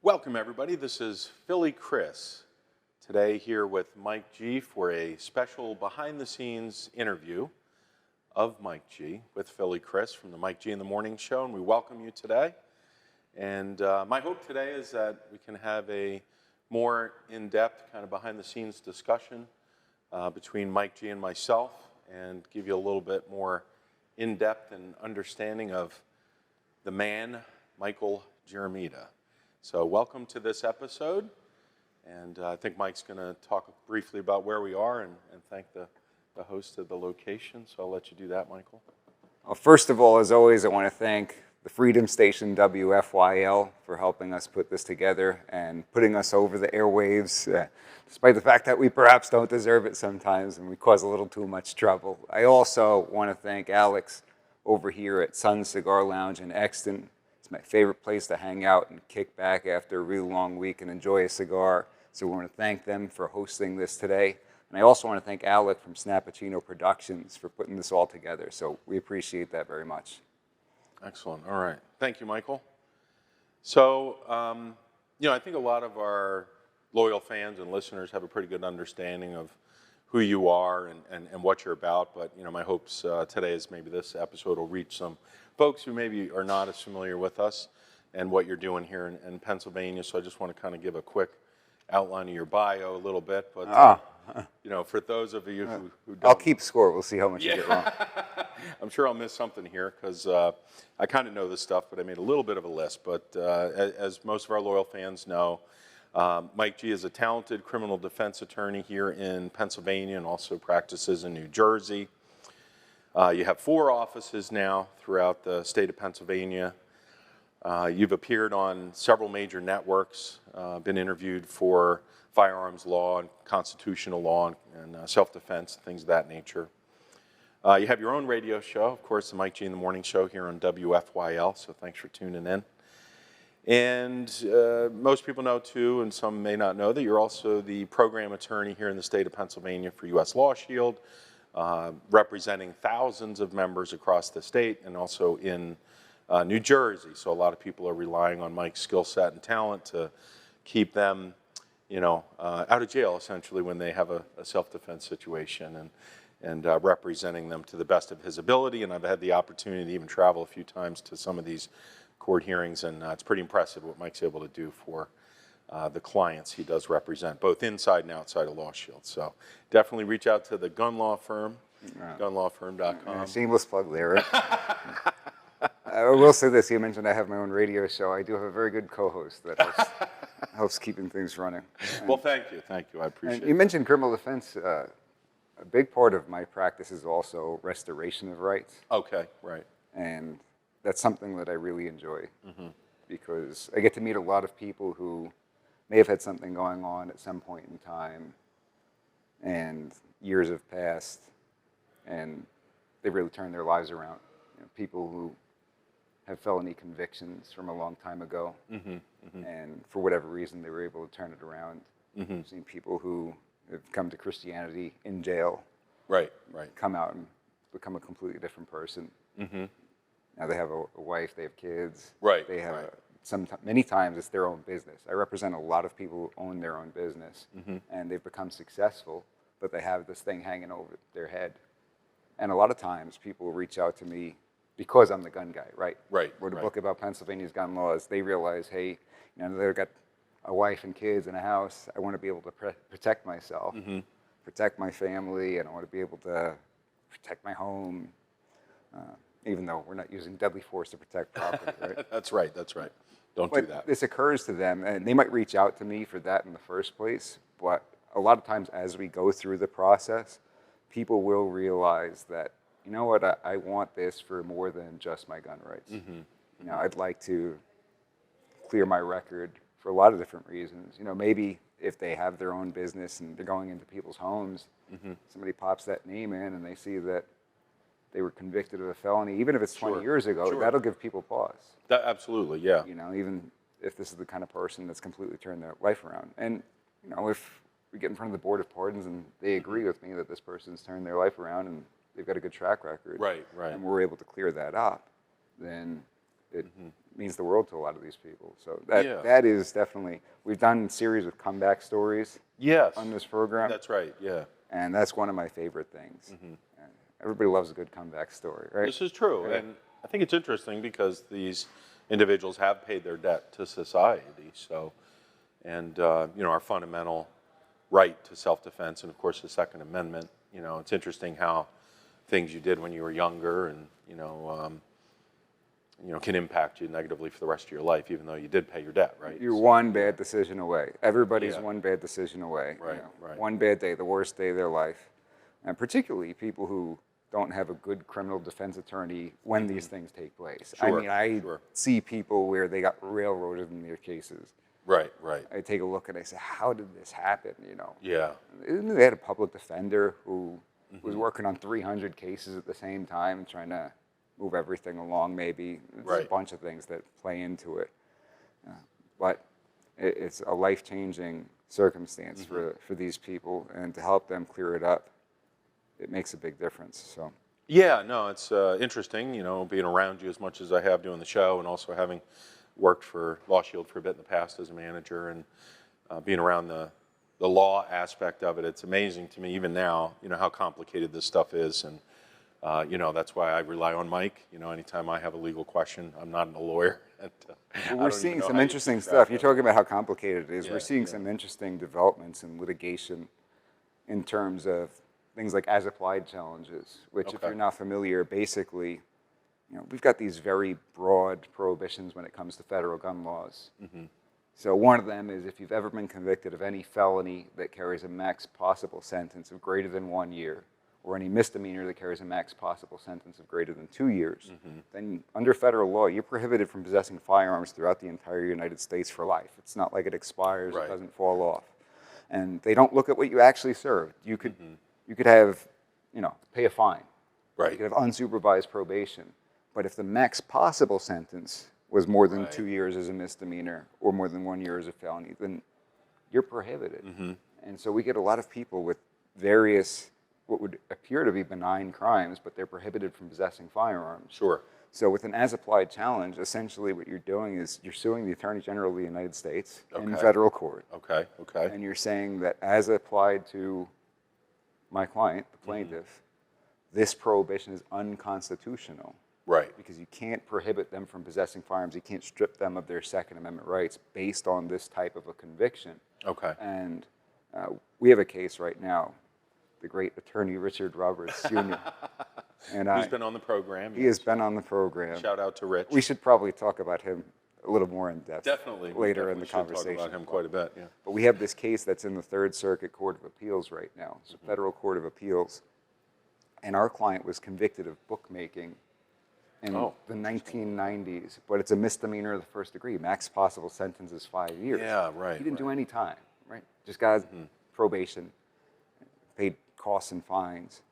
Welcome everybody, this is Philly Chris. Today here with Mike G for a special behind the scenes interview of Mike G with Philly Chris from the Mike G in the Morning Show, and we welcome you today. And my hope today is that we can have a more in-depth kind of behind the scenes discussion between Mike G and myself and give you a little bit more in-depth and understanding of the man, Michael Giaramita. So welcome to this episode, and I think Mike's going to talk briefly about where we are and thank the host of the location, so I'll let you do that, Michael. Well, first of all, as always, I want to thank the Freedom Station WFYL for helping us put this together and putting us over the airwaves, despite the fact that we perhaps don't deserve it sometimes and we cause a little too much trouble. I also want to thank Alex over here at Sun Cigar Lounge in Exton. It's my favorite place to hang out and kick back after a really long week and enjoy a cigar. So we want to thank them for hosting this today. And I also want to thank Alec from Snappuccino Productions for putting this all together. So we appreciate that very much. Excellent. All right. Thank you, Michael. So, I think a lot of our loyal fans and listeners have a pretty good understanding of who you are and what you're about. But, my hopes today is maybe this episode will reach some folks who maybe are not as familiar with us and what you're doing here in Pennsylvania. So I just want to kind of give a quick outline of your bio a little bit. But, for those of you who don't. I'll keep score. We'll see how much you get wrong. I'm sure I'll miss something here because I kind of know this stuff, but I made a little bit of a list. But as most of our loyal fans know, Mike G is a talented criminal defense attorney here in Pennsylvania and also practices in New Jersey. You have 4 offices now throughout the state of Pennsylvania. You've appeared on several major networks, been interviewed for firearms law and constitutional law and self-defense, things of that nature. You have your own radio show, of course, the Mike G in the Morning Show here on WFYL, so thanks for tuning in. And most people know, too, and some may not know, that you're also the program attorney here in the state of Pennsylvania for U.S. Law Shield, representing thousands of members across the state and also in New Jersey. So a lot of people are relying on Mike's skill set and talent to keep them, out of jail, essentially, when they have a self-defense situation and representing them to the best of his ability. And I've had the opportunity to even travel a few times to some of these court hearings, and it's pretty impressive what Mike's able to do for the clients he does represent, both inside and outside of Law Shield. So definitely reach out to the gun law firm, gunlawfirm.com. Shameless plug there, right? I will say this, you mentioned I have my own radio show. I do have a very good co-host that helps keeping things running. Well, thank you, I appreciate it. You mentioned criminal defense. A big part of my practice is also restoration of rights. Okay, right. And that's something that I really enjoy because I get to meet a lot of people who may have had something going on at some point in time and years have passed and they really turned their lives around. People who have felony convictions from a long time ago and for whatever reason they were able to turn it around. I've seen people who have come to Christianity in jail, right, come out and become a completely different person. Now they have a wife, they have kids. Right. They have many times it's their own business. I represent a lot of people who own their own business, and they've become successful, but they have this thing hanging over their head. And a lot of times people reach out to me because I'm the gun guy, right? Right. Wrote a book about Pennsylvania's gun laws. They realize, hey, they've got a wife and kids and a house. I want to be able to protect myself, protect my family, and I want to be able to protect my home. Even though we're not using deadly force to protect property, right? That's right. Don't do that. This occurs to them, and they might reach out to me for that in the first place, but a lot of times as we go through the process, people will realize that, you know what, I want this for more than just my gun rights. I'd like to clear my record for a lot of different reasons. Maybe if they have their own business and they're going into people's homes, somebody pops that name in and they see that they were convicted of a felony, even if it's 20 years ago, that'll give people pause. Absolutely, yeah. Even if this is the kind of person that's completely turned their life around. And, if we get in front of the Board of Pardons and they agree with me that this person's turned their life around and they've got a good track record, right, and we're able to clear that up, then it means the world to a lot of these people. So that Yeah. that is definitely, we've done a series of comeback stories Yes. on this program, That's right, yeah. and that's one of my favorite things. And everybody loves a good comeback story, right? This is true, and I think it's interesting because these individuals have paid their debt to society. So, and you know, our fundamental right to self-defense, and of course the Second Amendment. You know, it's interesting how things you did when you were younger, and you know, can impact you negatively for the rest of your life, even though you did pay your debt, right? You're one bad decision away. Everybody's Yeah. one bad decision away. Right, right. One bad day, the worst day of their life. And particularly people who don't have a good criminal defense attorney when these things take place. I Sure, mean, I sure. see people where they got railroaded in their cases. Right, right. I take a look and I say, how did this happen, you know? Yeah. They had a public defender who was working on 300 cases at the same time, trying to move everything along, maybe. There's Right. a bunch of things that play into it. But it's a life-changing circumstance for these people, and to help them clear it up, it makes a big difference. So Yeah, no, it's interesting, you know, being around you as much as I have doing the show, and also having worked for Law Shield for a bit in the past as a manager, and being around the law aspect of it. It's amazing to me, even now, you know, how complicated this stuff is. And, you know, that's why I rely on Mike. You know, anytime I have a legal question, I'm not a lawyer. And, well, we're seeing some interesting stuff. You're talking about how complicated it is. We're seeing some interesting developments in litigation in terms of things like as-applied challenges, which, if you're not familiar, basically, you know, we've got these very broad prohibitions when it comes to federal gun laws. So one of them is if you've ever been convicted of any felony that carries a max possible sentence of greater than 1 year, or any misdemeanor that carries a max possible sentence of greater than 2 years, then under federal law, you're prohibited from possessing firearms throughout the entire United States for life. It's not like it expires, Right. it doesn't fall off. And they don't look at what you actually served. You could have, you know, pay a fine. Right. You could have unsupervised probation. But if the max possible sentence was more than Right. 2 years as a misdemeanor or more than 1 year as a felony, then you're prohibited. And so we get a lot of people with various, what would appear to be benign crimes, but they're prohibited from possessing firearms. Sure. So with an as-applied challenge, essentially what you're doing is you're suing the Attorney General of the United States in Okay. federal court. Okay, okay. And you're saying that as applied to my client, the plaintiff, this prohibition is unconstitutional. Right. Because you can't prohibit them from possessing firearms. You can't strip them of their Second Amendment rights based on this type of a conviction. Okay. And we have a case right now, the great attorney Richard Roberts Jr. And Who's been on the program. he has been on the program. Shout out to Rich. We should probably talk about him a little more in depth Definitely. later We in the definitely should conversation. talk about him quite a bit, yeah. But we have this case that's in the Third Circuit Court of Appeals right now. It's a federal court of appeals. And our client was convicted of bookmaking in the 1990s, but it's a misdemeanor of the first degree. Max possible sentence is 5 years. Yeah, right. He didn't do any time, right? Just got probation, paid costs and fines,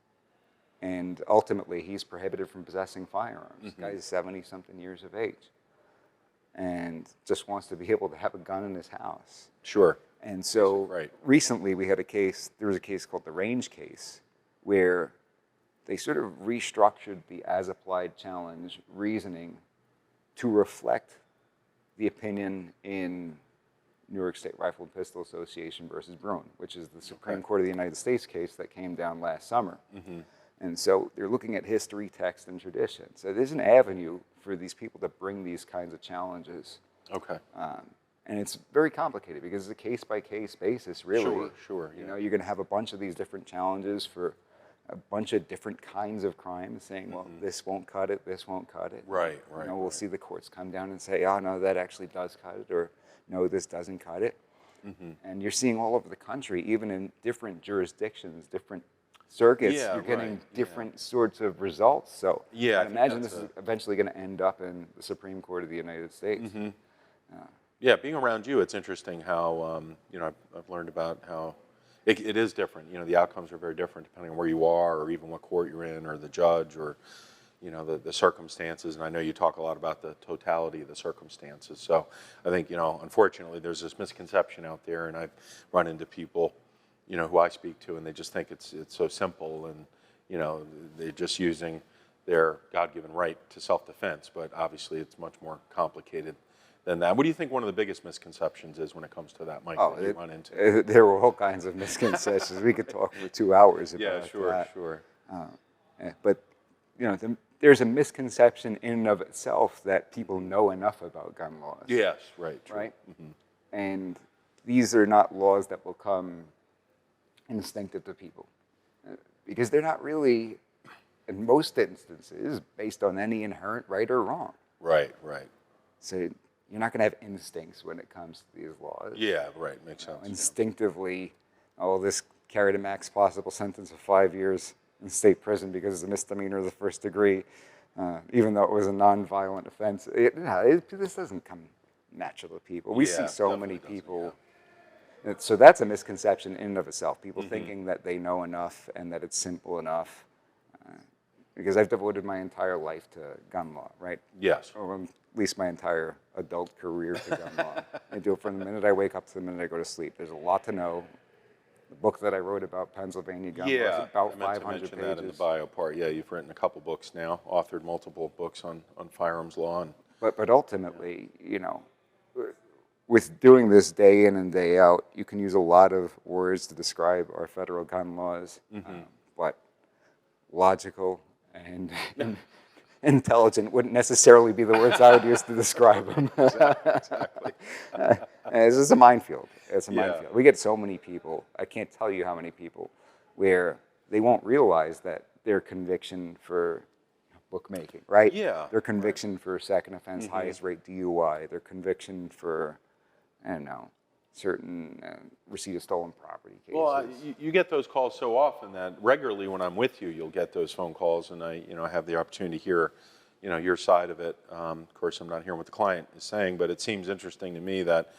and ultimately he's prohibited from possessing firearms. This guy's 70-something years of age and just wants to be able to have a gun in his house. Sure. And so Right. recently we had a case, there was a case called the Range case, where they sort of restructured the as-applied challenge reasoning to reflect the opinion in New York State Rifle and Pistol Association versus Bruin, which is the Supreme Court of the United States case that came down last summer. And so they're looking at history, text, and tradition. So there's an avenue for these people to bring these kinds of challenges. Okay. And it's very complicated because it's a case-by-case basis, really. Sure, sure, You yeah. know, you're going to have a bunch of these different challenges for a bunch of different kinds of crimes, saying, well, this won't cut it, this won't cut it. Right, right. You know, we'll see the courts come down and say, oh, no, that actually does cut it, or no, this doesn't cut it. And you're seeing all over the country, even in different jurisdictions, different circuits, Yeah, you're getting right, yeah. different sorts of results. So Yeah, I I think imagine that's this is eventually going to end up in the Supreme Court of the United States. Yeah, being around you, it's interesting how, you know, I've learned about how it is different. You know, the outcomes are very different depending on where you are, or even what court you're in, or the judge, or, you know, the circumstances. And I know you talk a lot about the totality of the circumstances. So I think, you know, unfortunately, there's this misconception out there, and I've run into people, you know, who I speak to, and they just think it's so simple, and, you know, they're just using their God-given right to self-defense, but obviously it's much more complicated than that. What do you think one of the biggest misconceptions is when it comes to that, Mike, that you run into? There were all kinds of misconceptions. We could talk for 2 hours about Yeah, sure, that. sure. But there's a misconception in and of itself that people know enough about gun laws. Yes, right, true. Right? And these are not laws that will come instinctive to people, because they're not really, in most instances, based on any inherent right or wrong. Right, right. So you're not going to have instincts when it comes to these laws. Yeah, right, makes sense. Instinctively, this carried a max possible sentence of 5 years in state prison because it's a misdemeanor of the first degree, even though it was a non-violent offense. This doesn't come natural to people. We see so many people. So that's a misconception in and of itself. People thinking that they know enough and that it's simple enough. Because I've devoted my entire life to gun law, right? Yes. Or at least my entire adult career to gun law. I do it from the minute I wake up to the minute I go to sleep. There's a lot to know. The book that I wrote about Pennsylvania gun law is about I meant 500 to mention pages. that in the bio part. Yeah, you've written a couple books now, authored multiple books on firearms law. And, but ultimately, with doing this day in and day out, you can use a lot of words to describe our federal gun laws, but logical and intelligent wouldn't necessarily be the words I would use to describe them. exactly. This is a minefield. It's a minefield. We get so many people, I can't tell you how many people, where they won't realize that their conviction for bookmaking, right? Yeah. Their conviction for second offense, highest rate DUI, their conviction for, I don't know, certain receipt of stolen property cases. Well, you get those calls so often that regularly when I'm with you, you'll get those phone calls, and I have the opportunity to hear, your side of it. Of course, I'm not hearing what the client is saying, but it seems interesting to me that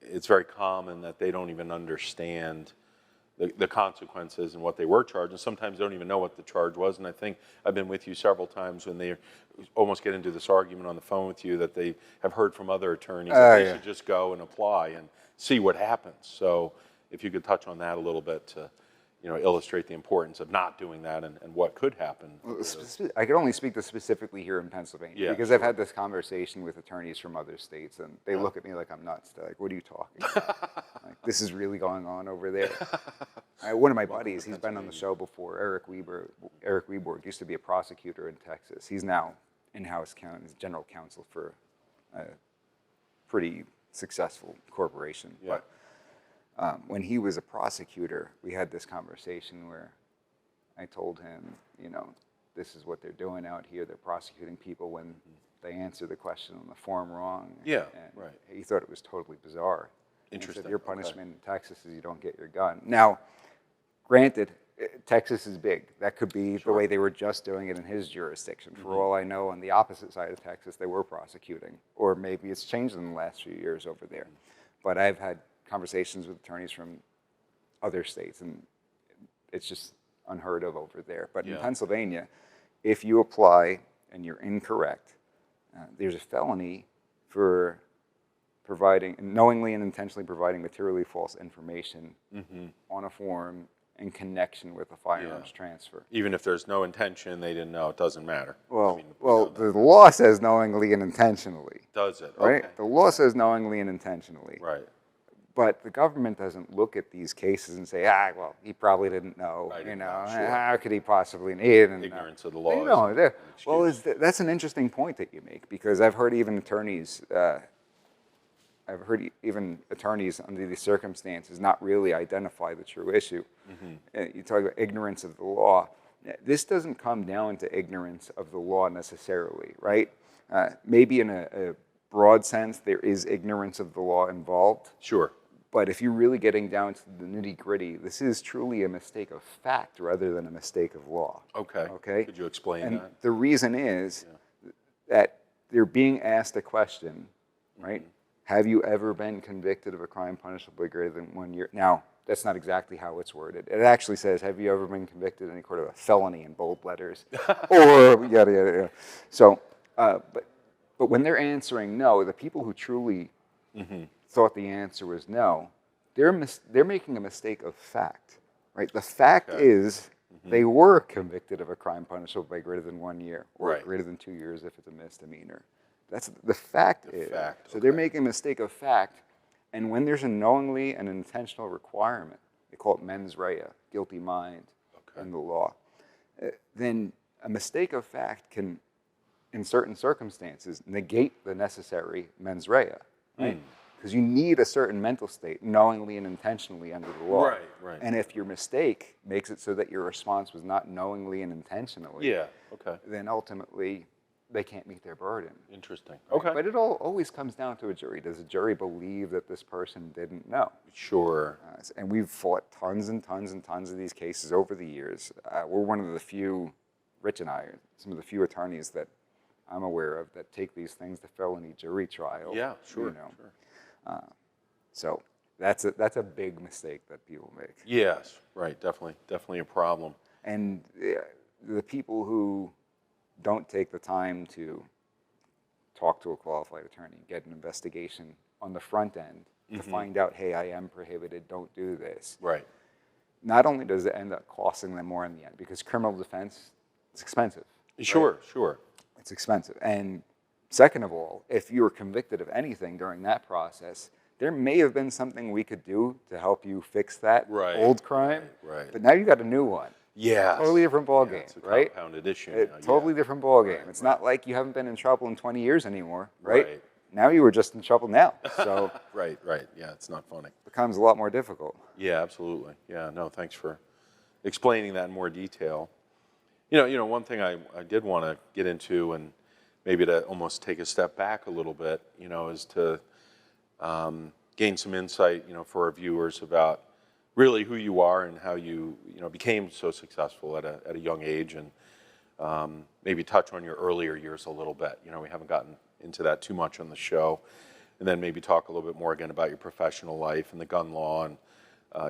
it's very common that they don't even understand the consequences and what they were charged, and sometimes they don't even know what the charge was. And I think I've been with you several times when they almost get into this argument on the phone with you that they have heard from other attorneys that they should just go and apply and see what happens. So if you could touch on that a little bit to illustrate the importance of not doing that and what could happen. I can only speak to specifically here in Pennsylvania because I've had this conversation with attorneys from other states, and they look at me like I'm nuts. They're like, "What are you talking about? Like, this is really going on over there." One of my buddies, he's been on the show before, Eric Weborg, used to be a prosecutor in Texas. He's now in-house general counsel for a pretty successful corporation. Yeah. But when he was a prosecutor, we had this conversation where I told him, this is what they're doing out here. They're prosecuting people when they answer the question on the form wrong. Yeah, and right. He thought it was totally bizarre. Interesting. He said, your punishment in Texas is you don't get your gun. Now, granted, Texas is big. That could be the way they were just doing it in his jurisdiction. For all I know, on the opposite side of Texas, they were prosecuting. Or maybe it's changed in the last few years over there. But I've had conversations with attorneys from other states, and it's just unheard of over there. But in Pennsylvania, if you apply and you're incorrect, there's a felony for knowingly and intentionally providing materially false information on a form in connection with a firearms transfer. Even if there's no intention, they didn't know, it doesn't matter. Well, the law says knowingly and intentionally. Does it? Right? Okay. The law says knowingly and intentionally. Right. But the government doesn't look at these cases and say, well, he probably didn't know. How could he possibly need? Ignorance of the law. That's an interesting point that you make, because I've heard even attorneys under these circumstances not really identify the true issue. You talk about ignorance of the law. This doesn't come down to ignorance of the law necessarily, right? Maybe in a broad sense, there is ignorance of the law involved. Sure. But if you're really getting down to the nitty-gritty, this is truly a mistake of fact rather than a mistake of law. Okay. Could you explain that? And the reason is that they're being asked a question, right? Have you ever been convicted of a crime punishable by greater than 1 year? Now, that's not exactly how it's worded. It actually says, have you ever been convicted of any sort of a felony in bold letters? Or yada, yada, yada. So, but when they're answering no, the people who truly thought the answer was no, they're making a mistake of fact, right? The fact is they were convicted of a crime punishable by greater than 1 year, or Right. greater than 2 years if it's a misdemeanor. That's the fact. So they're okay. making a mistake of fact, and when there's a knowingly and intentional requirement, they call it mens rea, guilty mind, in the law, then a mistake of fact can, in certain circumstances, negate the necessary mens rea, right? Because you need a certain mental state, knowingly and intentionally under the law. Right, right. And if your mistake makes it so that your response was not knowingly and intentionally, Yeah, okay. then ultimately they can't meet their burden. Interesting. Right? Okay. But it always comes down to a jury. Does a jury believe that this person didn't know? Sure. And we've fought tons and tons and tons of these cases over the years. We're one of the few, Rich and I, are some of the few attorneys that I'm aware of that take these things to felony jury trial. Yeah, sure, You know. sure. So that's a big mistake that people make. Yes, right, definitely a problem. And the people who don't take the time to talk to a qualified attorney, get an investigation on the front end to find out, hey, I am prohibited, don't do this. Right. Not only does it end up costing them more in the end, because criminal defense is expensive. Sure, right? sure. It's expensive. And second of all, if you were convicted of anything during that process, there may have been something we could do to help you fix that old crime. Right. But now you got a new one. Yeah. Totally different ball game, It's a right? compounded issue now. Totally different ball game. Right, It's not like you haven't been in trouble in 20 years anymore, right? Right. Now you were just in trouble now. So Right. Yeah, it's not funny. it becomes a lot more difficult. Yeah, absolutely. Yeah, no, thanks for explaining that in more detail. One thing I did want to get into, and maybe to almost take a step back a little bit, is to gain some insight, for our viewers about really who you are and how you, became so successful at a young age, and maybe touch on your earlier years a little bit. We haven't gotten into that too much on the show. And then maybe talk a little bit more again about your professional life and the gun law and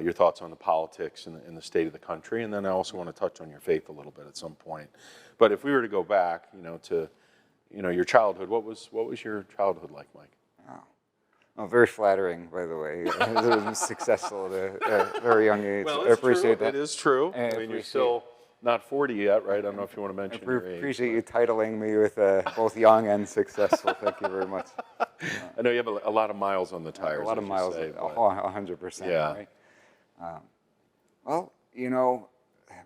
your thoughts on the politics in the state of the country. And then I also want to touch on your faith a little bit at some point. But if we were to go back, to, your childhood, what was your childhood like, Mike? Oh, very flattering, by the way. It was successful at a very young age. Well, I appreciate that. It is true. And I mean, you're still not 40 yet, right? I don't know if you want to mention your age. Appreciate you titling me with both young and successful. Thank you very much. I know you have a lot of miles on the tires. A lot of as you miles, say, but- 100%. Yeah. Right? Well,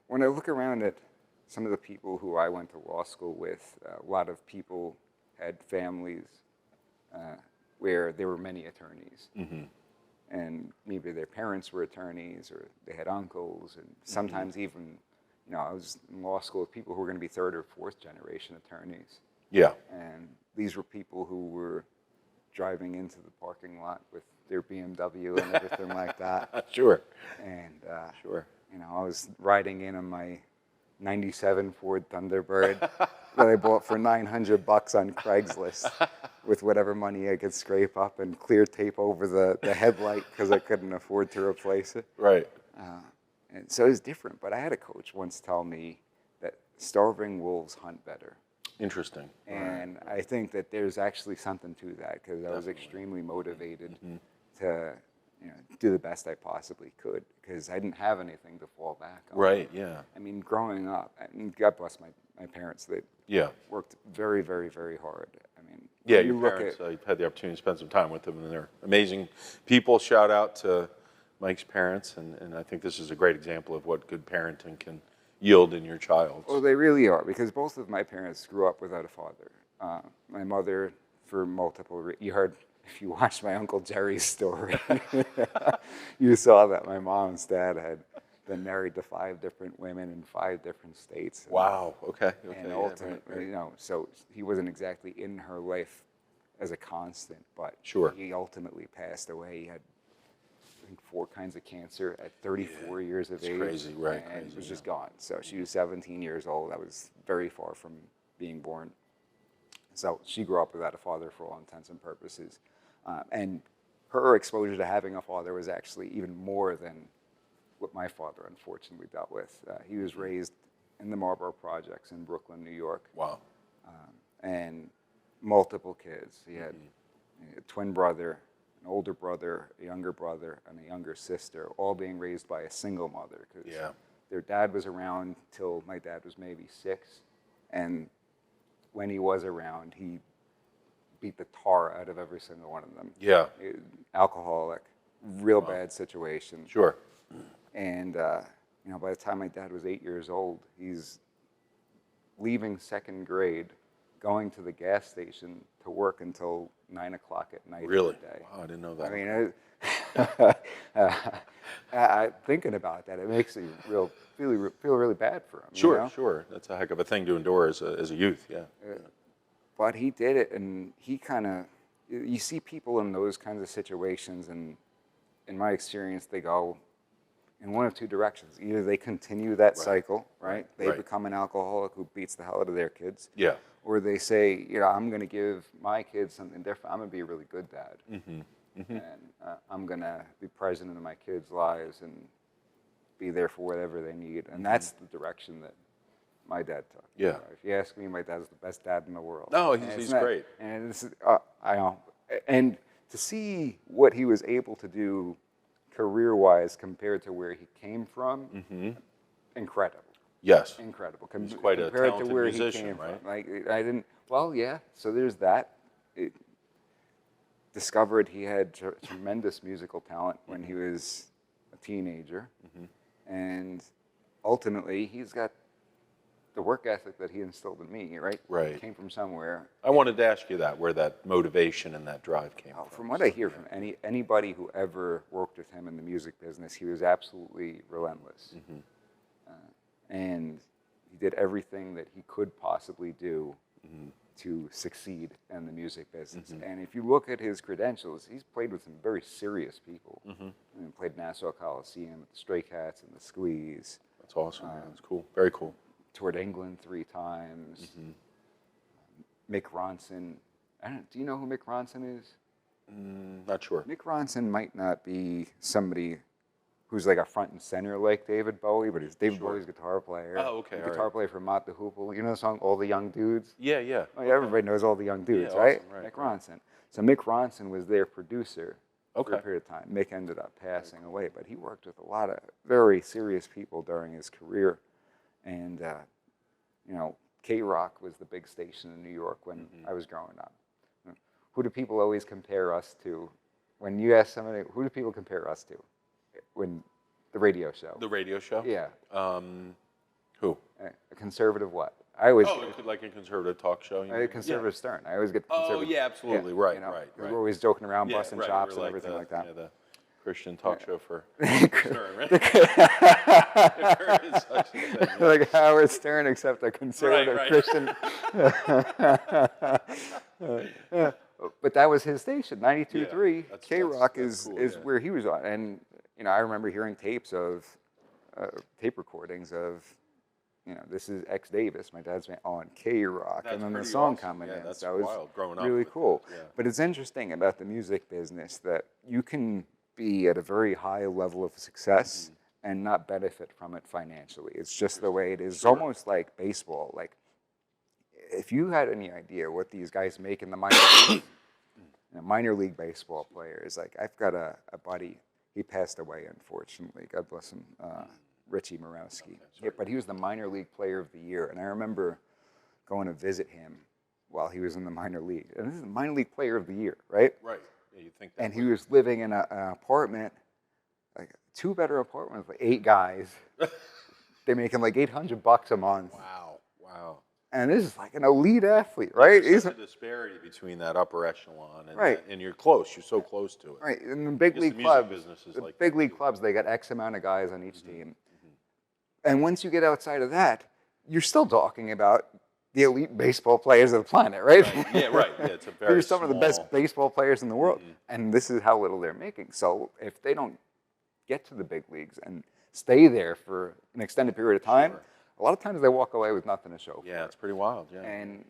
when I look around at some of the people who I went to law school with, a lot of people had families where there were many attorneys. And maybe their parents were attorneys, or they had uncles, and sometimes even, I was in law school with people who were going to be third or fourth generation attorneys. Yeah. And these were people who were driving into the parking lot with their BMW and everything like that. Sure. And, Sure. I was riding in on my 97 Ford Thunderbird that I bought for $900 on Craigslist with whatever money I could scrape up, and clear tape over the headlight because I couldn't afford to replace it. Right. And so it was different. But I had a coach once tell me that starving wolves hunt better. Interesting. And I think that there's actually something to that, because I was extremely motivated to do the best I possibly could, because I didn't have anything to fall back on. Right, yeah. I mean, growing up, and God bless my parents, they worked very, very, very hard. I mean, Yeah, you your look parents, at, I've had the opportunity to spend some time with them, and they're amazing people. Shout out to Mike's parents, and I think this is a great example of what good parenting can yield in your child. well, they really are, because both of my parents grew up without a father. My mother, for multiple you heard, if you watched my Uncle Jerry's story, you saw that my mom's dad had been married to 5 different women in 5 different states. Wow, okay. And yeah, ultimately, so he wasn't exactly in her life as a constant, but Sure. he ultimately passed away. He had, I think, 4 kinds of cancer at 34 years of age. crazy, right, And crazy, was just gone. So she was 17 years old. I was very far from being born. So she grew up without a father for all intents and purposes. And her exposure to having a father was actually even more than what my father unfortunately dealt with. He was raised in the Marlboro Projects in Brooklyn, New York. Wow. And multiple kids. He had a twin brother, an older brother, a younger brother, and a younger sister, all being raised by a single mother. 'Cause Yeah. their dad was around till my dad was maybe 6. And when he was around, he beat the tar out of every single one of them. Yeah. Alcoholic, real bad situation. Sure. And, by the time my dad was 8 years old, he's leaving 2nd grade, going to the gas station to work until 9 o'clock at night Really? every day. Wow, I didn't know that. I mean, thinking about that, it makes you feel really bad for him. Sure, sure. That's a heck of a thing to endure as a youth, yeah. But he did it, and he kind of, you see people in those kinds of situations, and in my experience, they go in one of two directions. Either they continue that cycle, right? They become an alcoholic who beats the hell out of their kids. Yeah. Or they say, I'm going to give my kids something different. I'm going to be a really good dad. And I'm going to be present in my kids' lives and be there for whatever they need. And that's the direction that my dad took. Yeah. If you ask me, my dad's the best dad in the world. No, he's great. And this is, I know. And to see what he was able to do career-wise compared to where he came from, incredible. Yes. Incredible. He's quite a compared talented to where musician, he came right? from. Like, I didn't. Well, yeah. So there's that. Discovered he had tremendous musical talent when he was a teenager, and ultimately he's got the work ethic that he instilled in me. Right. Right. It came from somewhere. I wanted to ask you that, where that motivation and that drive came from. From what I hear from anybody who ever worked with him in the music business, he was absolutely relentless. And he did everything that he could possibly do to succeed in the music business. And if you look at his credentials, he's played with some very serious people. He played Nassau Coliseum with the Stray Cats and the Squeeze. That's awesome, man. That's cool. Very cool. Toured England 3 times. Mick Ronson. Do you know who Mick Ronson is? Not sure. Mick Ronson might not be somebody who's like a front and center like David Bowie, but he's David Bowie's guitar player. Oh, okay. The guitar player for Mott the Hoople. You know the song All the Young Dudes? Yeah, yeah. Oh, yeah, everybody knows All the Young Dudes, Yeah, right? awesome, right, Mick Ronson. So Mick Ronson was their producer for a Okay. period of time. Mick ended up passing away, but he worked with a lot of very serious people during his career. And, K-Rock was the big station in New York when I was growing up. Who do people always compare us to? When you ask somebody, who do people compare us to? When the radio show. The radio show? Yeah. Who? A conservative what? I always Like a conservative talk show? You a mean? conservative Stern. I always get the Oh, conservative. yeah, absolutely. Right, right. We're always joking around, Yeah, busting right. chops We're and everything like that. Yeah, the Christian talk show for Stern, right? There is such a thing, yeah. Like Howard Stern, except a conservative Right. Christian. But that was his station, 92.3. Yeah, that's K-Rock cool, is yeah. where he was on. And, I remember hearing tapes of, tape recordings of, this is X Davis, my dad's on K-Rock, That's and then the pretty song awesome. coming Yeah, in. that's So it was wild, growing up really with it. cool. Yeah. But it's interesting about the music business that you can be at a very high level of success and not benefit from it financially. It's just the way it is. It's almost like baseball. Like, if you had any idea what these guys make in the minor league, minor league baseball players, like I've got a buddy, he passed away unfortunately, God bless him, Richie Morowski. Yeah, but he was the minor league player of the year, and I remember going to visit him while he was in the minor league. And this is the minor league player of the year, right? Right. Yeah, you think that And he was living in an apartment, like a 2-bedroom apartment with like 8 guys. They make him like $800 a month. Wow. And this is like an elite athlete, right? There's such a disparity between that upper echelon and, and you're close. You're so close to it. Right. In the big I guess league the music clubs, business is the like big that, league too. clubs, they got X amount of guys on each team. And once you get outside of that, you're still talking about the elite baseball players of the planet, right? Yeah, right. Yeah, it's a very They're some of the best small- baseball players in the world. And this is how little they're making. So if they don't get to the big leagues and stay there for an extended period of time, a lot of times they walk away with nothing to show for Yeah, it. it's pretty wild. Yeah. And,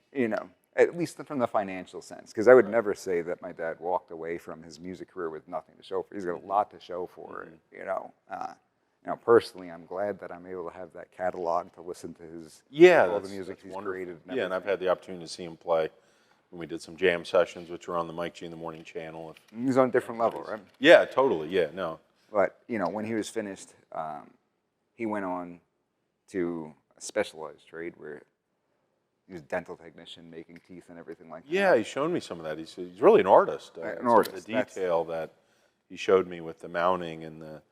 at least from the financial sense, because I would never say that my dad walked away from his music career with nothing to show for. He's got a lot to show for it, personally, I'm glad that I'm able to have that catalog to listen to his all the music he's wonderful. created. And Yeah, and I've had the opportunity to see him play when we did some jam sessions, which were on the Mike G in the Morning channel. he's on a different level, right? Yeah, totally. Yeah, no. But when he was finished, he went on to a specialized trade where he was a dental technician, making teeth and everything like that. Yeah, he's shown me some of that. He's really an artist. An some artist. of the detail that he showed me with the mounting and the,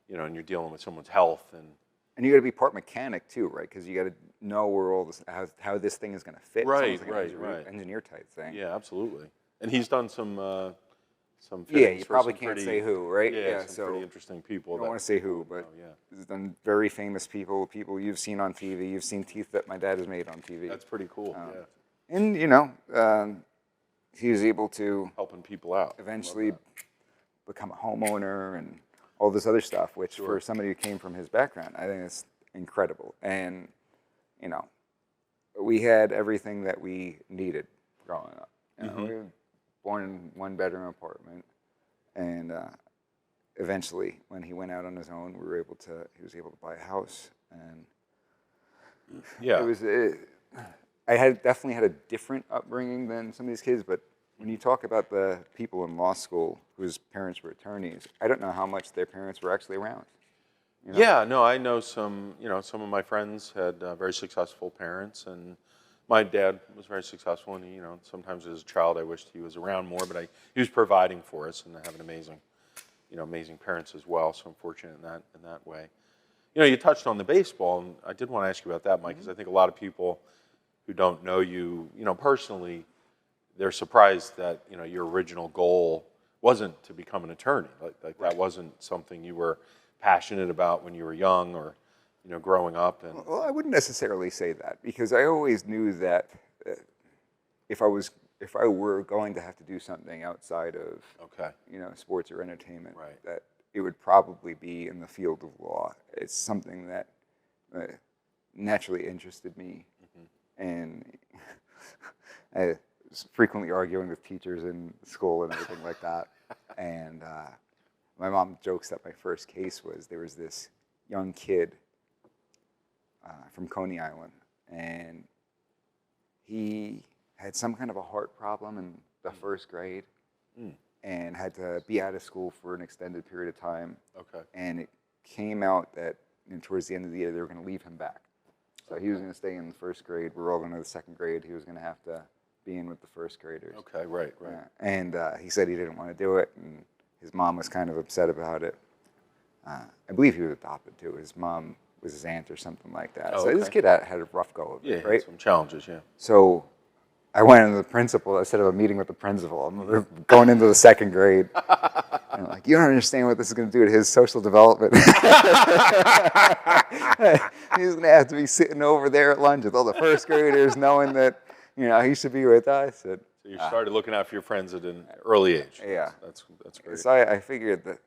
and you're dealing with someone's health and you got to be part mechanic too, right? Because you got to know where all this, how this thing is going to fit. Right, right. engineer type thing. Yeah, absolutely. And he's done some yeah, you probably can't say who, right? Yeah, some pretty interesting people. I don't want to say who, but he's done very famous people you've seen on TV. You've seen teeth that my dad has made on TV. That's pretty cool. Yeah. And he was able to helping people out. Eventually become a homeowner and all this other stuff, which for somebody who came from his background, I think is incredible. And we had everything that we needed growing up. We were born in one-bedroom apartment, and eventually, when he went out on his own, he was able to buy a house, and it was. I definitely had a different upbringing than some of these kids, but when you talk about the people in law school whose parents were attorneys, I don't know how much their parents were actually around. Yeah, no, I know some. Some of my friends had very successful parents, and my dad was very successful, and sometimes as a child I wished he was around more, but he was providing for us, and having amazing parents as well. So I'm fortunate in that way. You touched on the baseball, and I did want to ask you about that, Mike, because I think a lot of people who don't know you, personally, they're surprised that your original goal wasn't to become an attorney. Like that wasn't something you were passionate about when you were young, or growing up. And well, I wouldn't necessarily say that, because I always knew that if I were going to have to do something outside of sports or entertainment, that it would probably be in the field of law. It's something that naturally interested me, and I was frequently arguing with teachers in school and everything like that. And my mom jokes that my first case was there was this young kid from Coney Island, and he had some kind of a heart problem in the first grade, and had to be out of school for an extended period of time. And it came out that towards the end of the year they were going to leave him back. So he was going to stay in the first grade. We're all going to the second grade. He was going to have to be in with the first graders. Right. And he said he didn't want to do it, and his mom was kind of upset about it. I believe he was adopted too. His mom was his aunt or something like that. So this kid had a rough go of it, right? Some challenges, So I went into the principal, instead of a meeting with the principal, I'm going into the second grade. And I'm like, you don't understand what this is going to do to his social development. He's going to have to be sitting over there at lunch with all the first graders, knowing that he should be with us. And, so you started looking out for your friends at an early age. Yeah. That's great. So I figured that,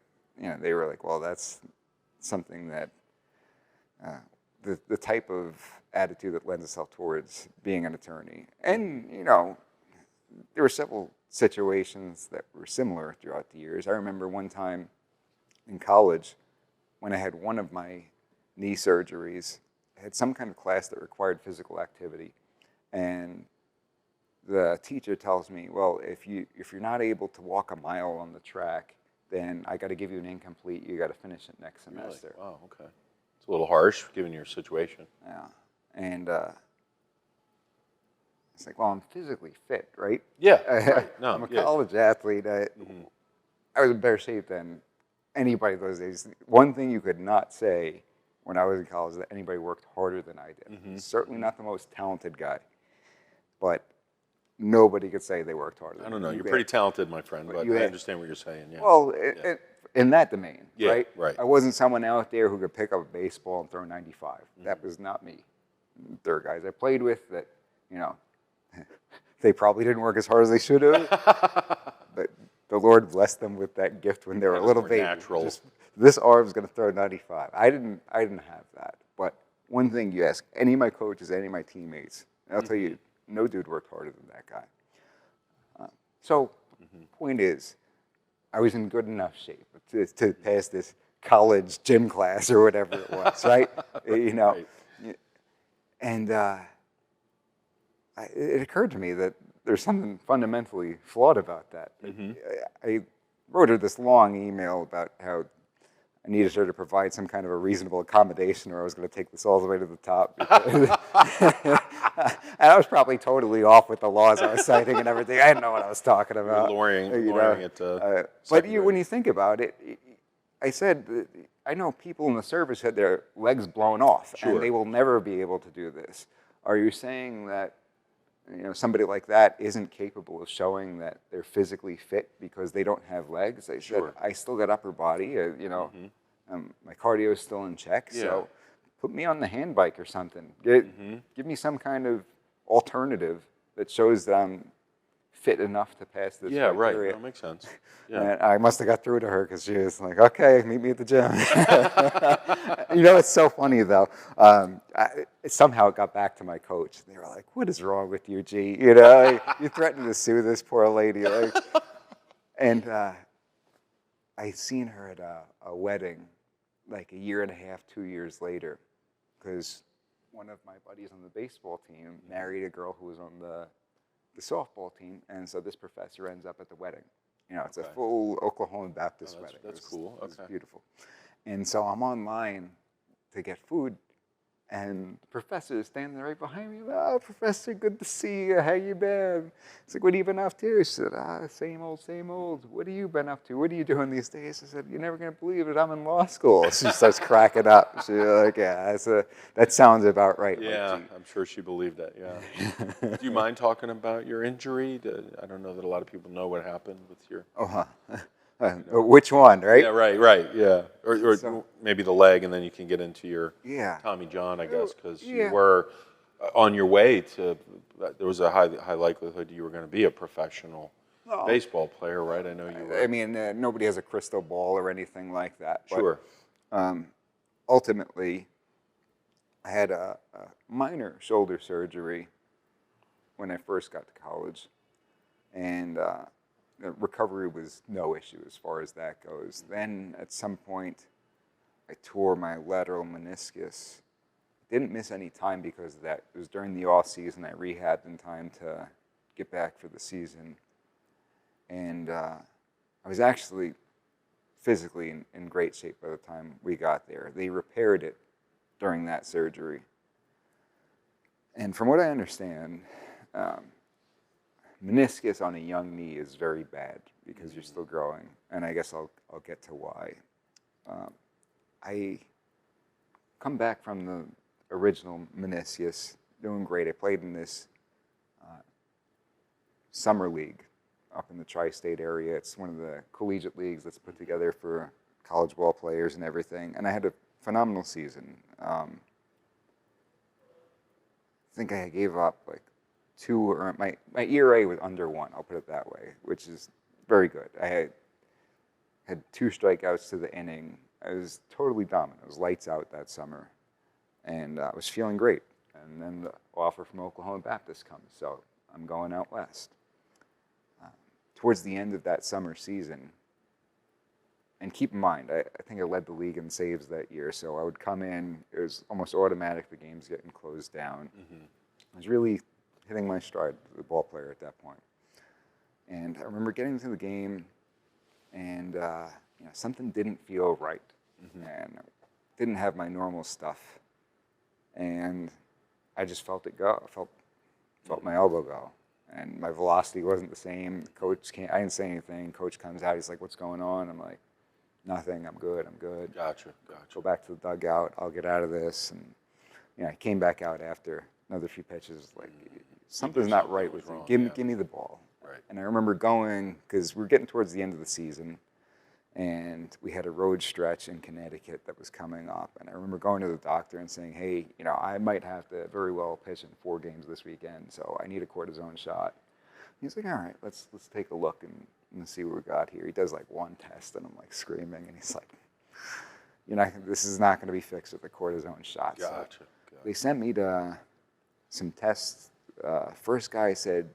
they were like, well, that's something that the type of attitude that lends itself towards being an attorney. And, there were several situations that were similar throughout the years. I remember one time in college when I had one of my knee surgeries, I had some kind of class that required physical activity. And the teacher tells me, well, if you're not able to walk a mile on the track, then I got to give you an incomplete. You got to finish it next semester. Really? Wow, okay. It's a little harsh given your situation. Yeah. And it's like, well, I'm physically fit, right? Yeah, right. No, I'm a college athlete. I was in better shape than anybody those days. One thing you could not say when I was in college is that anybody worked harder than I did. Certainly not the most talented guy, but nobody could say they worked harder than me. I don't know. You're pretty talented, my friend, but I understand what you're saying. Yeah. Well, in that domain, right? Right. I wasn't someone out there who could pick up a baseball and throw 95. That was not me. There are guys I played with that, they probably didn't work as hard as they should have, but the Lord blessed them with that gift when they were a little baby. Natural. Just, this arm's going to throw 95. I didn't have that. But one thing you ask any of my coaches, any of my teammates, and I'll tell you, no dude worked harder than that guy. So, point is, I was in good enough shape to pass this college gym class or whatever it was, right? Right. And it occurred to me that there's something fundamentally flawed about that. I wrote her this long email about how I needed her to provide some kind of a reasonable accommodation, or I was going to take this all the way to the top. And I was probably totally off with the laws I was citing and everything. I didn't know what I was talking about. Luring it to but when you think about it, I said, I know people in the service had their legs blown off, Sure. and they will never be able to do this. Are you saying that somebody like that isn't capable of showing that they're physically fit because they don't have legs? I Sure. said, I still got upper body, my cardio is still in check, so put me on the hand bike or something. Give me some kind of alternative that shows that I'm fit enough to pass this Yeah, right. criteria. That makes sense. Yeah. And I must have got through to her because she was like, okay, meet me at the gym. It's so funny, though. Somehow it got back to my coach. They were like, what is wrong with you, G? You threatened to sue this poor lady. And I seen her at a wedding like a year and a half, 2 years later, because one of my buddies on the baseball team married a girl who was on the softball team, and so this professor ends up at the wedding. It's a full Oklahoma Baptist wedding. That's cool. It's beautiful. And so I'm online to get food, and the professor is standing right behind me. Oh, Professor, good to see you. How you been? He's like, what have you been up to? He said, same old, same old. What have you been up to? What are you doing these days? I said, you're never going to believe it. I'm in law school. She starts cracking up. She's like, yeah, that sounds about right. Yeah, I'm sure she believed that, yeah. Do you mind talking about your injury? I don't know that a lot of people know what happened with your... Which one, right? Yeah, right, yeah. Or maybe the leg, and then you can get into your Tommy John, I guess, because you were on your way to, there was a high likelihood you were going to be a professional baseball player, right? I know you were. I mean, nobody has a crystal ball or anything like that. Sure. But, ultimately, I had a minor shoulder surgery when I first got to college, and recovery was no issue as far as that goes. Then at some point, I tore my lateral meniscus. Didn't miss any time because of that. It was during the off season. I rehabbed in time to get back for the season. And I was actually physically in great shape by the time we got there. They repaired it during that surgery. And from what I understand, meniscus on a young knee is very bad because you're still growing, and I guess I'll get to why. I come back from the original meniscus, doing great. I played in this summer league up in the tri-state area. It's one of the collegiate leagues that's put together for college ball players and everything, and I had a phenomenal season. I think I gave up like my ERA was under 1, I'll put it that way, which is very good. I had 2 strikeouts to the inning. I was totally dominant. I was lights out that summer, and I was feeling great. And then the offer from Oklahoma Baptist comes, so I'm going out west. Towards the end of that summer season, and keep in mind, I think I led the league in saves that year, so I would come in, it was almost automatic, the game's getting closed down. I was really hitting my stride as a ball player at that point. And I remember getting to the game, and something didn't feel right, and I didn't have my normal stuff, and I just felt it go. I felt my elbow go, and my velocity wasn't the same. Coach I didn't say anything. Coach comes out. He's like, "What's going on?" I'm like, "Nothing. I'm good. I'm good." Gotcha. Go back to the dugout. I'll get out of this. And I came back out after another few pitches. Like, something's not right with me. Give me the ball. Right. And I remember going, because we're getting towards the end of the season, and we had a road stretch in Connecticut that was coming up. And I remember going to the doctor and saying, hey, I might have to very well pitch in 4 games this weekend, so I need a cortisone shot. He's like, all right, let's take a look and see what we got here. He does like 1 test, and I'm like screaming, and he's like, this is not going to be fixed with a cortisone shot. Gotcha. So they sent me to some tests. First guy said,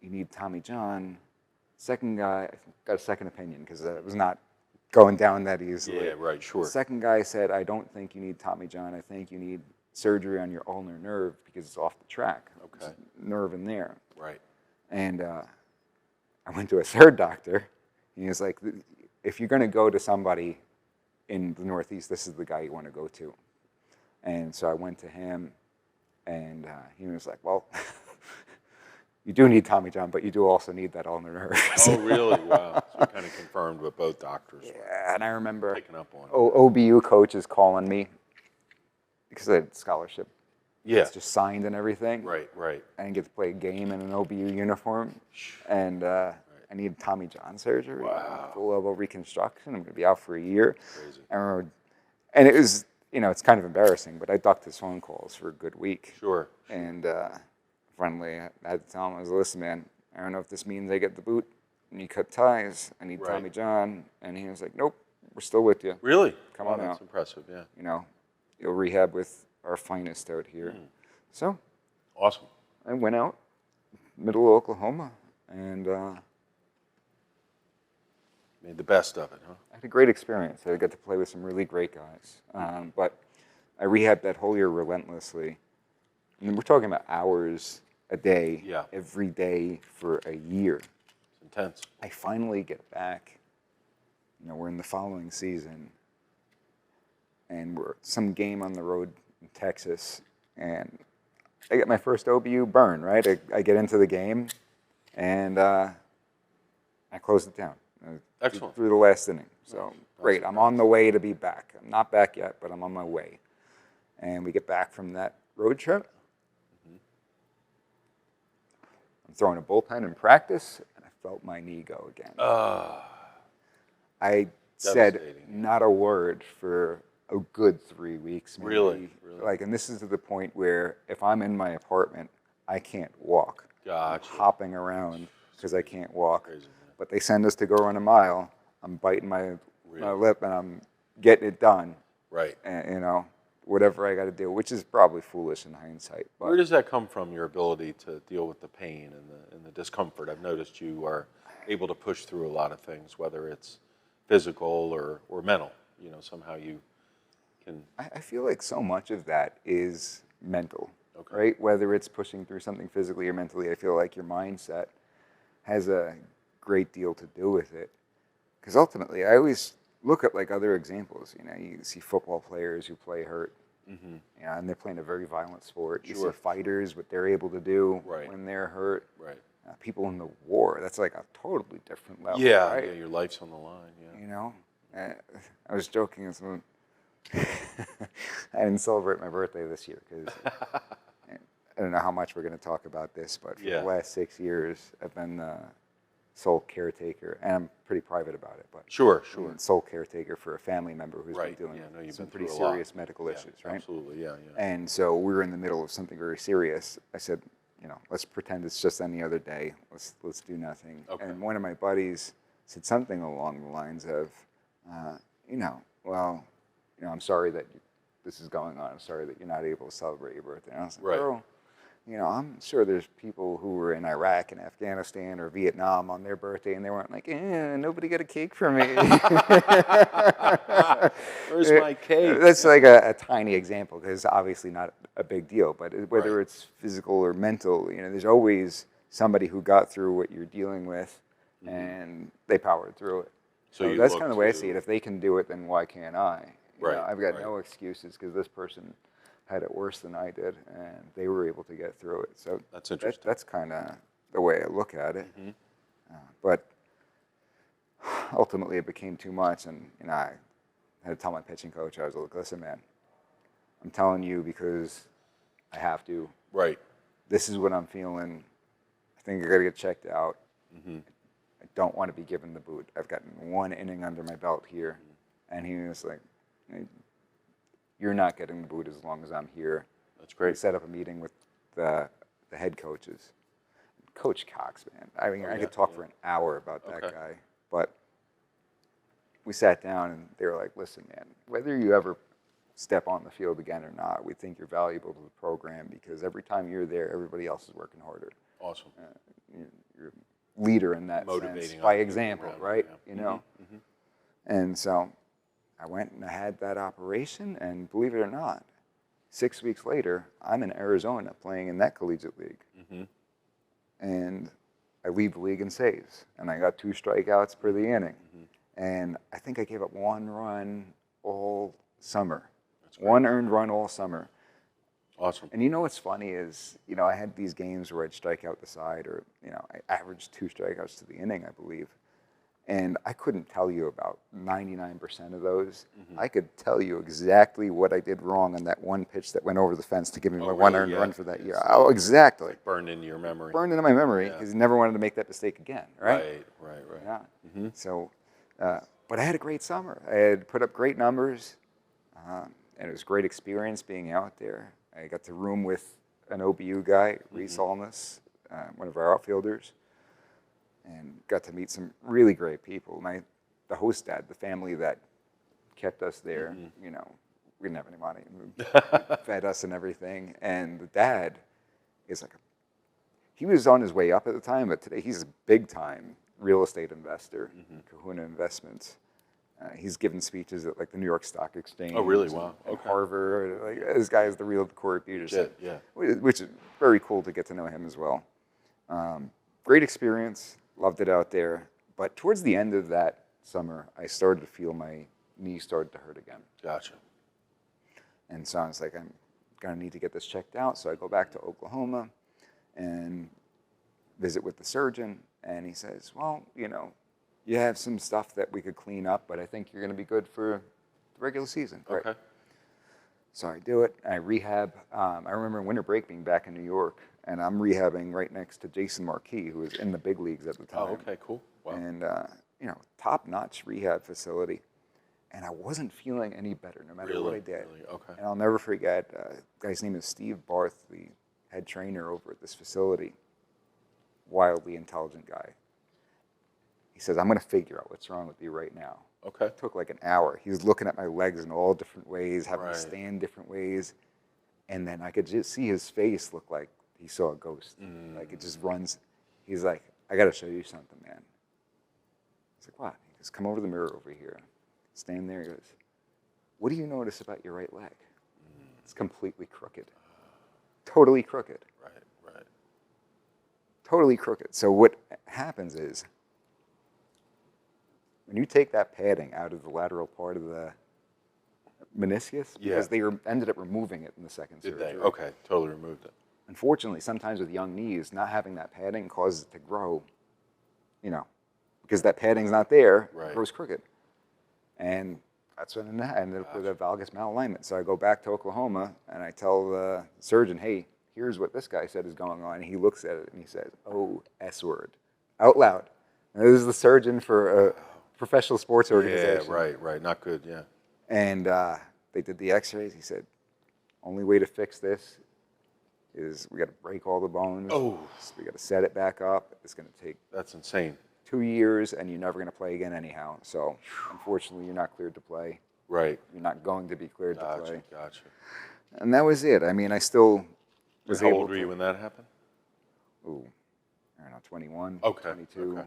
you need Tommy John. Second guy, I got a second opinion because it was not going down that easily. Yeah, right, sure. Second guy said, I don't think you need Tommy John. I think you need surgery on your ulnar nerve because it's off the track. Okay. Nerve in there. Right. And I went to a third doctor. And he was like, if you're going to go to somebody in the Northeast, this is the guy you want to go to. And so I went to him, and he was like, well, you do need Tommy John, but you do also need that ulnar nerve. Oh, really? Wow. So kind of confirmed what both doctors were Yeah, and I remember picking up on. OBU coaches calling me because I had scholarship. Yeah. It's just signed and everything. Right, right. I didn't get to play a game in an OBU uniform, and I needed Tommy John surgery, full elbow reconstruction. I'm going to be out for a year. Crazy. I remember, and it was, it's kind of embarrassing, but I ducked his phone calls for a good week. Sure. And finally, I had to tell him, I was like, listen, man, I don't know if this means I get the boot, and you cut ties. I need Tommy John. And he was like, nope, we're still with you. Really? Come on That's out. impressive, yeah. You'll rehab with our finest out here. So awesome. I went out, middle of Oklahoma, and made the best of it, huh? I had a great experience. I got to play with some really great guys. But I rehabbed that whole year relentlessly. I mean, we're talking about hours a day, every day for a year. It's intense. I finally get back. We're in the following season, and we're some game on the road in Texas, and I get my first OBU burn, right? I get into the game, and I close it down. Excellent. Through the last inning. So, great. I'm on the way to be back. I'm not back yet, but I'm on my way. And we get back from that road trip. I'm throwing a bullpen in practice, and I felt my knee go again. I said not a word for a good 3 weeks. Maybe. Really? And this is to the point where if I'm in my apartment, I can't walk. Gotcha. I'm hopping around because I can't walk. Crazy, but they send us to go run a mile. I'm biting my lip, and I'm getting it done. Right. And, whatever I got to do, which is probably foolish in hindsight. But where does that come from, your ability to deal with the pain and the discomfort? I've noticed you are able to push through a lot of things, whether it's physical or mental. Somehow you can... I feel like so much of that is mental, right? Whether it's pushing through something physically or mentally, I feel like your mindset has a great deal to do with it. Because ultimately, I always look at other examples. You see football players who play hurt, and they're playing a very violent sport. You see fighters, what they're able to do when they're hurt. Right. People in the war, that's a totally different level. Yeah, right? yeah, your life's on the line. Yeah. I was joking with someone. I didn't celebrate my birthday this year because I don't know how much we're going to talk about this, but for the last 6 years, I've been sole caretaker, and I'm pretty private about it, but sure. Sole caretaker for a family member who's been dealing with some pretty serious medical issues, right? Absolutely, yeah. And so we were in the middle of something very serious. I said, let's pretend it's just any other day. Let's do nothing. Okay. And one of my buddies said something along the lines of, I'm sorry that this is going on. I'm sorry that you're not able to celebrate your birthday. And I was like, bro, I'm sure there's people who were in Iraq and Afghanistan or Vietnam on their birthday, and they weren't like, nobody got a cake for me. Where's my cake? That's a tiny example, because it's obviously not a big deal. But whether it's physical or mental, there's always somebody who got through what you're dealing with, and they powered through it. So that's kind of the way I see it. If they can do it, then why can't I? I've got no excuses, because this person had it worse than I did, and they were able to get through it. So that's interesting. That's kind of the way I look at it. But ultimately, it became too much, and I had to tell my pitching coach, I was like, listen, man, I'm telling you because I have to. Right. This is what I'm feeling. I think I got to get checked out. I don't want to be given the boot. I've gotten one inning under my belt here. And he was like, you're not getting the boot as long as I'm here. That's great. We set up a meeting with the head coaches. Coach Cox, man. I mean, I could talk for an hour about that guy. But we sat down, and they were like, listen, man, whether you ever step on the field again or not, we think you're valuable to the program, because every time you're there, everybody else is working harder. Awesome. You're a leader in that sense, by example, right? And so I went and I had that operation, and believe it or not, 6 weeks later, I'm in Arizona playing in that collegiate league. And I lead the league in saves, and I got 2 strikeouts per the inning. And I think I gave up 1 run all summer. That's great. 1 earned run all summer. Awesome. And you know what's funny is, I had these games where I'd strike out the side, or, I averaged 2 strikeouts to the inning, I believe. And I couldn't tell you about 99% of those. I could tell you exactly what I did wrong on that one pitch that went over the fence to give me my 1 earned run for that year. Oh, exactly. Like burned into your memory. Burned into my memory because you never wanted to make that mistake again, right? Right. Yeah. So, but I had a great summer. I had put up great numbers, and it was a great experience being out there. I got to room with an OBU guy, Reese Allness, one of our outfielders, and got to meet some really great people. The host dad, the family that kept us there, we didn't have any money, fed us and everything. And the dad is he was on his way up at the time, but today he's a big time real estate investor, Kahuna Investments. He's given speeches at the New York Stock Exchange. Oh, really? Wow. And Harvard. This guy is the real Corey Peterson. Yeah. Which is very cool to get to know him as well. Great experience. Loved it out there. But towards the end of that summer, I started to feel my knee started to hurt again. Gotcha. And so I was like, I'm going to need to get this checked out. So I go back to Oklahoma and visit with the surgeon. And he says, well, you have some stuff that we could clean up, but I think you're going to be good for the regular season. Okay. Right? So I do it. I rehab. I remember winter break being back in New York, and I'm rehabbing right next to Jason Marquis, who was in the big leagues at the time. Oh, okay, cool. Wow. And, top-notch rehab facility. And I wasn't feeling any better no matter what I did. Really? Okay. And I'll never forget, the guy's name is Steve Barth, the head trainer over at this facility. Wildly intelligent guy. He says, I'm going to figure out what's wrong with you right now. Okay. It took an hour. He was looking at my legs in all different ways, having me stand different ways. And then I could just see his face look like he saw a ghost. It just runs. He's like, I got to show you something, man. He's like, what? He goes, come over to the mirror over here. Stand there. He goes, what do you notice about your right leg? It's completely crooked. Totally crooked. Right. Totally crooked. So what happens is, when you take that padding out of the lateral part of the meniscus, because they ended up removing it in the second surgery. Did they? Okay, totally removed it. Unfortunately, sometimes with young knees, not having that padding causes it to grow, because that padding's not there, it grows crooked. And that's when I ended up with a valgus malalignment. So I go back to Oklahoma, and I tell the surgeon, hey, here's what this guy said is going on. And he looks at it, and he says, oh, S word, out loud. And this is the surgeon for a professional sports organization. Yeah, right. Not good, yeah. And they did the x-rays. He said, only way to fix this is we got to break all the bones. Oh. We got to set it back up. It's going to take That's insane. 2 years, and you're never going to play again anyhow. So, unfortunately, you're not cleared to play. Right. You're not going to be cleared to play. Gotcha. And that was it. I mean, I still was How able old were you when that happened? Ooh, I don't know, 21, Okay. 22. Okay.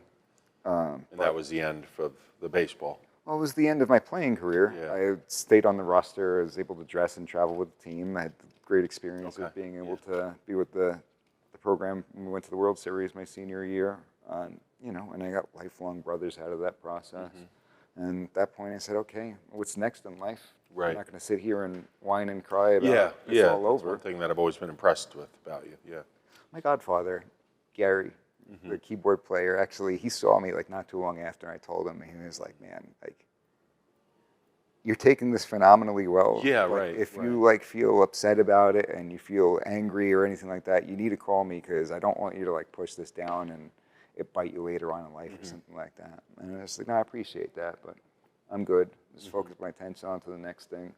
And that was the end of the baseball. Well, it was the end of my playing career. Yeah. I stayed on the roster. I was able to dress and travel with the team. I had great experience of being able to be with the program when we went to the World Series my senior year. And I got lifelong brothers out of that process. And at that point, I said, okay, what's next in life? Right. I'm not going to sit here and whine and cry about it's all over. That's one thing that I've always been impressed with about you. Yeah. My godfather, Gary, the keyboard player, actually, he saw me not too long after I told him. He was like, man, you're taking this phenomenally well. Yeah, but right. If you feel upset about it and you feel angry or anything like that, you need to call me because I don't want you to push this down and it bite you later on in life or something like that. And I was like, no, I appreciate that, but I'm good. Just focus my attention on to the next thing.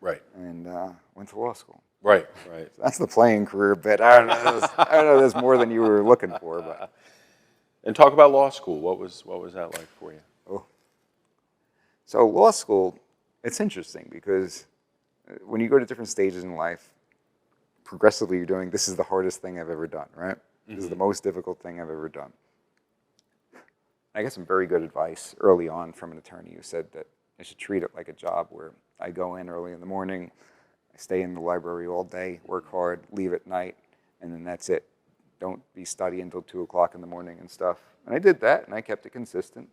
Right. And went to law school. Right. So that's the playing career bit. I don't know. There's more than you were looking for, but. And talk about law school. What was that like for you? Oh. So law school, it's interesting because when you go to different stages in life, progressively you're doing, this is the hardest thing I've ever done, right? This is the most difficult thing I've ever done. I got some very good advice early on from an attorney who said that I should treat it like a job where I go in early in the morning, I stay in the library all day, work hard, leave at night, and then that's it. Don't be studying until 2 o'clock in the morning and stuff. And I did that, and I kept it consistent.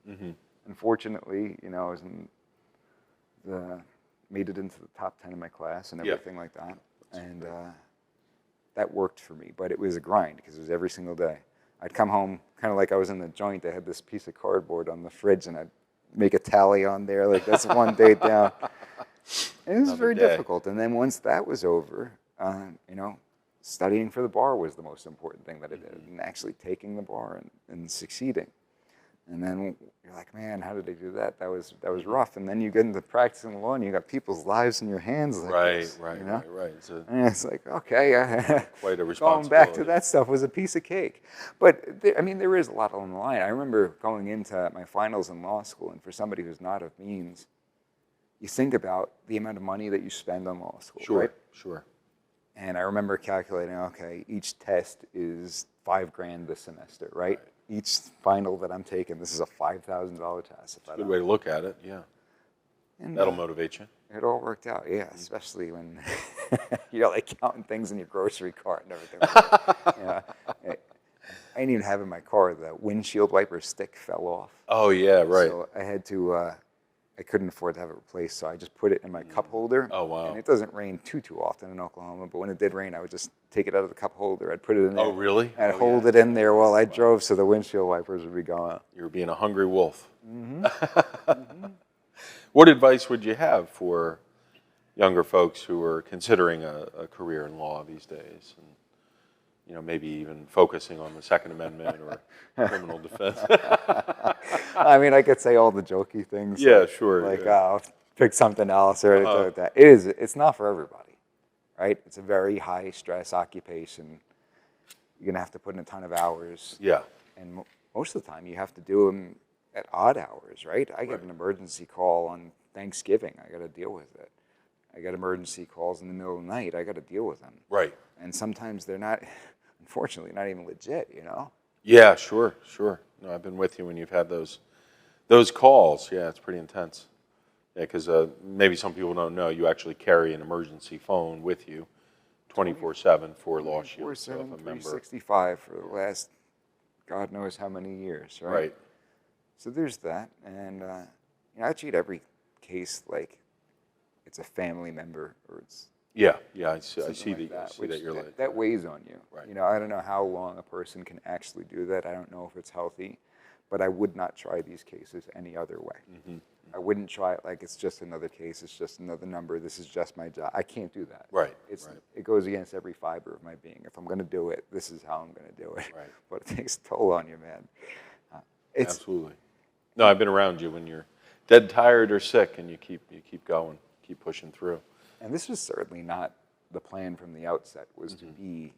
Unfortunately, I was in the made it into the top 10 of my class and Yeah. everything like that. And that worked for me, but it was a grind because it was every single day. I'd come home kind of like I was in the joint. I had this piece of cardboard on the fridge, and I'd make a tally on there, like that's one date down. And it was very difficult. And then once that was over, you know, studying for the bar was the most important thing that I did, and actually taking the bar and succeeding. And then you're like, man, how did I do that? That was rough. And then you get into practicing the law, and you got people's lives in your hands. Like this, you know? Right. And it's like, okay, Quite a responsibility. going back to that stuff was a piece of cake. But I mean, there is a lot on the line. I remember going into my finals in law school, and for somebody who's not of means, you think about the amount of money that you spend on law school, right? Sure. And I remember calculating, okay, each test is $5,000 this semester, right? Each final that I'm taking, this is a $5,000 test. Good way to look at it, yeah. And that'll motivate you. It all worked out, yeah, especially when you're like counting things in your grocery cart and everything. Like you know, I didn't even have in my car, the windshield wiper stick fell off. Oh, yeah, right. So I had to, I couldn't afford to have it replaced, so I just put it in my cup holder. Oh, wow. And it doesn't rain too often in Oklahoma, but when it did rain, I would just take it out of the cup holder. I'd put it in there. Oh, really? I'd hold it in there while I drove so the windshield wipers would be gone. You were being a hungry wolf. What advice would you have for younger folks who are considering a career in law these days? And, you know, maybe even focusing on the Second Amendment or criminal defense. I mean, I could say all the jokey things. Yeah, sure. Like, pick something else or anything like that. It's not for everybody, right? It's a very high stress occupation. You're going to have to put in a ton of hours. Yeah. And most of the time you have to do them at odd hours, right? I get an emergency call on Thanksgiving. I got to deal with it. I get emergency calls in the middle of the night. I got to deal with them. Right. And sometimes they're not, unfortunately, not even legit, you know? Yeah, sure. No, I've been with you when you've had those calls. Yeah, it's pretty intense. Yeah, because maybe some people don't know, you actually carry an emergency phone with you 24/7 for Law Shield. 24/7, 365 for the last God knows how many years, right? Right. So there's that. And you know, I treat every case like it's a family member or it's Yeah, I see like that you're like that weighs on you. Right. You know, I don't know how long a person can actually do that. I don't know if it's healthy, but I would not try these cases any other way. I wouldn't try it like it's just another case. It's just another number. This is just my job. I can't do that. Right. It goes against every fiber of my being. If I'm going to do it, this is how I'm going to do it. Right. But it takes a toll on you, man. Absolutely. No, I've been around you when you're dead tired or sick, and you keep going, keep pushing through. And this was certainly not the plan from the outset, was to be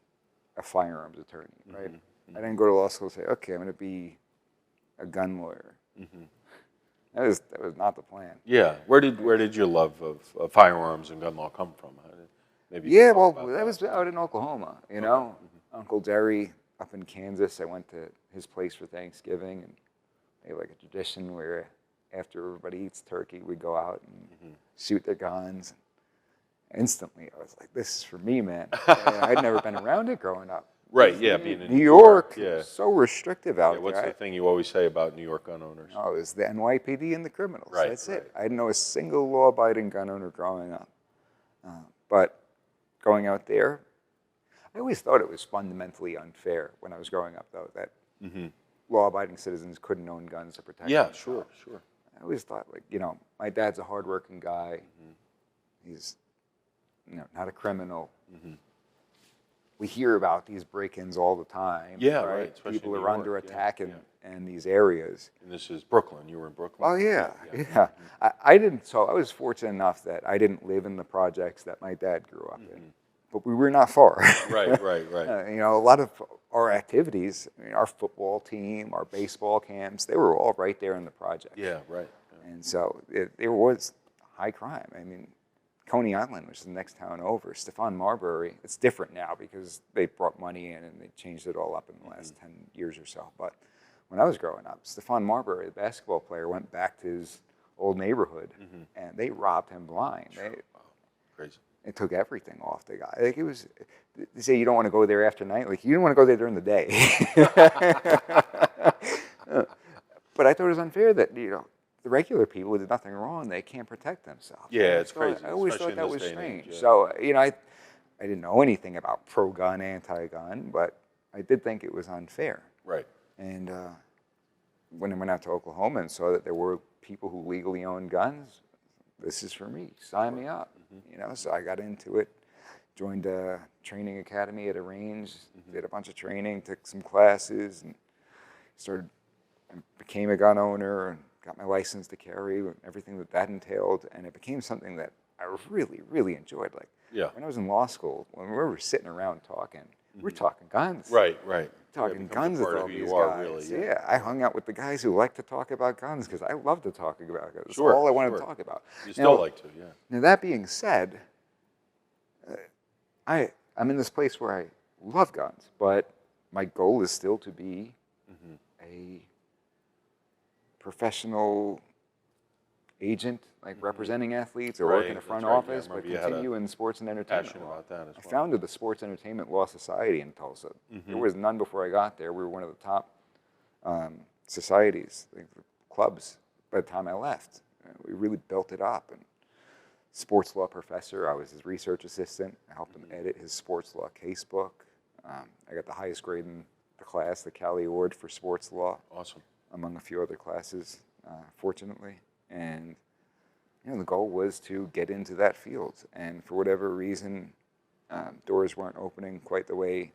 a firearms attorney, right? I didn't go to law school and say, okay, I'm going to be a gun lawyer. That was not the plan. Yeah. Where did your love of firearms and gun law come from? Maybe that was out in Oklahoma, you know. Uncle Jerry up in Kansas, I went to his place for Thanksgiving, and they have like a tradition where after everybody eats turkey, we go out and shoot their guns. Instantly, I was like, this is for me, man. I'd never been around it growing up. Right, yeah, being in New York, yeah. So restrictive out there. What's the thing you always say about New York gun owners? Oh, it's the NYPD and the criminals. Right, That's it. I didn't know a single law-abiding gun owner growing up. But going out there, I always thought it was fundamentally unfair when I was growing up, though, that law-abiding citizens couldn't own guns to protect themselves. Sure. I always thought, like, you know, my dad's a hardworking guy. He's, you know, not a criminal. We hear about these break-ins all the time. Yeah, right. People are under attack in these areas. And this is Brooklyn. You were in Brooklyn? Oh, yeah. I didn't, so I was fortunate enough that I didn't live in the projects that my dad grew up in. But we were not far. Right. You know, a lot of our activities, I mean, our football team, our baseball camps, they were all right there in the project. Yeah, right. And so there was high crime. I mean, Coney Island, which is the next town over, Stephon Marbury, it's different now because they brought money in and they changed it all up in the last 10 years or so. But when I was growing up, Stephon Marbury, the basketball player, went back to his old neighborhood and they robbed him blind. Crazy. It took everything off the guy. Like, it was, they say you don't want to go there after night. Like, you don't want to go there during the day. But I thought it was unfair that, you know, the regular people who did nothing wrong, they can't protect themselves. Yeah, it's crazy. I always especially thought that in was this day and strange. age, yeah. So, you know, I didn't know anything about pro-gun, anti-gun, but I did think it was unfair. Right. And when I went out to Oklahoma and saw that there were people who legally owned guns, this is for me. Sign me up. You know, so I got into it, joined a training academy at a range, did a bunch of training, took some classes, and became a gun owner and got my license to carry, everything that entailed, and it became something that I really, really enjoyed. Like when I was in law school, when we were sitting around talking, we're talking guns. Right, right. Talking guns with all these guys. Really, yeah, I hung out with the guys who like to talk about guns because I love to talk about guns. That's Sure, all I want sure. to talk about. You still like to, yeah. Now that being said, I'm in this place where I love guns, but my goal is still to be a professional agent, like representing athletes or work in a front office, but continue in sports and entertainment. Passion about that as well. I founded the Sports Entertainment Law Society in Tulsa. There was none before I got there. We were one of the top societies, like, clubs, by the time I left. We really built it up. And sports law professor, I was his research assistant. I helped him edit his sports law casebook. I got the highest grade in the class, the Cali Award for sports law. Awesome. Among a few other classes, fortunately. And you know, the goal was to get into that field. And for whatever reason, doors weren't opening quite the way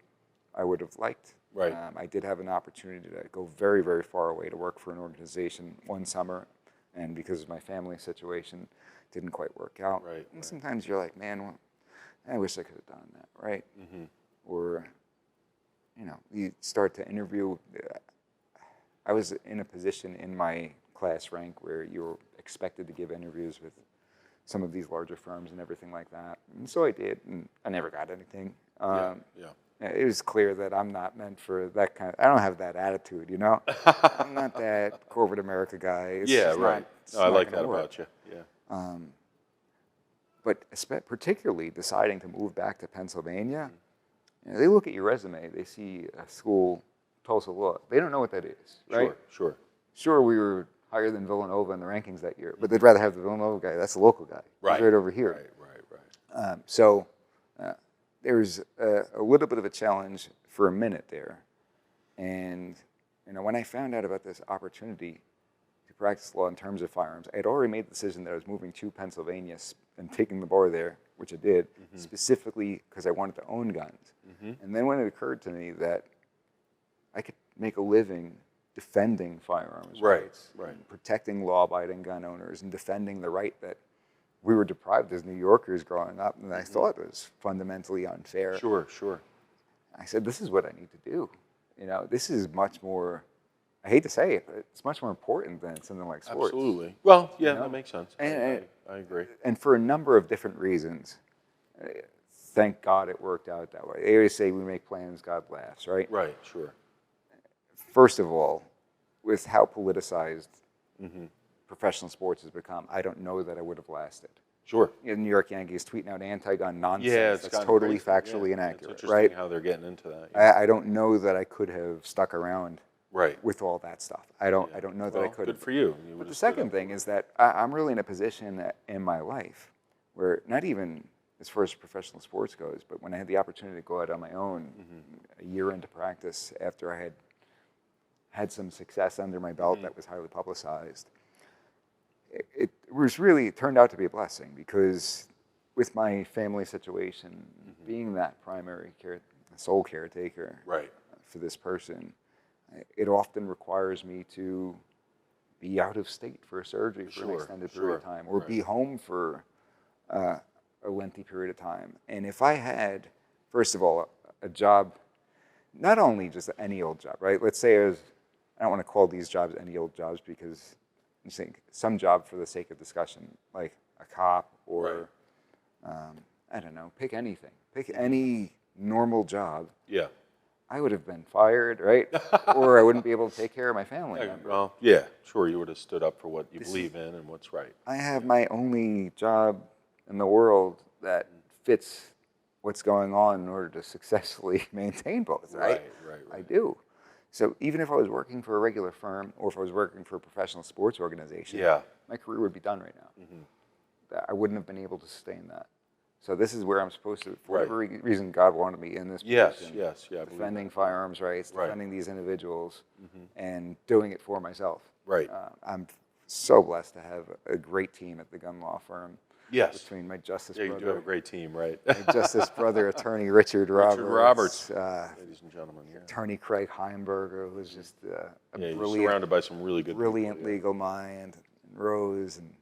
I would have liked. Right. I did have an opportunity to go very, very far away to work for an organization one summer. And because of my family situation, it didn't quite work out. Right. And sometimes you're like, man, well, I wish I could have done that, right? Or, you know, you start to interview. I was in a position in my class rank where you were expected to give interviews with some of these larger firms and everything like that. And so I did, and I never got anything. It was clear that I'm not meant for that kind of, I don't have that attitude, you know? I'm not that corporate America guy. It's just right. I like that about you, yeah. But particularly deciding to move back to Pennsylvania, you know, they look at your resume, they see a school, Tulsa Law. They don't know what that is, right? Sure. Sure, we were higher than Villanova in the rankings that year, but they'd rather have the Villanova guy. That's the local guy. Right. He's right over here. Right. So there was a little bit of a challenge for a minute there. And you know, when I found out about this opportunity to practice law in terms of firearms, I had already made the decision that I was moving to Pennsylvania and taking the bar there, which I did, specifically because I wanted to own guns. And then when it occurred to me that I could make a living defending firearms rights, protecting law-abiding gun owners, and defending the right that we were deprived as New Yorkers growing up, and I thought was fundamentally unfair. Sure. I said, this is what I need to do. You know, this is much more, I hate to say it, but it's much more important than something like sports. Absolutely. Well, yeah, You know? that makes sense. And I agree. And for a number of different reasons, thank God it worked out that way. They always say we make plans, God laughs, right? Right, sure. First of all, with how politicized professional sports has become, I don't know that I would have lasted. Sure. You know, New York Yankees tweeting out anti-gun nonsense. Yeah, it's that's totally crazy. factually inaccurate, it's interesting right? how they're getting into that. I don't know that I could have stuck around with all that stuff. I don't know that I could. Good for you. But the second thing is that I'm really in a position in my life where, not even as far as professional sports goes, but when I had the opportunity to go out on my own a year into practice after I had some success under my belt that was highly publicized, it was really, it turned out to be a blessing, because with my family situation, being that primary sole caretaker for this person, it often requires me to be out of state for a surgery for an extended period of time, or be home for a lengthy period of time. And if I had, first of all, a job, not only just any old job, right? Let's say I don't want to call these jobs any old jobs, because I'm saying some job for the sake of discussion, like a cop or, I don't know, pick anything. Pick any normal job. Yeah. I would have been fired, right? Or I wouldn't be able to take care of my family member. Well, yeah, sure, you would have stood up for what you believe in and what's right. I have my only job in the world that fits what's going on in order to successfully maintain both, right? Right. I do. So even if I was working for a regular firm or if I was working for a professional sports organization, Yeah. my career would be done right now. I wouldn't have been able to sustain that. So this is where I'm supposed to, for whatever reason God wanted me in this position. Yes, yeah. I believe Defending that. firearms rights, Right. defending these individuals, and doing it for myself. Right. I'm so blessed to have a great team at the gun law firm. Yes. Between my justice Yeah, you brother, do have a great team, right? my justice brother, attorney Richard Roberts. Richard Roberts, ladies and gentlemen. Yeah. Attorney Craig Heimberger, who's just a Yeah, you're brilliant, surrounded by some really good brilliant people, yeah. legal mind. And Rose and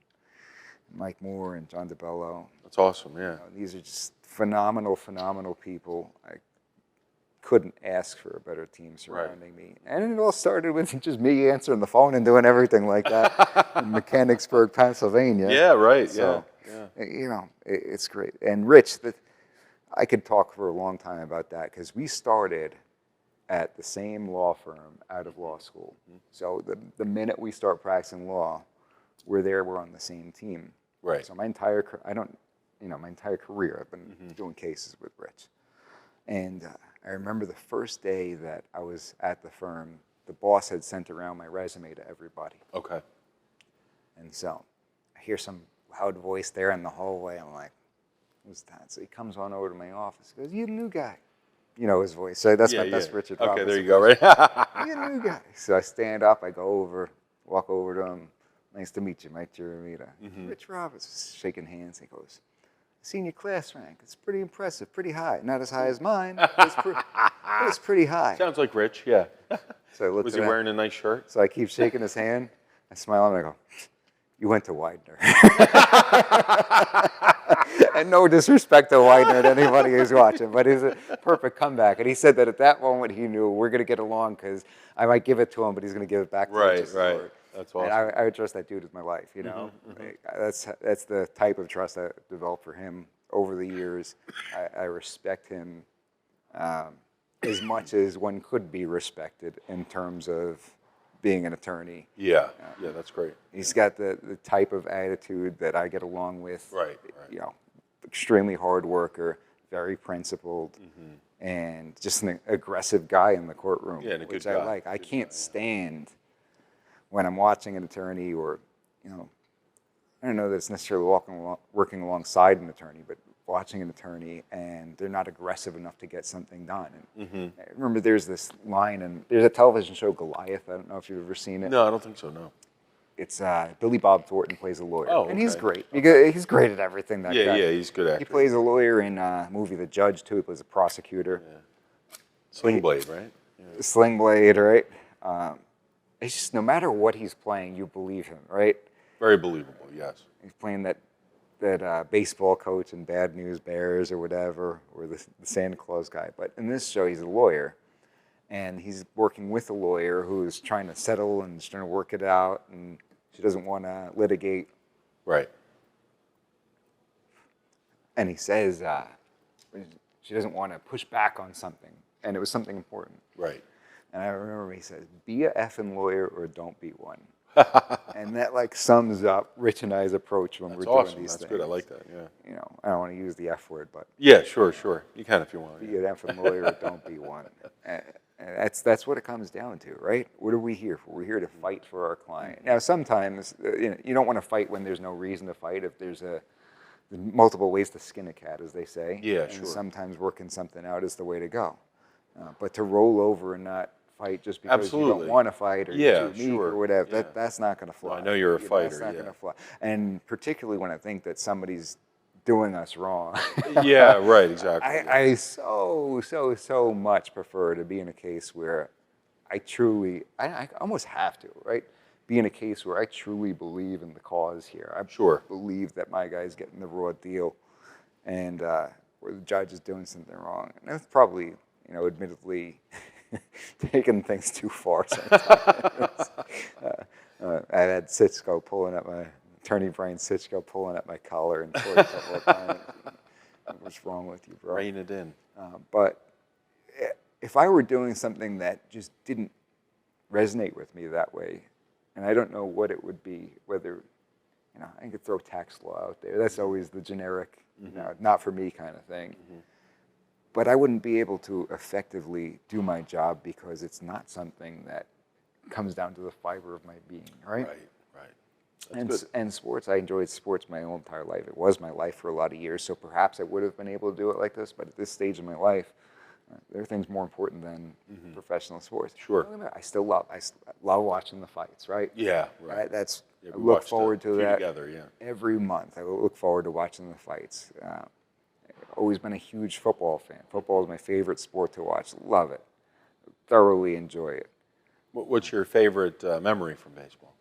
Mike Moore and John DeBello. That's awesome, yeah. You know, these are just phenomenal, phenomenal people. I couldn't ask for a better team surrounding me. And it all started with just me answering the phone and doing everything like that in Mechanicsburg, Pennsylvania. Yeah, right, So, yeah. you know, it's great. And Rich, I could talk for a long time about that because we started at the same law firm out of law school. So the minute we start practicing law, we're on the same team. Right. So my entire career, I've been doing cases with Rich. And I remember the first day that I was at the firm, the boss had sent around my resume to everybody. Okay. And so I hear some loud voice there in the hallway. I'm like, who's that? So he comes on over to my office. He goes, "You the new guy." You know his voice. So that's Richard Roberts. Okay, there you go, right? "You the new guy." So I stand up, I go over, walk over to him. "Nice to meet you, Mike Giaramita." Rich Roberts, shaking hands. He goes, "Senior class rank. It's pretty impressive, pretty high. Not as high as mine, but it's pretty high." Sounds like Rich, yeah. So I looked Was at he him. wearing a nice shirt? So I keep shaking his hand. I smile and I go, "You went to Widener." And no disrespect to Widener to anybody who's watching, but it's a perfect comeback. And he said that at that moment he knew we're going to get along because I might give it to him, but he's going to give it back to me. Right, just as right. hard. That's awesome. And I would trust that dude with my life, you know. That's the type of trust I developed for him over the years. I respect him as much as one could be respected in terms of being an attorney. Yeah, that's great. He's got the type of attitude that I get along with. Right. You know, extremely hard worker, very principled, and just an aggressive guy in the courtroom, Yeah, and a good which guy. I like. I can't stand when I'm watching an attorney or, you know, I don't know that it's necessarily working alongside an attorney, but watching an attorney and they're not aggressive enough to get something done. And I remember there's this line, and there's a television show, Goliath. I don't know if you've ever seen it. No, I don't think so, no. It's Billy Bob Thornton plays a lawyer, Oh, and he's okay. great because he's great at everything. That guy. Yeah, he's a good actor. He plays a lawyer in a movie The Judge too. He plays a prosecutor. Sling Blade, right? Yeah. Sling Blade, right? It's just no matter what he's playing, you believe him, right? Very believable, yes. He's playing that baseball coach in Bad News Bears or whatever, or the Santa Claus guy. But in this show, he's a lawyer, and he's working with a lawyer who's trying to settle and is trying to work it out, and she doesn't want to litigate. Right. And he says she doesn't want to push back on something, and it was something important. Right. And I remember he says, "Be a effing lawyer or don't be one." And that like sums up Rich and I's approach when we're doing these That's things. good. I like that. Yeah. You know, I don't want to use the F word, but Yeah, sure. You can if you want. be an effing lawyer or don't be one. And that's what it comes down to, right? What are we here for? We're here to fight for our client. Now, sometimes you don't want to fight when there's no reason to fight. If there's multiple ways to skin a cat, as they say. Yeah, and sure. Sometimes working something out is the way to go. But to roll over and not fight just because you Absolutely. don't want to fight or you're too meek or whatever, Yeah. that's not going to fly. I know you're a fighter, That's not yeah. going to fly. And particularly when I think that somebobody's doing us wrong. Yeah, right, exactly. I so much prefer to be in a case where I almost have to, right? Be in a case where I truly believe in the cause here. I Sure. believe that my guy's getting the raw deal, and where the judge is doing something wrong. And that's probably, admittedly, taking things too far sometimes. I had Sitchko pulling at my attorney Brian Sitchko pulling at my collar in court a couple of times. What's wrong with you, bro? Rein it in. But if I were doing something that just didn't resonate with me that way, and I don't know what it would be, whether, I could throw tax law out there. That's always the generic, not for me kind of thing. but I wouldn't be able to effectively do my job because it's not something that comes down to the fiber of my being, right? Right, right. That's good. And sports, I enjoyed sports my whole entire life. It was my life for a lot of years, so perhaps I would have been able to do it like this, but at this stage of my life, there are things more important than professional sports. Sure. I still love watching the fights, right? Yeah, right. I We look watched forward a to few that together, yeah. every month. I look forward to watching the fights. Always been a huge football fan. Football is my favorite sport to watch. Love it. Thoroughly enjoy it. What's your favorite memory from baseball?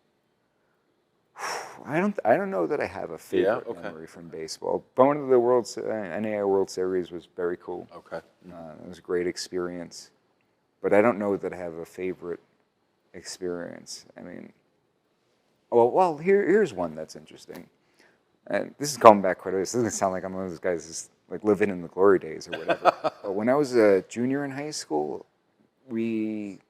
I don't know that I have a favorite okay. memory from baseball. Going to the NAIA World Series was very cool. Okay. It was a great experience, but I don't know that I have a favorite experience. I mean, well, here's one that's interesting, and this is going back quite a bit. This doesn't sound like I'm one of those guys who's like living in the glory days or whatever. But when I was a junior in high school, they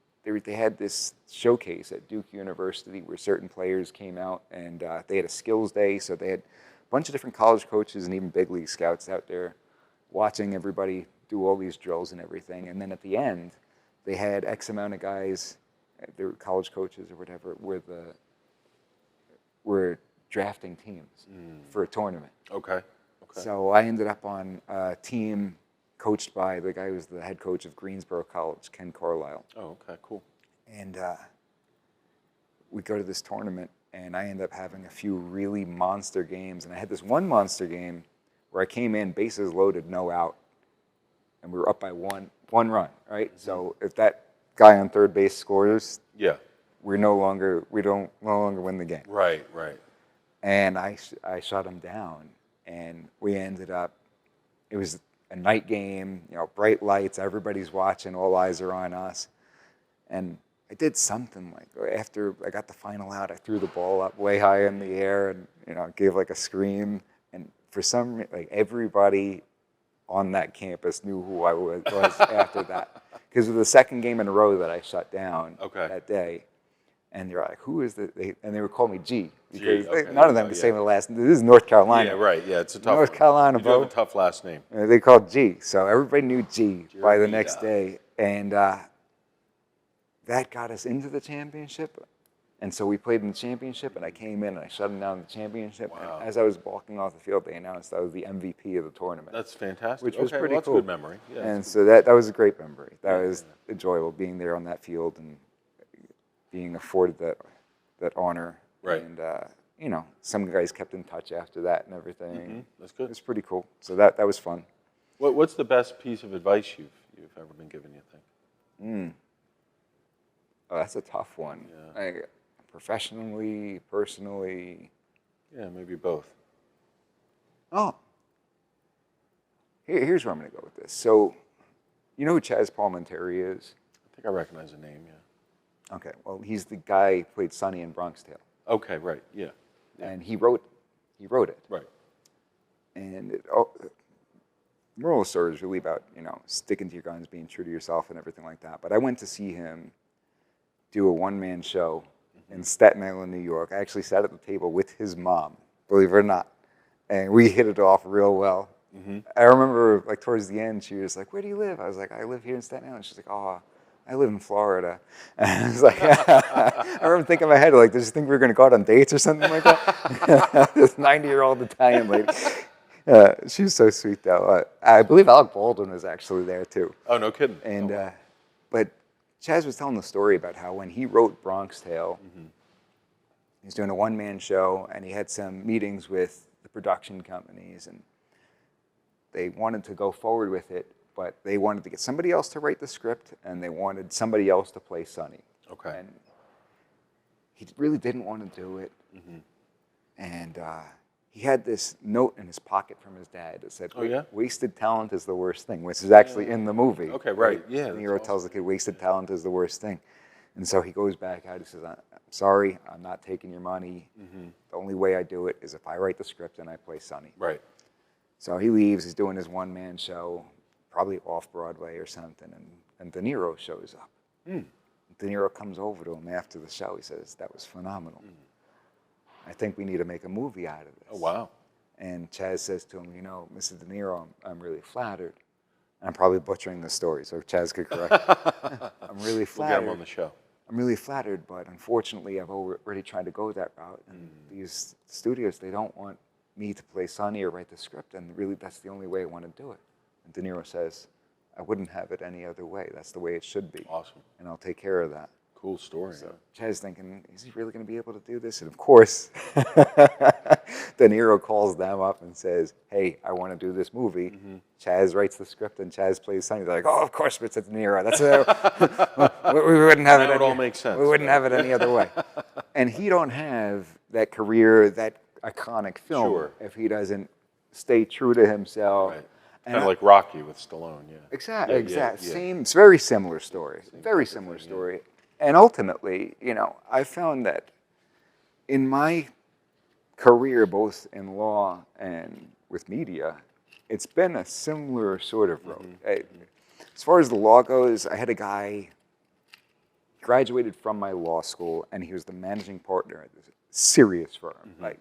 had this showcase at Duke University where certain players came out and they had a skills day. So they had a bunch of different college coaches and even big league scouts out there watching everybody do all these drills and everything. And then at the end, they had X amount of guys, they were college coaches or whatever, were drafting teams for a tournament. Okay. So I ended up on a team coached by the guy who was the head coach of Greensboro College, Ken Carlisle. Oh, okay, cool. And we go to this tournament, and I end up having a few really monster games. And I had this one monster game where I came in, bases loaded, no out, and we were up by one run, right? So if that guy on third base scores, we no longer win the game. Right. And I shut him down, and we ended up. It was a night game, bright lights, everybody's watching, all eyes are on us. And I did something like, after I got the final out, I threw the ball up way high in the air and, gave like a scream. And for some reason, like everybody on that campus knew who I was after that. Because it was the second game in a row that I shut down that day. And they're like, who is the, and they would call me G. Because none of them could say my last name. This is North Carolina. Yeah, right. Yeah, it's a tough North Carolina, you do have a tough last name. They called G. So everybody knew G by the Giaramita. next day. And that got us into the championship. And so we played in the championship, and I came in and I shut them down in the championship. Wow. And as I was walking off the field, they announced I was the MVP of the tournament. That's fantastic. Which was pretty that's cool. a good memory. Yeah, and so that was a great memory. That was enjoyable, being there on that field and being afforded that honor. Right. And, some guys kept in touch after that and everything. That's good. It was pretty cool. So that was fun. What's the best piece of advice you've ever been given, you think? Oh, that's a tough one. Yeah. Like, professionally, personally. Yeah, maybe both. Oh. Here's where I'm going to go with this. So, you know who Chaz Palminteri is? I think I recognize the name, yeah. Okay, well, he's the guy who played Sonny in Bronx Tale. Okay, right, yeah. And he wrote it. Right. And the moral of the story is really about, sticking to your guns, being true to yourself and everything like that. But I went to see him do a one-man show in Staten Island, New York. I actually sat at the table with his mom, believe it or not. And we hit it off real well. I remember, like, towards the end, she was like, where do you live? I was like, I live here in Staten Island. She's like, oh, I live in Florida. And I was like, I remember thinking in my head, like, did you think we were going to go out on dates or something like that? This 90-year-old Italian lady. She was so sweet, though. I believe Alec Baldwin was actually there, too. Oh, no kidding. And but Chaz was telling the story about how when he wrote Bronx Tale, he was doing a one-man show, and he had some meetings with the production companies, and they wanted to go forward with it, but they wanted to get somebody else to write the script, and they wanted somebody else to play Sonny. Okay. And he really didn't want to do it. And he had this note in his pocket from his dad that said, wasted talent is the worst thing, which is actually in the movie. Okay, right. Yeah. The hero tells the kid, wasted talent is the worst thing. And so he goes back out, he says, I'm sorry, I'm not taking your money. The only way I do it is if I write the script and I play Sonny. Right. So he leaves, he's doing his one-man show, probably off-Broadway or something, and De Niro shows up. De Niro comes over to him after the show. He says, that was phenomenal. I think we need to make a movie out of this. Oh, wow. And Chaz says to him, Mr. De Niro, I'm really flattered. I'm probably butchering the story, so Chaz could correct me. I'm really We'll get him flattered. on the show. I'm really flattered, but unfortunately, I've already tried to go that route. And these studios, they don't want me to play Sonny or write the script, and really, that's the only way I want to do it. And De Niro says, I wouldn't have it any other way. That's the way it should be. Awesome. And I'll take care of that. Cool story. So Chaz thinking, is he really going to be able to do this? And of course, De Niro calls them up and says, hey, I want to do this movie. Chaz writes the script and Chaz plays Sonny. They're like, oh, of course, it's De Niro. That's we wouldn't have That it. would all make sense. We wouldn't have it any other way. And he don't have that career, that iconic film, if he doesn't stay true to himself. Right. Kind of like Rocky with Stallone, yeah. Exactly, exactly. yeah. Same, it's very similar story. Very similar story. And ultimately, you know, I found that in my career, both in law and with media, it's been a similar sort of road. As far as the law goes, I had a guy graduated from my law school, and he was the managing partner at this serious firm. Like,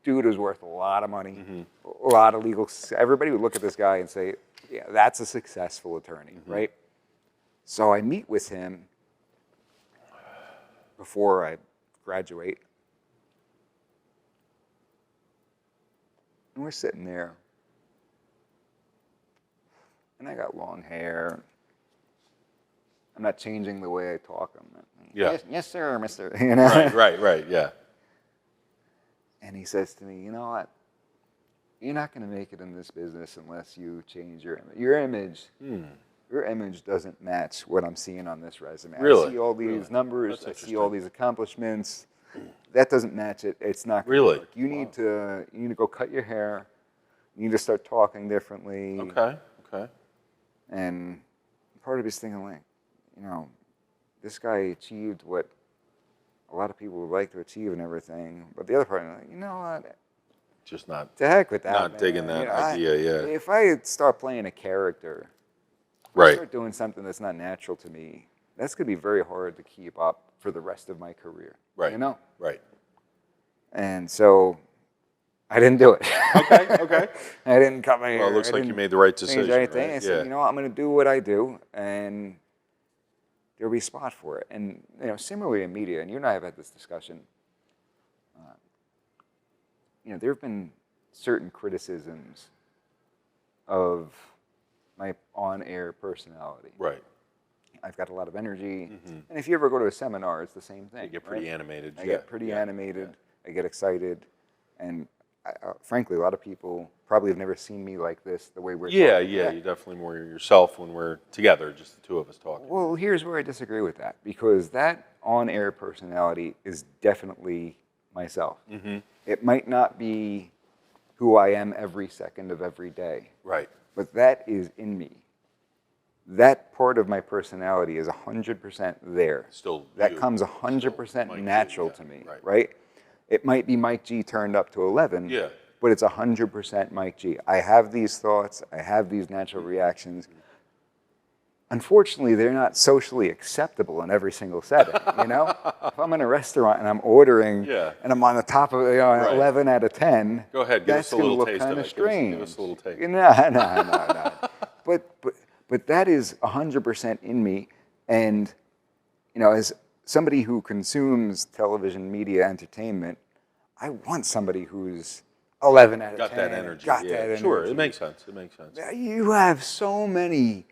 dude was worth a lot of money, a lot of legal. Everybody would look at this guy and say, yeah, that's a successful attorney, right? So I meet with him before I graduate. And we're sitting there. And I got long hair. I'm not changing the way I talk. I'm not, yes, sir, mister. You know? Right, yeah. And he says to me, you know what? You're not going to make it in this business unless you change your image. Your image doesn't match what I'm seeing on this resume. Really? I see all these numbers. That's I see all these accomplishments. That doesn't match it. It's not going to work. You need to go cut your hair. You need to start talking differently. Okay. And part of his thinking, like, you know, this guy achieved what a lot of people would like to achieve and everything. But the other part, like, you know what? Just not. To heck with that. Not man. digging that idea. Yeah. If I start playing a character, start doing something that's not natural to me, that's going to be very hard to keep up for the rest of my career. Right. You know? Right. And so I didn't do it. Okay. I didn't cut my hair. Well, it looks like you made the right decision. Anything. Right? I said, you know what, I'm going to do what I do, and there'll be a spot for it. And, you know, similarly in media, and you and I have had this discussion, you know, there have been certain criticisms of my on-air personality. Right. I've got a lot of energy. And if you ever go to a seminar, it's the same thing. You get pretty animated. I get pretty animated. I get excited. And frankly, a lot of people probably have never seen me like this, the way we're talking. Yeah, you're definitely more yourself when we're together, just the two of us talking. Well, here's where I disagree with that, because that on-air personality is definitely myself. It might not be who I am every second of every day. Right. But that is in me. That part of my personality is 100% there. Still that you. comes 100% Mike natural G, to me, right. right? It might be Mike G turned up to 11, but it's 100% Mike G. I have these thoughts. I have these natural reactions. Unfortunately, they're not socially acceptable in every single setting, you know? If I'm in a restaurant and I'm ordering and I'm on the top of, 11 out of 10, Go ahead, give us a little taste of it. Strange. Give us a little taste. No. But that is 100% in me. And, you know, as somebody who consumes television, media, entertainment, I want somebody who's 11 out of 10. Got that energy. Got that energy. Sure, it makes sense. You have so many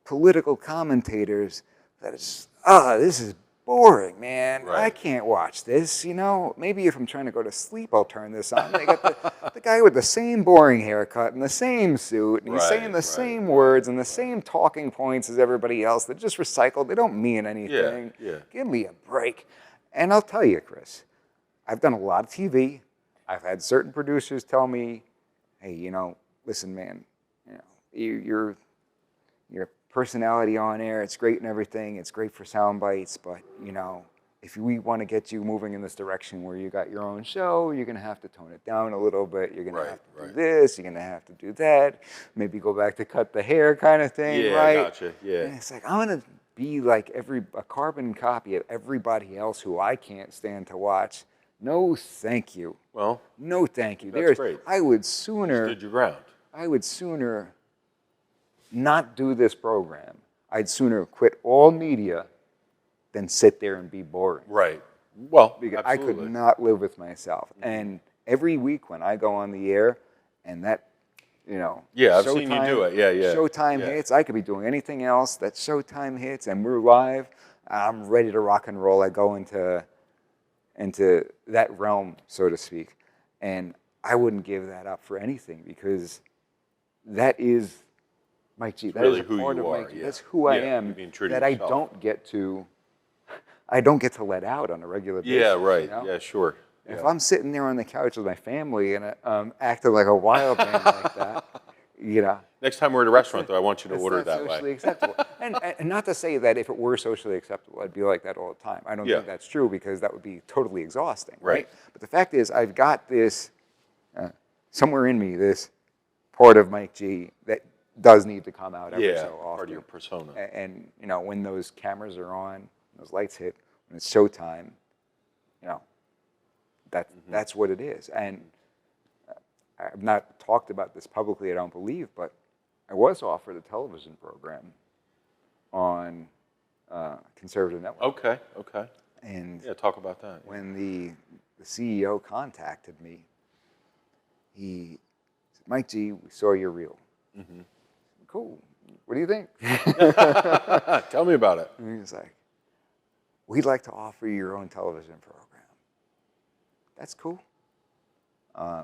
political commentators that it's, this is boring, man. Right. I can't watch this, you know. Maybe if I'm trying to go to sleep, I'll turn this on. They got the guy with the same boring haircut and the same suit, and he's saying the same words and the same talking points as everybody else. They're just recycled. They don't mean anything. Give me a break. And I'll tell you, Chris, I've done a lot of TV. I've had certain producers tell me, hey, you know, listen, man, you know, your personality on air, it's great and everything. It's great for sound bites, but, you know, if we want to get you moving in this direction where you got your own show, you're going to have to tone it down a little bit. You're going to have to do this. You're going to have to do that. Maybe go back to cut the hair kind of thing, right? Gotcha. Yeah. And it's like, I'm going to be like a carbon copy of everybody else who I can't stand to watch. No, thank you. Well, no, thank you. That's great. I would sooner. Stood your ground. I would sooner not do this program, I'd sooner quit all media than sit there and be boring. Right. Well, Because absolutely. I could not live with myself. And every week when I go on the air and that, Yeah, I've seen you do it. Yeah, yeah. Showtime Yeah. hits, I could be doing anything else. That Showtime hits and we're live, I'm ready to rock and roll. I go into that realm, so to speak. And I wouldn't give that up for anything because that is Mike G. That really is a who part you of are, Mike G. yeah. That's who I Yeah, am you're being true to that I yourself. don't get to let out on a regular basis. Yeah, right. You know? Yeah, sure. If Yeah. I'm sitting there on the couch with my family and acting like a wild man like that, Next time we're at a restaurant, though, I want you to it's order not that socially way. acceptable. And not to say that if it were socially acceptable, I'd be like that all the time. I don't Yeah. think that's true because that would be totally exhausting, Right. right? But the fact is, I've got this somewhere in me, this part of Mike G that does need to come out every Yeah, so often. part of your persona. And when those cameras are on, those lights hit, when it's showtime, that's what it is. And I've not talked about this publicly, I don't believe, but I was offered a television program on Conservative Network. Okay, okay. And Yeah, talk about that. when the CEO contacted me, he said, Mike G, we saw your reel. Mm-hmm. Cool. What do you think? Tell me about it. And he was like, we'd like to offer you your own television program. That's cool. I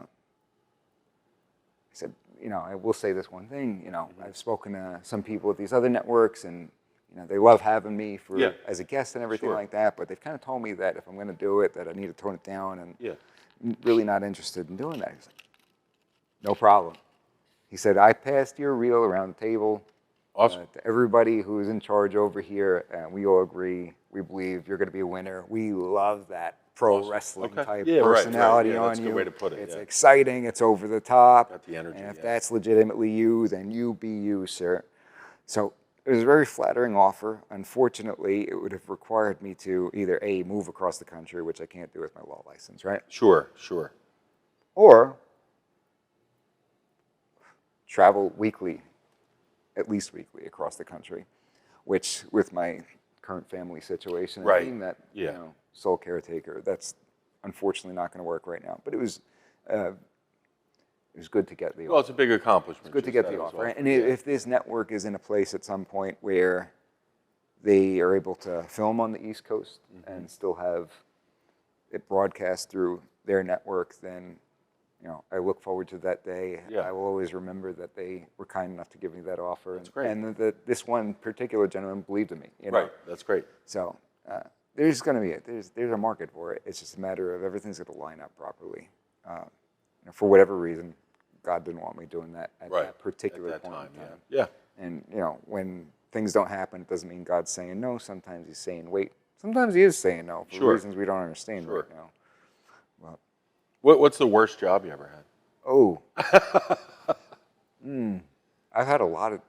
said, I will say this one thing. I've spoken to some people at these other networks, and they love having me as a guest and everything like that. But they've kind of told me that if I'm going to do it, that I need to tone it down, and I'm really not interested in doing that. He's like, no problem. He said, I passed your reel around the table Awesome. to everybody who's in charge over here, and we all agree. We believe you're going to be a winner. We love that pro wrestling type personality right. on That's a you. good way to put it. It's yeah. exciting. It's over the top. Got the energy, And if yeah. that's legitimately you, then you be you, sir. So it was a very flattering offer. Unfortunately, it would have required me to either A, move across the country, which I can't do with my law license, right? Sure, sure. Or travel weekly, at least weekly, across the country, which with my current family situation and being that sole caretaker, that's unfortunately not going to work right now. But it was good to get the offer. Well, it's a big accomplishment. It's good to get the offer. And if this network is in a place at some point where they are able to film on the East Coast and still have it broadcast through their network, then I look forward to that day. Yeah. I will always remember that they were kind enough to give me that offer. That's great. And that this one particular gentleman believed in me. Right, that's great. So there's going to be there's a market for it. It's just a matter of everything's going to line up properly. For whatever reason, God didn't want me doing that at that particular at that point in time. Yeah. And when things don't happen, it doesn't mean God's saying no. Sometimes He's saying wait. Sometimes He is saying no for reasons we don't understand right now. What's the worst job you ever had? Oh. I've had a lot of.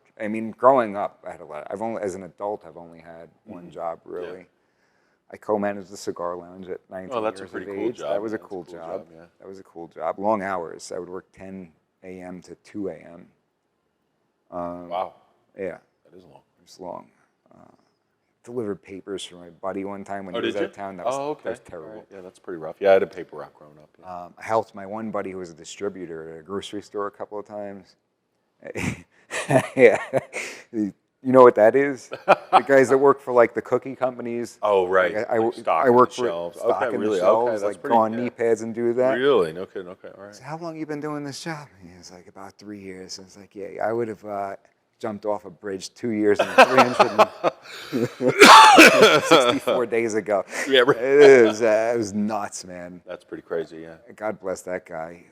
Growing up, I had a lot. As an adult, I've only had one job really. I co-managed the cigar lounge at 19 Oh, that's a years pretty of cool age. job. That was a That's cool job. Yeah. That was a cool job. Long hours. I would work 10 a.m. to 2 a.m. Wow. Yeah, That is long. it was long. Delivered papers for my buddy one time when he Oh, was did out you? of town. That Oh, was, okay. that was terrible. All right. Yeah, that's pretty rough. Yeah, I had a paper route growing up. Yeah. I helped my one buddy who was a distributor at a grocery store a couple of times. Yeah. You know what that is? The guys that work for like the cookie companies. Oh, right. Like, Like stocking I work the for shelves. stocking Okay, the really? shelves, Okay, that's like pretty- go on yeah. knee pads and do that. Really? Okay, all right. So how long you been doing this job? He was like, about 3 years. I was like, yeah, I would have jumped off a bridge 2 years and 364 days ago. Yeah, right. It was nuts, man. That's pretty crazy, yeah. God bless that guy.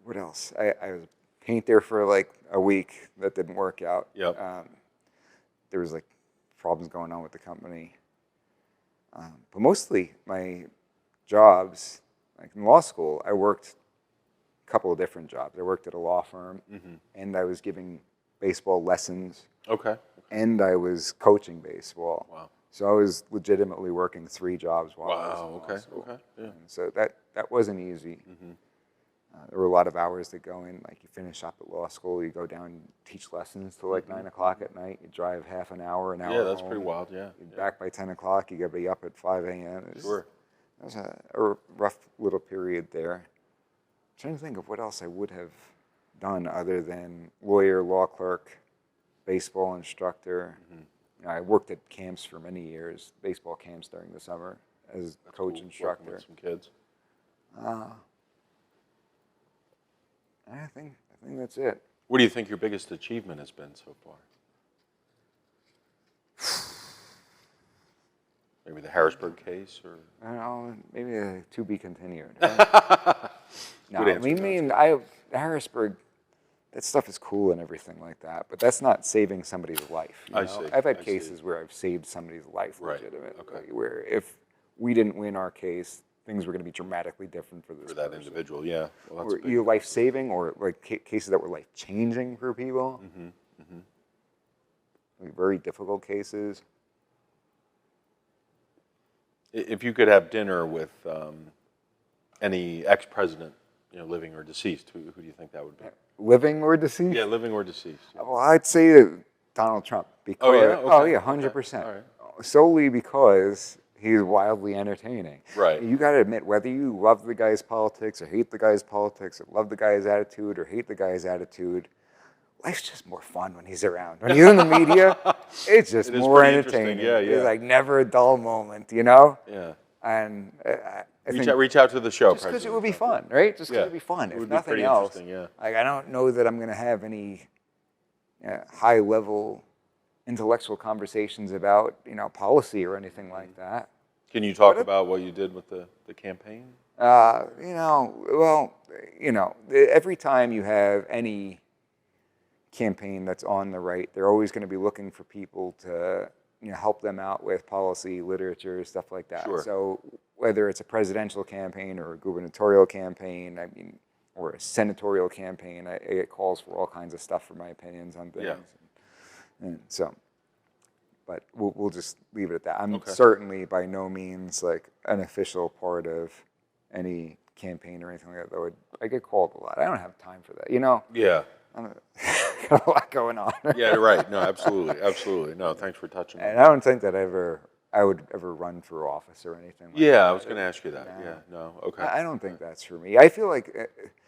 What else? I was a painter for like a week. That didn't work out. Yep. There was like problems going on with the company. But mostly my jobs, like in law school, I worked a couple of different jobs. I worked at a law firm, and I was giving baseball lessons, Okay. and I was coaching baseball. Wow. So I was legitimately working 3 jobs while I was in law Okay. school. Okay. Yeah. And so that wasn't easy. There were a lot of hours that go in. Like you finish up at law school, you go down, teach lessons till like 9 o'clock at night. You drive half an hour Yeah, that's home. pretty wild. Yeah. You're back by 10 o'clock. You got to be up at 5 a.m. Sure. It was a rough little period there. I'm trying to think of what else I would have done other than lawyer, law clerk, baseball instructor. You know, I worked at camps for many years, baseball camps during the summer as That's coach cool. instructor. Working with some kids. I think that's it. What do you think your biggest achievement has been so far? Maybe the Harrisburg case, or I don't know, maybe a to be continued. Good No, answer, Harrisburg, that stuff is cool and everything like that, but that's not saving somebody's life. You I know? see, I've had I see. cases where I've saved somebody's life Right, legitimately, okay. where if we didn't win our case, things were going to be dramatically different for this for that person. individual. Yeah. Well, that's Or big. either life-saving or like cases that were life-changing for people. Like very difficult cases. If you could have dinner with any ex-president, living or deceased, who do you think that would be? Living or deceased? Yeah, living or deceased. Yeah. Well, I'd say Donald Trump. Because, Oh, yeah? Oh, Okay, yeah, okay. 100%. All right. Solely because he's wildly entertaining. Right. You got to admit, whether you love the guy's politics or hate the guy's politics or love the guy's attitude or hate the guy's attitude, life's just more fun when he's around. When he's in the media, it's just It is more pretty interesting. entertaining. Yeah, yeah. It's like never a dull moment, you know? Yeah. And I Reach think out to the show, just because it President would be Trump. fun, right? Just because Yeah. it'd be fun. It If would be nothing pretty else, interesting, yeah. like I don't know that I'm going to have any high-level intellectual conversations about policy or anything like that. Can you talk about what you did with the campaign? Every time you have any campaign that's on the right, they're always going to be looking for people to help them out with policy, literature, stuff like that. Sure. So whether it's a presidential campaign or a gubernatorial campaign, or a senatorial campaign, I get calls for all kinds of stuff for my opinions on things. Yeah. And so, but we'll just leave it at that. I'm Okay. certainly by no means like an official part of any campaign or anything like that. I get called a lot. I don't have time for that. Yeah. I'm got a lot going on. Yeah, right. No, absolutely. Absolutely. No, thanks for touching on And that. I don't think that I would ever run for office or anything like that. Yeah, I was going to ask you that. No. Yeah, no, okay. I don't think that's for me. I feel like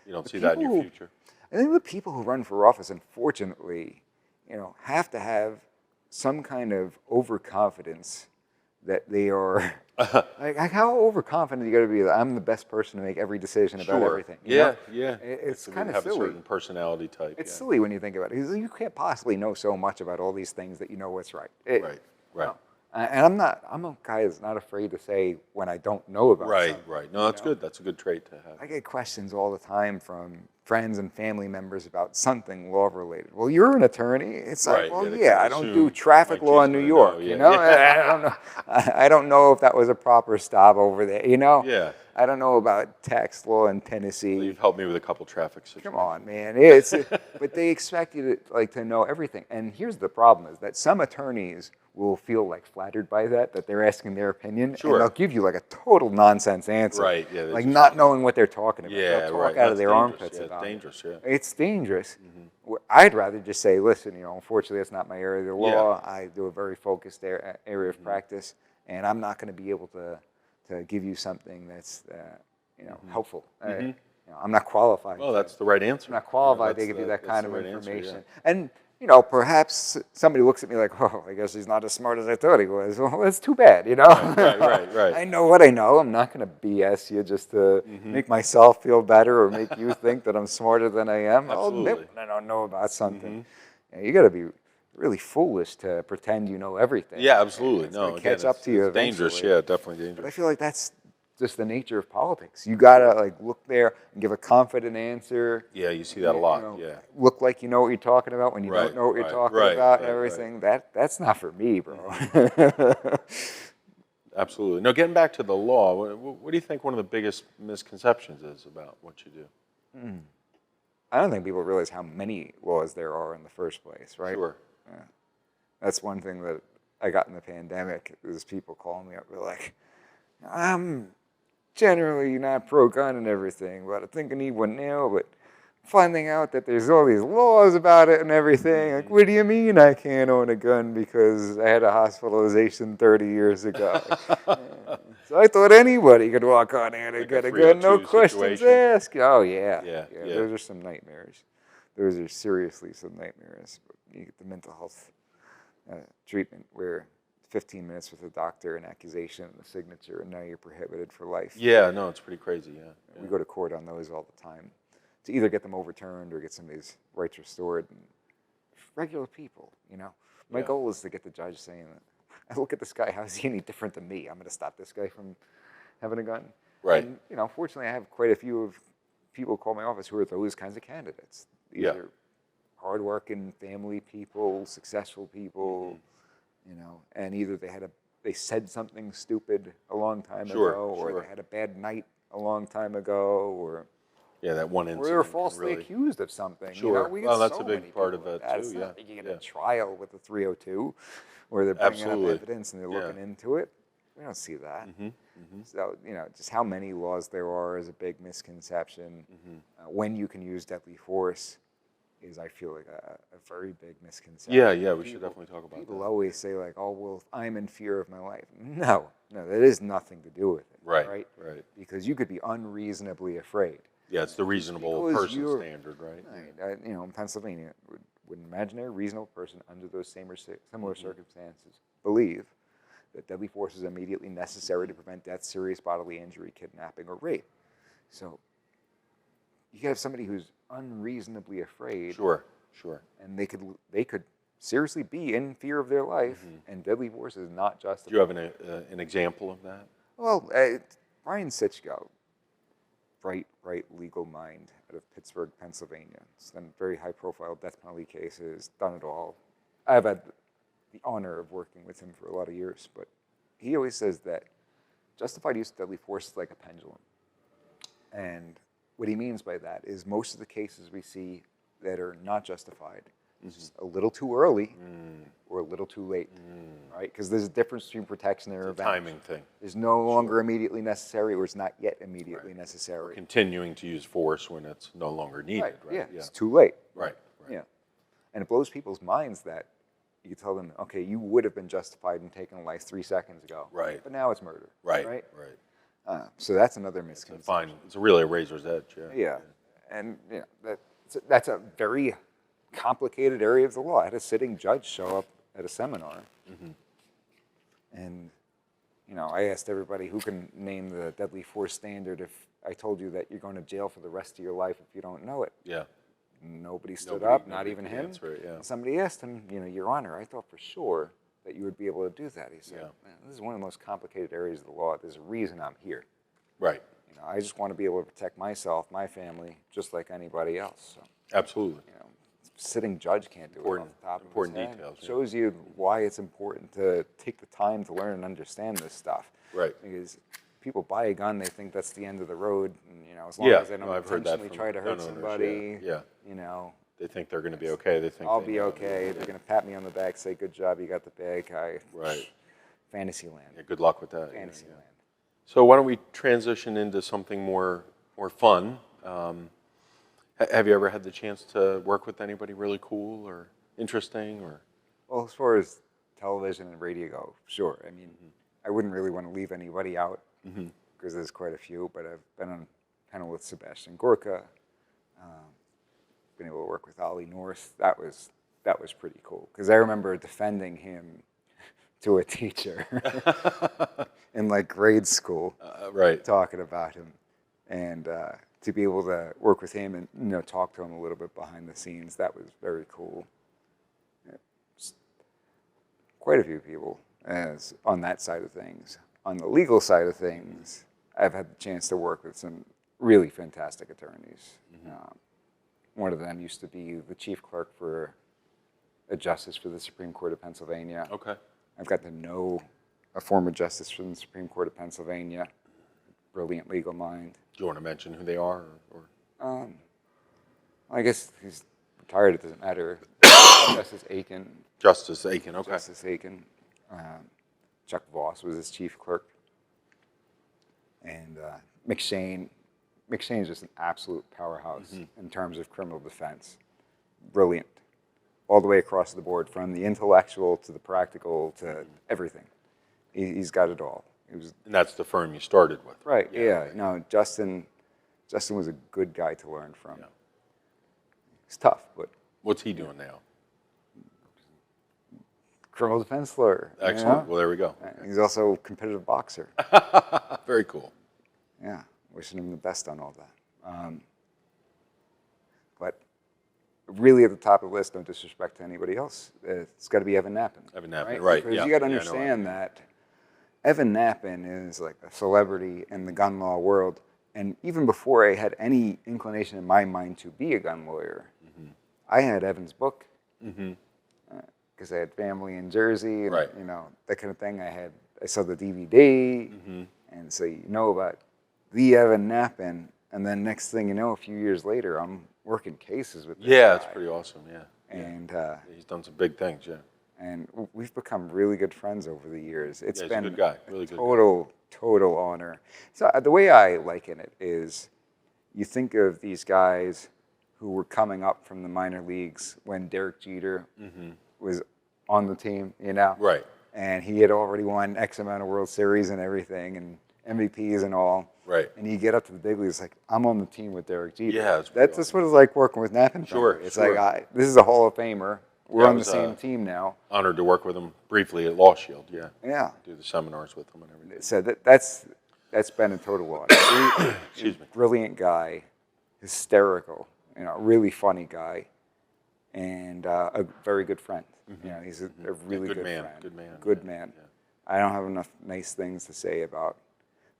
You don't the see that in your people future? I think the people who run for office, unfortunately, have to have some kind of overconfidence that they are like how overconfident you got to be that I'm the best person to make every decision about Sure. everything. Yeah. It's To kind of have a silly. certain personality type. It's yeah. silly when you think about it. Because you can't possibly know so much about all these things that you know what's right. Right. No. And I'm a guy that's not afraid to say when I don't know about Right, something. right. No, that's good. That's a good trait to have. I get questions all the time from friends and family members about something law related. Well, you're an attorney. It's Right, like, well, yeah, they yeah, kinda I don't assume do traffic Mike law G's in New gonna York. know, You yeah. know, I don't know. I don't know if that was a proper stop over there. Yeah. I don't know about tax law in Tennessee. You've helped me with a couple traffic situations. Come on, man. But they expect you to know everything. And here's the problem: is that some attorneys will feel like flattered by that they're asking their opinion, Sure. and they'll give you like a total nonsense answer, Right, yeah, they like just- not knowing what they're talking about. Yeah, They'll talk right. out of That's their dangerous, armpits yeah, about dangerous, it. yeah. It's dangerous. I'd rather just say, listen, unfortunately, that's not my area of the law. Yeah. I do a very focused area of practice, and I'm not going to be able to give you something that's helpful. I'm not qualified. Well, that's the right answer. I'm not qualified Yeah, to give you that that's kind the of right answer, information. yeah. And perhaps somebody looks at me like, oh, I guess he's not as smart as I thought he was. Well, that's too bad, Right. I know what I know. I'm not going to BS you just to make myself feel better or make you think that I'm smarter than I am. I'll admit Absolutely. when I don't know about something. You got to be really foolish to pretend you know everything. Yeah, absolutely. It's No, gonna again, catch up to you it's dangerous. eventually. Yeah, definitely But I dangerous. feel like that's just the nature of politics. You gotta look there and give a confident answer. Yeah, you see that a lot. Yeah. Look like you know what you're talking about when you Right, don't know what you're right, talking right, about and right, everything. That's not for me, bro. Absolutely. Now, getting back to the law, what do you think one of the biggest misconceptions is about what you do? I don't think people realize how many laws there are in the first place, right? Sure. That's one thing that I got in the pandemic is people calling me up. They're like, generally not pro-gun and everything, but I think I need one now. But finding out that there's all these laws about it and everything, like, what do you mean I can't own a gun because I had a hospitalization 30 years ago? So I thought anybody could walk on in and Like get a a gun, no 302 questions situation? asked. Oh, yeah. Yeah, yeah. Those are some nightmares. Those are seriously some nightmares. But you get the mental health treatment where 15 minutes with a doctor, an accusation, and a signature, and now you're prohibited for life. Yeah, no, it's pretty crazy, yeah. We go to court on those all the time to either get them overturned or get somebody's rights restored. And regular people, you know. My Yeah. goal is to get the judge saying, I look at this guy, how is he any different than me? I'm going to stop this guy from having a gun. Right. And, you know, fortunately, I have quite a few of people call my office who are those kinds of candidates. These Yeah. are hardworking family people, successful people, you know, and either they said something stupid a long time Sure, ago, or sure. they had a bad night a long time ago, or Yeah, that one incident. they were can falsely really- accused of something. Sure. You know, we get Well, that's so a big many part people of like it, It's too, not yeah, like you get yeah. a trial with a 302 where they're bringing Absolutely. up evidence and they're Yeah. looking into it. We don't see that. So, you know, just how many laws there are is a big misconception. When you can use deadly force is, I feel like, a very big misconception. Yeah, we should definitely talk about People that. always say, like, oh, well, I'm in fear of my life. No, that has nothing to do with it. Right. Because you could be unreasonably afraid. Yeah, it's the reasonable Because person you're- standard, right? You know, in Pennsylvania, would an imaginary reasonable person under those same or similar circumstances believe that deadly force is immediately necessary to prevent death, serious bodily injury, kidnapping, or rape? So you could have somebody who's unreasonably afraid, Sure. and they could seriously be in fear of their life, and deadly force is not justified. Do you have an example of that? Well, Brian Sitchko, bright legal mind out of Pittsburgh, Pennsylvania. He's done very high-profile death penalty cases, done it all. I've had the honor of working with him for a lot of years, but he always says that justified use of deadly force is like a pendulum. And what he means by that is most of the cases we see that are not justified is just a little too early or a little too late, right? Because there's a difference between protection and revenge. Timing thing. Is no longer immediately necessary, or it's not yet immediately necessary. Continuing to use force when it's no longer needed, right? Yeah, it's too late. Right. Yeah, and it blows people's minds that you tell them, okay, you would have been justified in taking a life 3 seconds ago, Right. but now it's murder, Right. So that's another misconception. Fine. It's really a razor's edge, yeah. Yeah, and you know, that's a very complicated area of the law. I had a sitting judge show up at a seminar, and you know, I asked everybody who can name the deadly force standard if I told you that you're going to jail for the rest of your life if you don't know it. Yeah. Nobody stood Nobody- up, not nobody even could him. answer it, yeah. Somebody asked him, you know, Your Honor, I thought for sure that you would be able to do that. He said, Yeah. Man, this is one of the most complicated areas of the law. There's a reason I'm here. Right. You know, I just want to be able to protect myself, my family, just like anybody else. So, Absolutely. you know, sitting judge can't do Important- it off the top important of his head. details, yeah. Shows you why it's important to take the time to learn and understand this stuff. Right. Because people buy a gun, they think that's the end of the road. And, you know, as long Yeah, as they don't no, I've heard that intentionally from try to hurt gun owners, somebody, yeah. you know, They think they're going to be okay. They think I'll they be know. okay. They're going to pat me on the back, say, good job, you got the bag. Right. Fantasy land. Yeah, good luck with that. yeah, Fantasy yeah. land. So why don't we transition into something more fun? Have you ever had the chance to work with anybody really cool or interesting or? Well, as far as television and radio go, sure. I mean, I wouldn't really want to leave anybody out because there's quite a few, but I've been on panel with Sebastian Gorka, been able to work with Ollie North. That was pretty cool because I remember defending him to a teacher in like grade school, Right. talking about him, and to be able to work with him and talk to him a little bit behind the scenes, that was very cool. Just quite a few people as on that side of things. On the legal side of things, I've had the chance to work with some really fantastic attorneys. One of them used to be the chief clerk for a justice for the Supreme Court of Pennsylvania. Okay. I've got to know a former justice from the Supreme Court of Pennsylvania, brilliant legal mind. Do you want to mention who they are? Or? I guess he's retired, it doesn't matter. Justice Aiken. Justice Aiken, okay. Justice Aiken. Chuck Voss was his chief clerk. And McShane is just an absolute powerhouse in terms of criminal defense. Brilliant. All the way across the board, from the intellectual to the practical to everything. He's got it all. And that's the firm you started with. Right, yeah. No, Justin was a good guy to learn from. Yeah. He's tough, but... What's he doing now? Criminal defense lawyer. Excellent. You know? Well, there we go. He's also a competitive boxer. Very cool. Yeah, wishing him the best on all that. But really at the top of the list, no disrespect to anybody else, it's got to be Evan Nappen. Evan Nappen, right. Because yeah. you got to understand that Evan Nappen is like a celebrity in the gun law world. And even before I had any inclination in my mind to be a gun lawyer, I had Evan's book. Because I had family in Jersey, and you know, that kind of thing. I saw the DVD, and so you know about the Evan Nappen, and then next thing you know, a few years later, I'm working cases with this guy. It's pretty awesome. Yeah, and he's done some big things. Yeah, and we've become really good friends over the years. It's he's been a good guy, really good total honor. So the way I liken it is, you think of these guys who were coming up from the minor leagues when Derek Jeter was on the team, you know? Right. And he had already won X amount of World Series and everything, and MVPs and all. Right. And you get up to the big leagues, like, I'm on the team with Derek Jeter. Yeah, that's just what it's like working with Nappen. Sure. It's like, this is a Hall of Famer. We're on the same team now. Honored to work with him briefly at Law Shield, Yeah. Do the seminars with him and everything. So that's been a total honor. Excuse me. Brilliant guy, hysterical, you know, really funny guy, and a very good friend. You know, he's a really good man. friend. Good man. Good man. Yeah. I don't have enough nice things to say about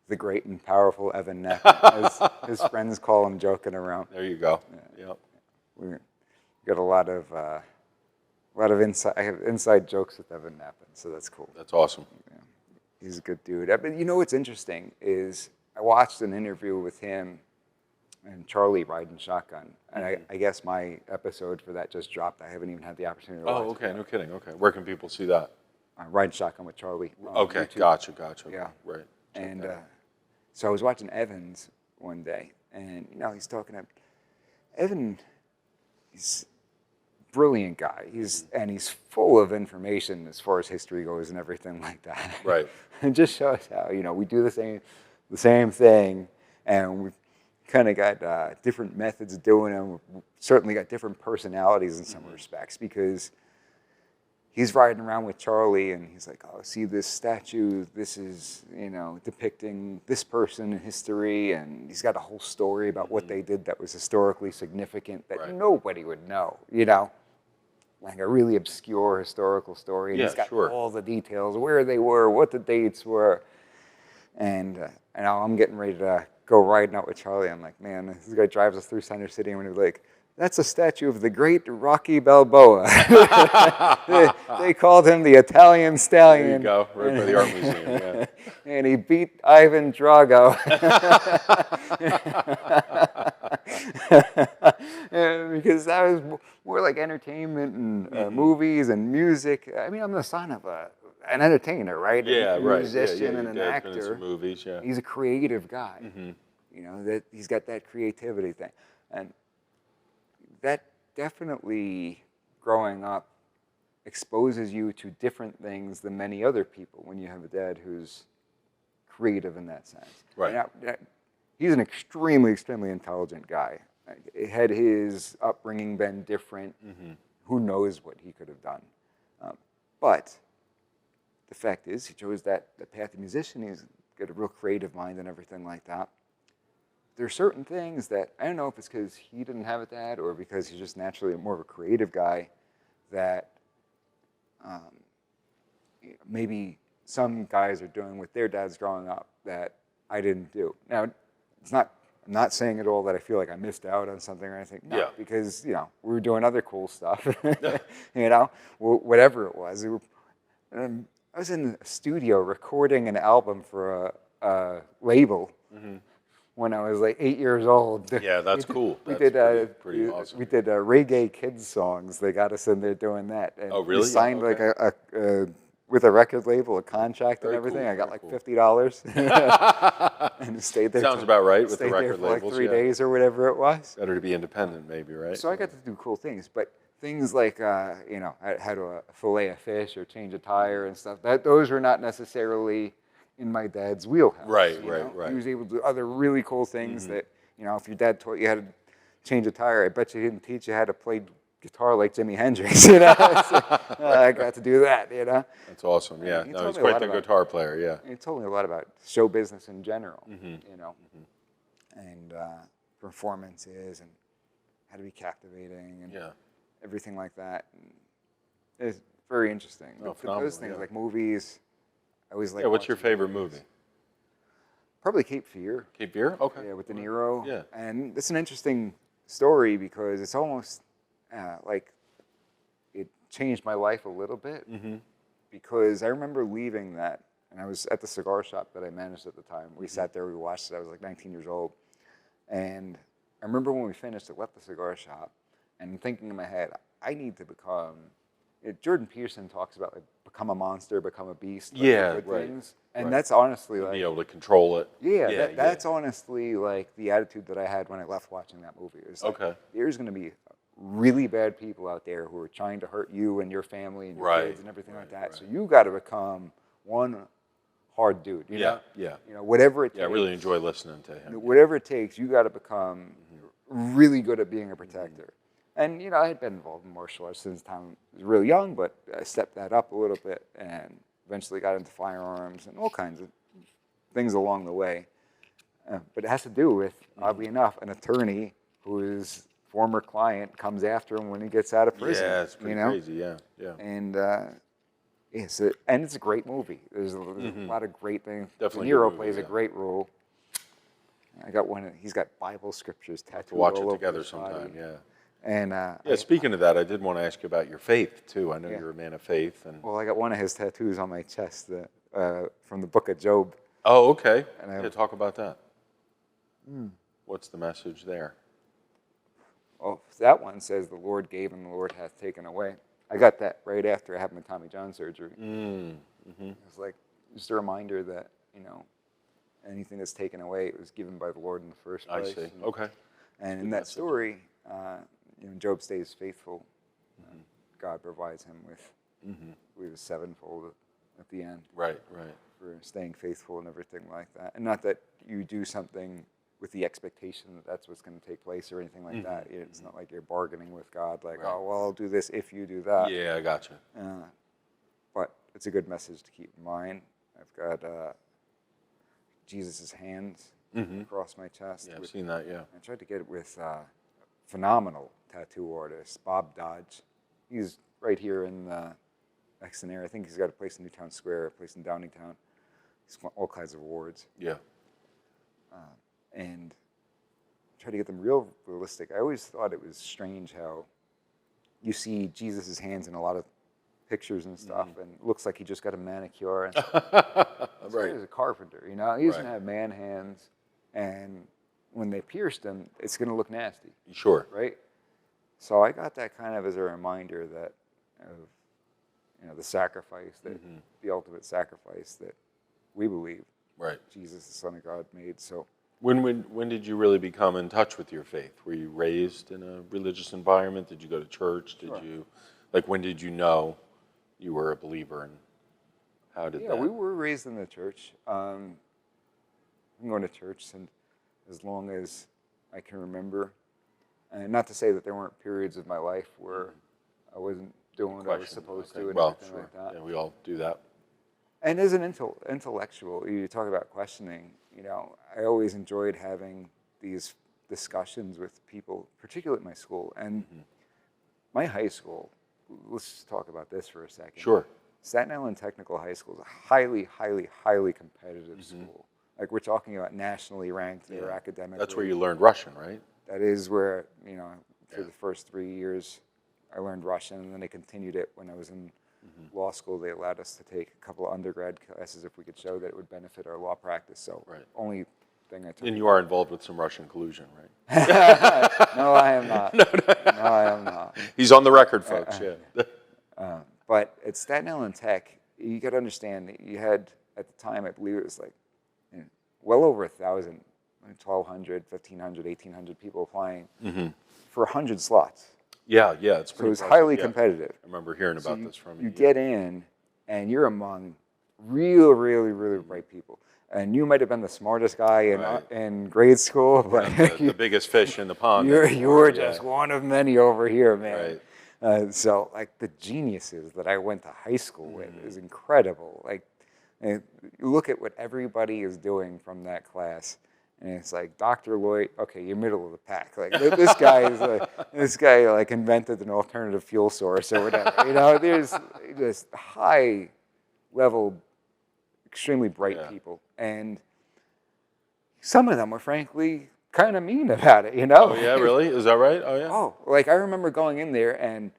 the great and powerful Evan Nappen, as his friends call him, joking around. There you go. Yep. We got a lot of inside. I have inside jokes with Evan Nappen, so that's cool. That's awesome. Yeah. He's a good dude. But you know what's interesting is I watched an interview with him and Charlie riding shotgun. And I guess my episode for that just dropped. I haven't even had the opportunity to watch it. Oh, okay, no kidding. Okay, where can people see that? Riding shotgun with Charlie. Okay, YouTube. gotcha. Okay. Yeah. Right. And so I was watching Evans one day, and you know, he's talking about Evan. He's a brilliant guy. He's full of information as far as history goes and everything like that. Right. It just shows how, you know, we do the same thing, and we've kind of got different methods of doing them. We've certainly got different personalities in some respects, because he's riding around with Charlie and he's like, oh, see this statue, this is, you know, depicting this person in history, and he's got a whole story about what they did that was historically significant that nobody would know, you know, like a really obscure historical story. And he's got all the details, where they were, what the dates were. And I'm getting ready to go riding out with Charlie. I'm like, man, this guy drives us through Center City, and we're like, that's a statue of the great Rocky Balboa. They called him the Italian Stallion. There you go, right by the art museum. Yeah. And he beat Ivan Drago. Because that was more like entertainment and movies and music. I mean, I'm the son of an entertainer, right? Yeah, a musician and an actor. Been in some movies, yeah. He's a creative guy. You know, that he's got that creativity thing. And that definitely, growing up, exposes you to different things than many other people when you have a dad who's creative in that sense. Right. And he's an extremely, extremely intelligent guy. Had his upbringing been different, who knows what he could have done. But the fact is, he chose the path of musician. He's got a real creative mind and everything like that. There are certain things that, I don't know if it's because he didn't have it that, or because he's just naturally more of a creative guy, that maybe some guys are doing with their dads growing up that I didn't do. Now, I'm not saying at all that I feel like I missed out on something or anything. No, because, you know, we were doing other cool stuff, you know, whatever it was. I was in a studio recording an album for a label. When I was like 8 years old. Yeah, that's cool. We That's did pretty awesome. We did reggae kids songs. They got us in there doing that. And Oh, really? we signed like a with a record label, a contract, Very and everything. cool, I got very like cool. $50, and stayed there. Sounds about right with the stayed there record for like labels. 3 yeah. days or whatever it was. Better to be independent, maybe, right? So I got to do cool things, but things like how to fillet a fish or change a tire and stuff. Those were not necessarily in my dad's wheelhouse. Right, you right, know? right. He was able to do other really cool things that if your dad taught you how to change a tire, I bet you he didn't teach you how to play guitar like Jimi Hendrix. So, I got to do that. That's awesome. Yeah, he no, told he's me a quite lot the about- guitar player. Yeah. He told me a lot about show business in general. And performances and how to be captivating and Yeah. everything like that. And it's very interesting. Oh, But those phenomenal, things yeah. like movies, I always like. Yeah. What's your watching favorite movies. movie? Probably Cape Fear. Cape Fear. Okay. Yeah, with De Niro. Yeah. And it's an interesting story because it's almost like it changed my life a little bit. Because I remember leaving that, and I was at the cigar shop that I managed at the time. We sat there, we watched it. I was like 19 years old. And I remember when we finished it, left the cigar shop, and thinking in my head, I need to become. Jordan Peterson talks about like become a monster, become a beast. Like, Yeah, good right, things. And right. that's honestly like Be able to control it. yeah, that's honestly like the attitude that I had when I left watching that movie. It was like, Okay. there's going to be really bad people out there who are trying to hurt you and your family and your Right, kids and everything like that. right. So you got to become one hard dude. You know? Yeah. Whatever it takes. Yeah, I really enjoy listening to him. Whatever it takes, you got to become really good at being a protector. And I had been involved in martial arts since the time I was really young, but I stepped that up a little bit and eventually got into firearms and all kinds of things along the way. But it has to do with, oddly enough, an attorney whose former client comes after him when he gets out of prison. Yeah, it's pretty crazy. Yeah. And it's a great movie. There's a lot of great things. Definitely De a good Niro movie, plays a yeah. great role. I got one. He's got Bible scriptures tattooed Watch all it over together his body. sometime. Yeah. And Yeah. Speaking of that, I did want to ask you about your faith too. I know Yeah. you're a man of faith, and well, I got one of his tattoos on my chest from the Book of Job. oh, okay. And Yeah, talk about that. What's the message there? Well, that one says, "The Lord gave and the Lord hath taken away." I got that right after I had my Tommy John surgery. It's like just a reminder that anything that's taken away, it was given by the Lord in the first I place. see. Okay. And in Good that message. story, Job stays faithful. God provides him with, I believe, a sevenfold at the end Right. for staying faithful and everything like that. And not that you do something with the expectation that that's what's going to take place or anything like that. It's not like you're bargaining with God, like, Right. oh, well, I'll do this if you do that. Yeah, I gotcha. But it's a good message to keep in mind. I've got Jesus' hands across my chest. Yeah, I've seen that. Yeah. I tried to get it with phenomenal tattoo artist, Bob Dodge. He's right here in Exton area. I think he's got a place in Newtown Square, a place in Downingtown. He's won all kinds of awards. Yeah. And try to get them real realistic. I always thought it was strange how you see Jesus' hands in a lot of pictures and stuff, and it looks like he just got a manicure. And Right. He's a carpenter, he doesn't have man hands, and when they pierced him, it's going to look nasty, Sure. right? So I got that kind of as a reminder that of the sacrifice, that the ultimate sacrifice that we believe Right. Jesus, the Son of God, made. So When did you really become in touch with your faith? Were you raised in a religious environment? Did you go to church? When did you know you were a believer, and how did that? we were raised in the church. I've been going to church since as long as I can remember. And not to say that there weren't periods of my life where I wasn't doing what I was supposed to and everything like that. Yeah, we all do that. And as an intellectual, you talk about questioning, I always enjoyed having these discussions with people, particularly at my school. And my high school, let's talk about this for a second. Sure. Staten Island Technical High School is a highly, highly, highly competitive school. Like we're talking about nationally ranked or academically. That's where you learned Russian, right? That is where, for the first 3 years, I learned Russian, and then they continued it when I was in law school. They allowed us to take a couple of undergrad classes if we could show that it would benefit our law practice. So Right. only thing I took. And you are involved with some Russian collusion, right? No, I am not. No, I am not. He's on the record, folks. Yeah. But at Staten Island Tech, you got to understand that you had, at the time, I believe it was like well over 1,000, 1,200, 1,500, 1,800 people applying for 100 slots. Yeah, it's So pretty it was impressive. highly Yeah. competitive. I remember hearing about this from you. You get in, and you're among really bright people. And you might have been the smartest guy in grade school, but the biggest fish in the pond. you were just one of many over here, man. Right. So, like, the geniuses that I went to high school with is incredible. Like, you look at what everybody is doing from that class, and it's like, Dr. Lloyd, okay, you're middle of the pack. Like, this guy like invented an alternative fuel source or whatever. You know, there's just high level, extremely bright people, and some of them were frankly kind of mean about it. You know? Oh yeah, really? Is that right? Oh yeah. Oh, like, I remember going in there, and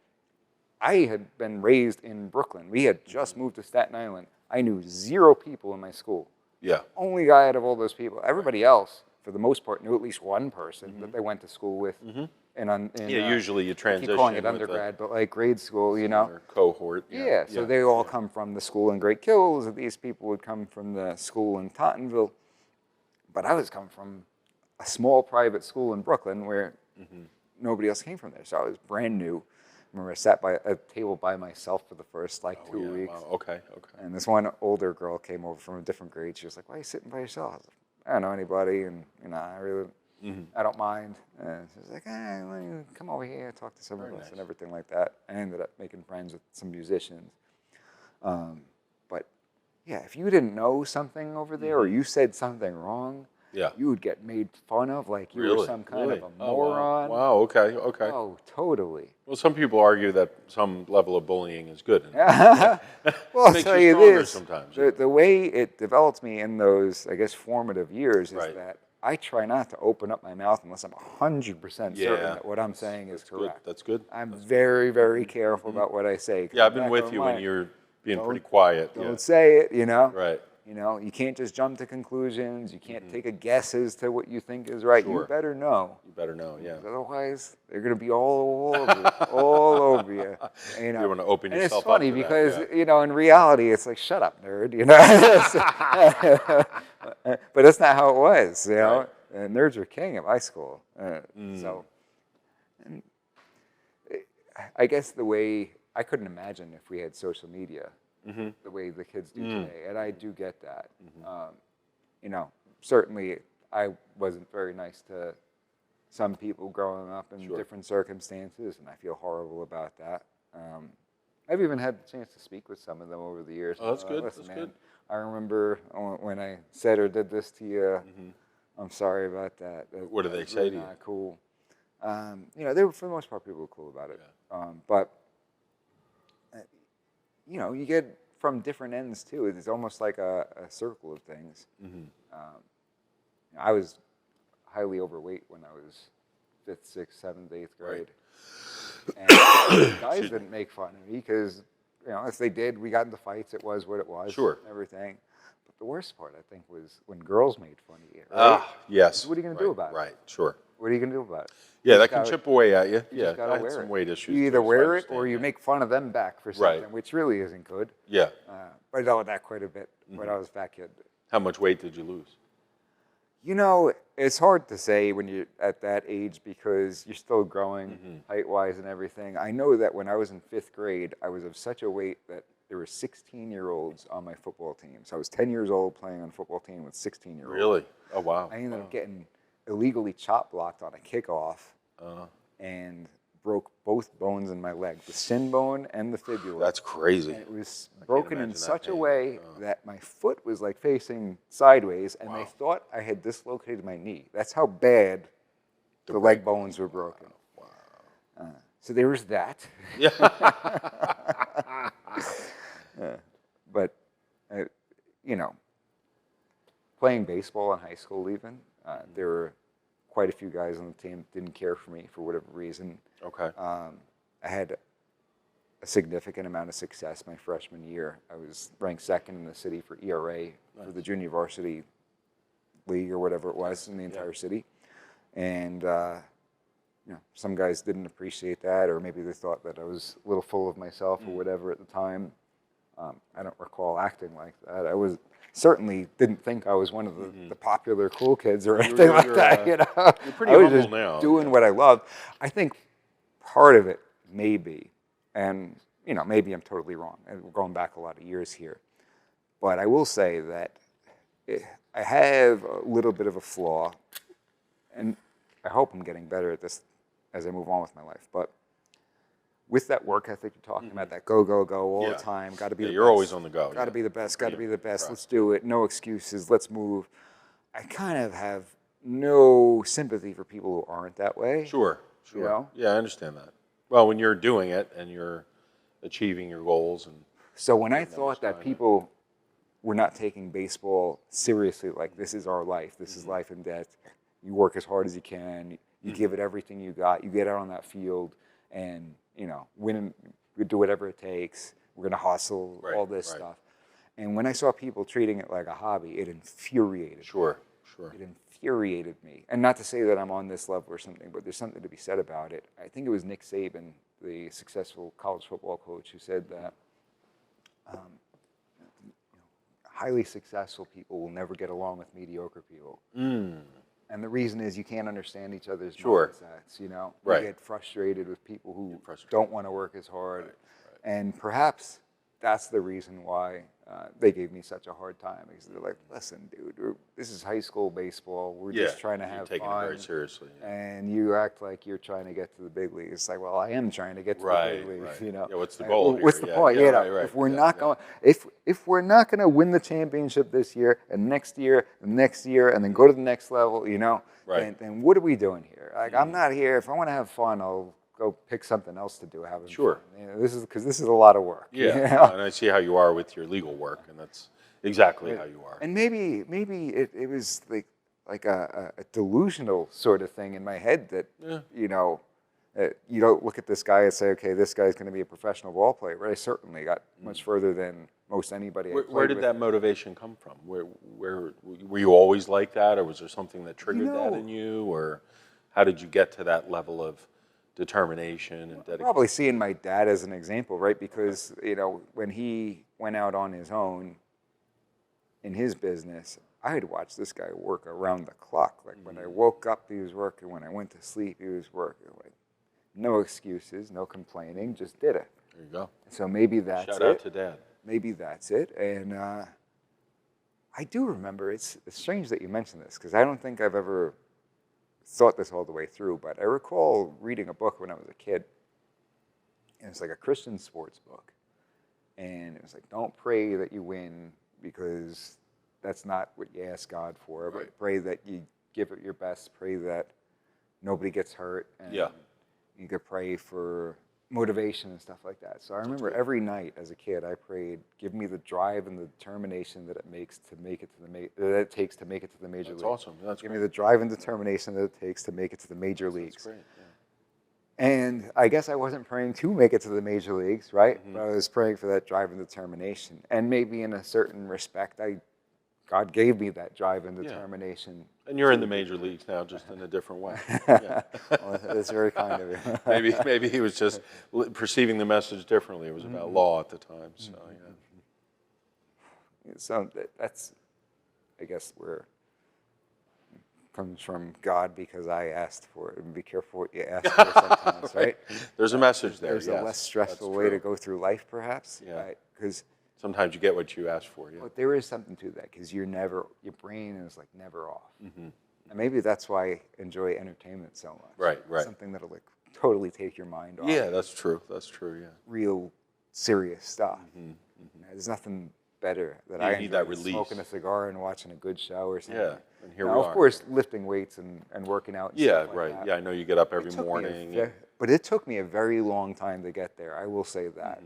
I had been raised in Brooklyn. We had just moved to Staten Island. I knew 0 people in my school. Yeah. Only guy out of all those people. Everybody else, for the most part, knew at least one person that they went to school with. Usually you transition. Keep calling it with undergrad, but like grade school, you know. or cohort. Yeah, so they all come from the school in Great Kills. These people would come from the school in Tottenville. But I was coming from a small private school in Brooklyn where nobody else came from there. So I was brand new. I remember I sat by a table by myself for the first 2 weeks. Wow. Okay. And this one older girl came over from a different grade. She was like, "Why are you sitting by yourself?" I was like, "I don't know anybody, and I don't mind." And she was like, "Why don't you come over here and talk to some of us," and everything like that. I ended up making friends with some musicians. But yeah, if you didn't know something over there or you said something wrong, you would get made fun of like you were some kind of a moron. Wow. Okay. Oh, totally. Well, some people argue that some level of bullying is good. Well, I'll makes tell you you stronger this. sometimes. The way it develops me in those, I guess, formative years is that I try not to open up my mouth unless I'm 100% certain that what I'm saying is correct. That's good. I'm very, very careful about what I say. Yeah, I've been with you when you're being pretty quiet. Don't say it, you know? Right. You know, you can't just jump to conclusions. You can't take a guess as to what you think is right. Sure. You better know. You better know, yeah. Otherwise, they're going to be all over you. All over you. You know? You want to open And yourself it's funny up to because, that, you know, in reality, it's like, shut up, nerd, you know? But that's not how it was, you know? Right. Nerds were king at my school. So, and I guess the way, I couldn't imagine if we had social media the way the kids do today, and I do get that. You know, certainly I wasn't very nice to some people growing up in different circumstances, and I feel horrible about that. I've even had the chance to speak with some of them over the years. Oh, that's good. Listen, That's man, good. I remember when I said or did this to you. I'm sorry about that. What do they say to you? Not cool. You know, they were, for the most part, people were cool about it. But you know, you get from different ends too. It's almost like a circle of things. I was highly overweight when I was 5th, 6th, 7th, 8th grade. And guys didn't make fun of me because, you know, if they did, we got into fights. It was what it was. Sure. Everything. But the worst part, I think, was when girls made fun of you. Right? Yes. So what are you going to do about it? Right, sure. What are you going to do about it? Yeah, that can chip away at you. You just gotta I had wear some it. weight issues. You either wear it or you make fun of them back for something, Right. which really isn't good. Yeah. But I dealt with that quite a bit when I was a fat kid. How much weight did you lose? You know, it's hard to say when you're at that age because you're still growing height-wise and everything. I know that when I was in 5th grade, I was of such a weight that there were 16-year-olds on my football team. So I was 10 years old playing on a football team with 16-year-olds. Really? Oh, wow. I ended up getting illegally chop blocked on a kickoff and broke both bones in my leg, the shin bone and the fibula. That's crazy. And it was broken in such a way that my foot was like facing sideways, and they thought I had dislocated my knee. That's how bad the leg bones were broken. Wow. So there was that. Yeah. But, you know, playing baseball in high school even, there were quite a few guys on the team didn't care for me for whatever reason. Okay. I had a significant amount of success my freshman year. I was ranked 2nd in the city for ERA for the junior varsity league or whatever it was in the entire city. And, you know, some guys didn't appreciate that, or maybe they thought that I was a little full of myself or whatever at the time. I don't recall acting like that. I was certainly didn't think I was one of the popular cool kids or anything like that. You're pretty I was humble just now. doing what I loved. I think part of it may be, and maybe I'm totally wrong. And we're going back a lot of years here, but I will say that I have a little bit of a flaw, and I hope I'm getting better at this as I move on with my life. But with that work ethic you're talking about, that go all the time, got to be the you're best. always on the go. Got to be the best, got to be the best. Let's do it. No excuses. Let's move. I kind of have no sympathy for people who aren't that way. Sure. Yeah, I understand that. Well, when you're doing it and you're achieving your goals. And so when I thought that people were not taking baseball seriously, like this is our life, this is life and death, you work as hard as you can, you give it everything you got, you get out on that field and, win, do whatever it takes, we're going to hustle, all this stuff. And when I saw people treating it like a hobby, it infuriated me. Sure. It infuriated me. And not to say that I'm on this level or something, but there's something to be said about it. I think it was Nick Saban, the successful college football coach, who said that highly successful people will never get along with mediocre people. And the reason is you can't understand each other's mindsets, You get frustrated with people who don't want to work as hard. And perhaps that's the reason why they gave me such a hard time, because they're like, listen, dude, this is high school baseball. We're just trying to have taking fun. it very seriously. And you act like you're trying to get to the big leagues. It's like, well, I am trying to get to the big leagues, Yeah, what's the goal here? What's the point? If we're not going, if we're not going to win the championship this year and next year, and then go to the next level, then what are we doing here? Like, I'm not here. If I want to have fun, I'll go pick something else to do. Having fun. This is a lot of work. And I see how you are with your legal work, and that's exactly how you are. And maybe it was like a delusional sort of thing in my head that you don't look at this guy and say, okay, this guy's going to be a professional ball player. But I certainly got much further than most anybody. Where did that motivation come from? Where were you always like that, or was there something that triggered that in you, or how did you get to that level of determination and dedication? Probably seeing my dad as an example, right? Because when he went out on his own in his business, I had watched this guy work around the clock. Like when I woke up, he was working. When I went to sleep, he was working. Like, no excuses, no complaining, just did it. There you go. So maybe that's Shout out to Dad. Maybe that's it. And I do remember, it's strange that you mentioned this, because I don't think I've ever thought this all the way through, but I recall reading a book when I was a kid, and it's like a Christian sports book. And it was like, don't pray that you win, because that's not what you ask God for, but pray that you give it your best, pray that nobody gets hurt, and you could pray for motivation and stuff like that. So I remember every night as a kid, I prayed, give me the drive and the determination that it makes to make it to that it takes to make it to the major leagues. That's awesome. That's Give me the drive and determination that it takes to make it to the major leagues. That's great. And I guess I wasn't praying to make it to the major leagues, right? But I was praying for that drive and determination. And maybe in a certain respect, God gave me that drive and determination. And you're in the major leagues now, just in a different way. Well, that's very kind of you. maybe he was just perceiving the message differently. It was about law at the time. So So that's, I guess, where it comes from God, because I asked for it. And be careful what you ask for sometimes, right? There's a message there. There's a less stressful way to go through life, perhaps. Right? Because sometimes you get what you ask for. But there is something to that, because your brain is like never off. And maybe that's why I enjoy entertainment so much. Right. Something that'll like totally take your mind off. Yeah, that's true. Real serious stuff. There's nothing better that I need that release. Smoking a cigar and watching a good show or something. Yeah, and here now, we are. Of course, lifting weights and working out. And stuff like that. Yeah, I know you get up every morning. But it took me a very long time to get there. I will say that.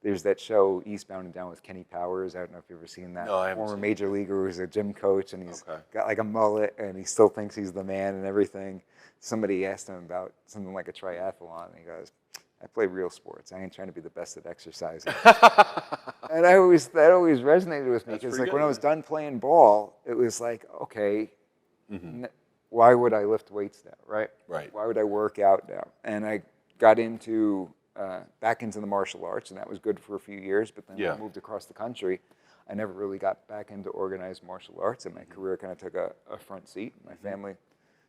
There's that show, Eastbound and Down, with Kenny Powers. I don't know if you've ever seen that. No, I haven't. Former major leaguer who's a gym coach, and he's got like a mullet, and he still thinks he's the man and everything. Somebody asked him about something like a triathlon, and he goes, I play real sports. I ain't trying to be the best at exercising. And that always resonated with me, because like when I was done playing ball, it was like, okay, why would I lift weights now, right? Right. Why would I work out now? And I got into back into the martial arts, and that was good for a few years. But then when Yeah. I moved across the country, I never really got back into organized martial arts, and my career kind of took a front seat. My family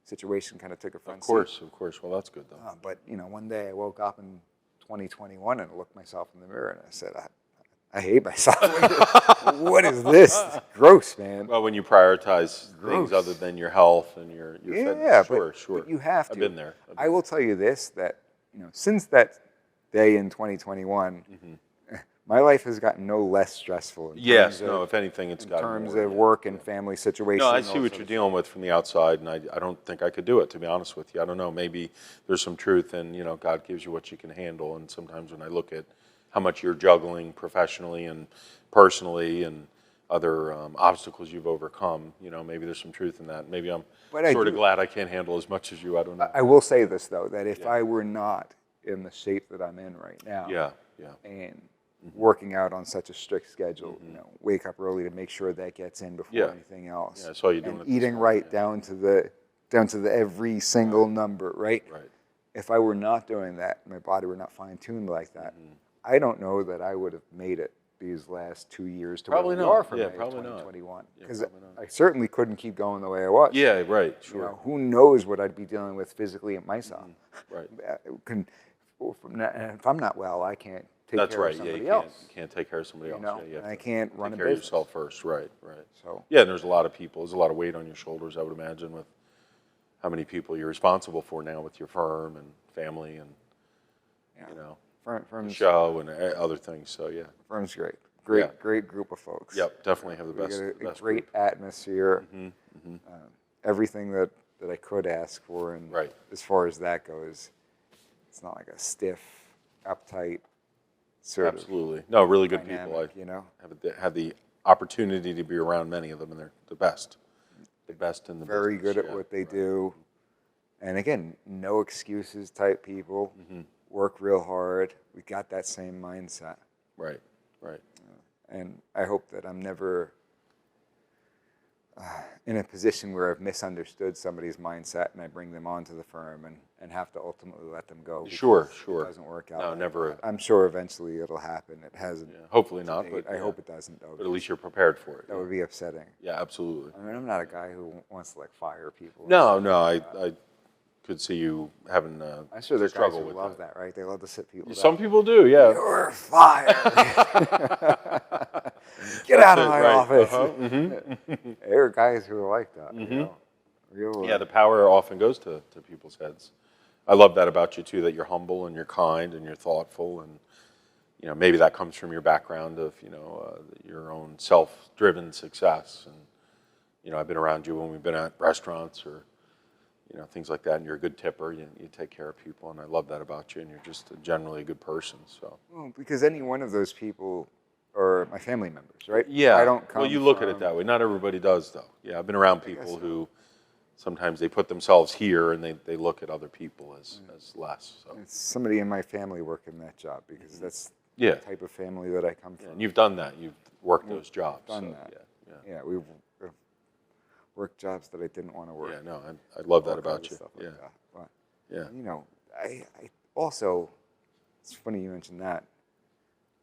situation kind of took a front seat. Of course. Well, that's good though. But one day I woke up in 2021 and I looked myself in the mirror and I said, I hate myself. What is this? It's gross, man. Well, when you prioritize Gross. things other than your health and your Yeah, fitness, sure. but you have to. I've been there. I will tell you this, that since that day in 2021, my life has gotten no less stressful. Yes, no, if anything, it's in gotten terms more, of yeah. work and family situations. No, I and see all what this you're other dealing with from the outside, and I don't think I could do it, to be honest with you. I don't know, maybe there's some truth in, God gives you what you can handle, and sometimes when I look at how much you're juggling professionally and personally and other obstacles you've overcome, maybe there's some truth in that. Maybe I'm sort of glad I can't handle as much as you, I don't know. I will say this, though, that if I were not in the shape that I'm in right now, Yeah. and working out on such a strict schedule, wake up early to make sure that gets in before anything else. Yeah, I saw you doing and it this eating morning, right down to the every single number, right? Right. If I were not doing that, my body were not fine-tuned like that, I don't know that I would have made it these last 2 years to Probably where we not. are for Yeah, May probably not. 2021. Yeah, Because probably not. I certainly couldn't keep going the way I was. Yeah, right, sure. Who knows what I'd be dealing with physically at myself. Right. If I'm not well, I can't take That's care right. of somebody you else. can't take care of somebody else. Yeah, you have and I to can't run a take care of business. yourself first. Right. So Yeah, and there's a lot of people. There's a lot of weight on your shoulders, I would imagine, with how many people you're responsible for now with your firm and family and the firm's show and other things. So yeah. firm's great. Yeah. Great group of folks. Yep, definitely have the We best. got the a best great group. atmosphere. Everything that I could ask for, and Right. as far as that goes, it's not like a stiff, uptight sort Absolutely. No, really good of people. dynamic, I have the opportunity to be around many of them, and they're the best. The best in the Very business. good at what they do. And again, no excuses type people. Work real hard. We got that same mindset. Right. And I hope that I'm never in a position where I've misunderstood somebody's mindset and I bring them onto the firm and have to ultimately let them go. Sure. It doesn't work out. No, like never. that. I'm sure eventually it'll happen. It hasn't. Yeah, hopefully not, to date. but I hope it doesn't, though. But at least you're prepared for it. That would be upsetting. Yeah, absolutely. I mean, I'm not a guy who wants to fire people. No, I could see you having I'm sure there's guys struggle who with love that, right? They love to sit people Some down. people do, yeah. You're fired. Get out of my office. There are guys who are like that. Yeah, the power often goes to people's heads. I love that about you too, that you're humble and you're kind and you're thoughtful, and maybe that comes from your background of your own self-driven success. And I've been around you when we've been at restaurants or things like that, and you're a good tipper. You take care of people, and I love that about you. And you're just generally a good person. So. Well, because any one of those people are my family members, right? Yeah. I don't come well, you look at it that way. Not everybody does, though. Yeah, I've been around people who sometimes they put themselves here and they look at other people as less. So. It's somebody in my family working that job because that's Yeah. the type of family that I come from. And you've done that. You've worked those jobs. Done so, that. Yeah. Yeah, we've worked jobs that I didn't want to work. Yeah, no, I love that all about kinds of you. stuff like Yeah. that. But, Yeah. I also, it's funny you mentioned that.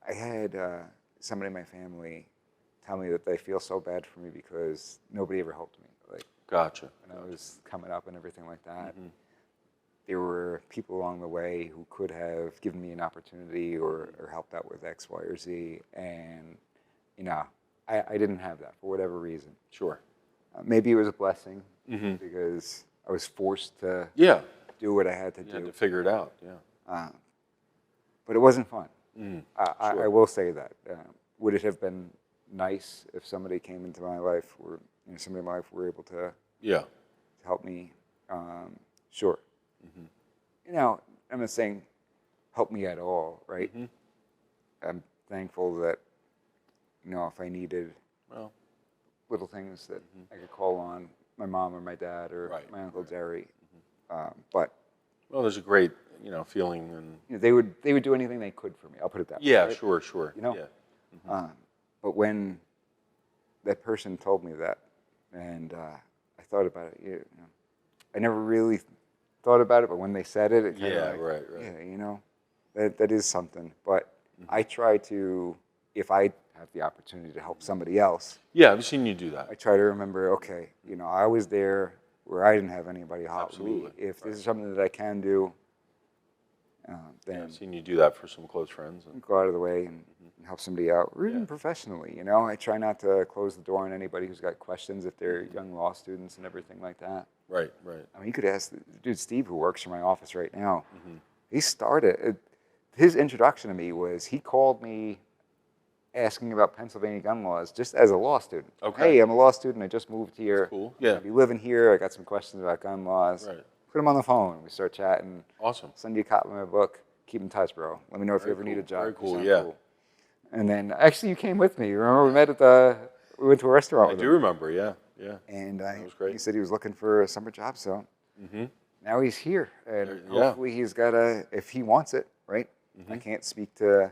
I had somebody in my family tell me that they feel so bad for me because nobody ever helped me. Like Gotcha. when I was coming up and everything like that. There were people along the way who could have given me an opportunity or helped out with X, Y, or Z. And, I didn't have that for whatever reason. Sure. Maybe it was a blessing because I was forced to Yeah. do what I had to You had do. to figure it out. Yeah. But it wasn't fun. I Sure. will say that. Would it have been nice if somebody came into my life or somebody in my life were able to Yeah. help me? Sure. I'm not saying help me at all, right? I'm thankful that, if I needed Well. little things that I could call on my mom or my dad or Right, my Uncle Jerry. But Well, there's a great, feeling and. they would do anything they could for me. I'll put it that way. Yeah. right? Sure. Yeah. But when that person told me that, and I thought about it, I never really thought about it, but when they said it, it kind of Yeah. Right. yeah, that is something. But I try to, if I have the opportunity to help somebody else, Yeah, I've seen you do that. I try to remember, okay, I was there where I didn't have anybody help me. Absolutely. If this is something that I can do, Yeah, then I've seen you do that for some close friends. And, go out of the way and help somebody out, or even professionally. I try not to close the door on anybody who's got questions if they're young law students and everything like that. right, right. I mean, you could ask the dude Steve who works for my office right now. He started, his introduction to me was he called me asking about Pennsylvania gun laws just as a law student. Okay. Hey, I'm a law student. I just moved here. That's cool. Yeah. I'll be living here. I got some questions about gun laws. Right. Put him on the phone. We start chatting. Awesome. Send you a copy of my book. Keep in touch, bro. Let me know if you ever need a job. Very 'cause cool, I'm yeah. And then actually you came with me. Remember we met we went to a restaurant I with do him. remember, yeah, yeah. And was great. he said he was looking for a summer job, so now he's here. And Yeah. hopefully he's got if he wants it, right? I can't speak to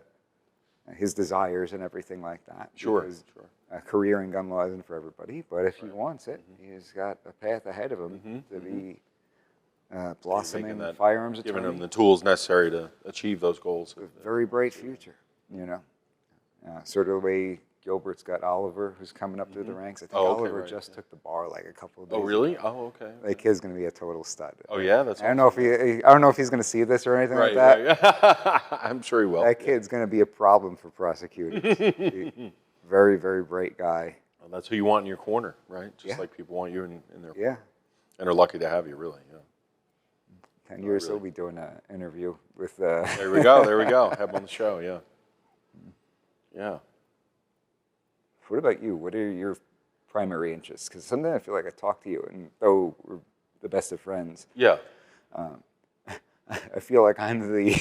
his desires and everything like that. Sure, because sure. A career in gun law isn't for everybody, but if he wants it, he's got a path ahead of him to be blossoming Making that- firearms Giving attorney. them the tools necessary to achieve those goals. Very bright future, sort of the way Gilbert's got Oliver, who's coming up through the ranks. I think Oh, okay, Oliver right, just took the bar like a couple of days Oh, really? ago. Oh, okay. That kid's going to be a total stud. Oh, yeah? That's I don't know if I don't know if he's going to see this or anything Right, like that. right. I'm sure he will. That kid's going to be a problem for prosecutors. Very, very bright guy. Well, that's who you want in your corner, right? Just Yeah. like people want you in their corner. Yeah. And they're lucky to have you, really. Yeah. 10 years, really. he'll be doing an interview with. There we go. There we go. Have him on the show. Yeah. Yeah. What about you? What are your primary interests? Because sometimes I feel like I talk to you, and though we're the best of friends, Yeah. I feel like I'm the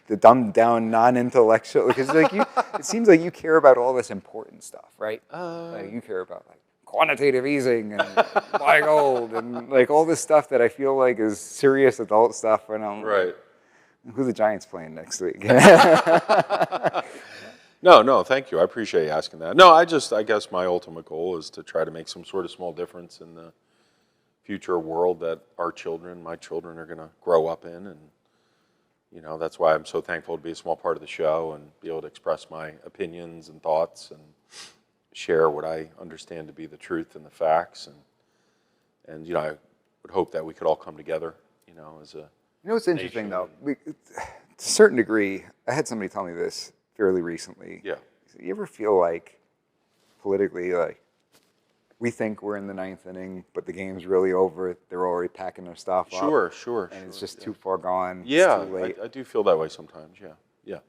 the dumbed down, non-intellectual. Because it seems like you care about all this important stuff, right? Like you care about like quantitative easing and buy gold and like all this stuff that I feel like is serious adult stuff. And I'm Right. who the Giants playing next week? No, thank you. I appreciate you asking that. No, I guess my ultimate goal is to try to make some sort of small difference in the future world that our children, my children, are going to grow up in. And, that's why I'm so thankful to be a small part of the show and be able to express my opinions and thoughts and share what I understand to be the truth and the facts. And I would hope that we could all come together, as a What's interesting nation. though, to a certain degree, I had somebody tell me this fairly recently. Yeah. You ever feel like politically, like we think we're in the ninth inning, but the game's really over. They're already packing their stuff up. Sure. And it's just too far gone. Yeah, It's too late. I do feel that way sometimes, yeah.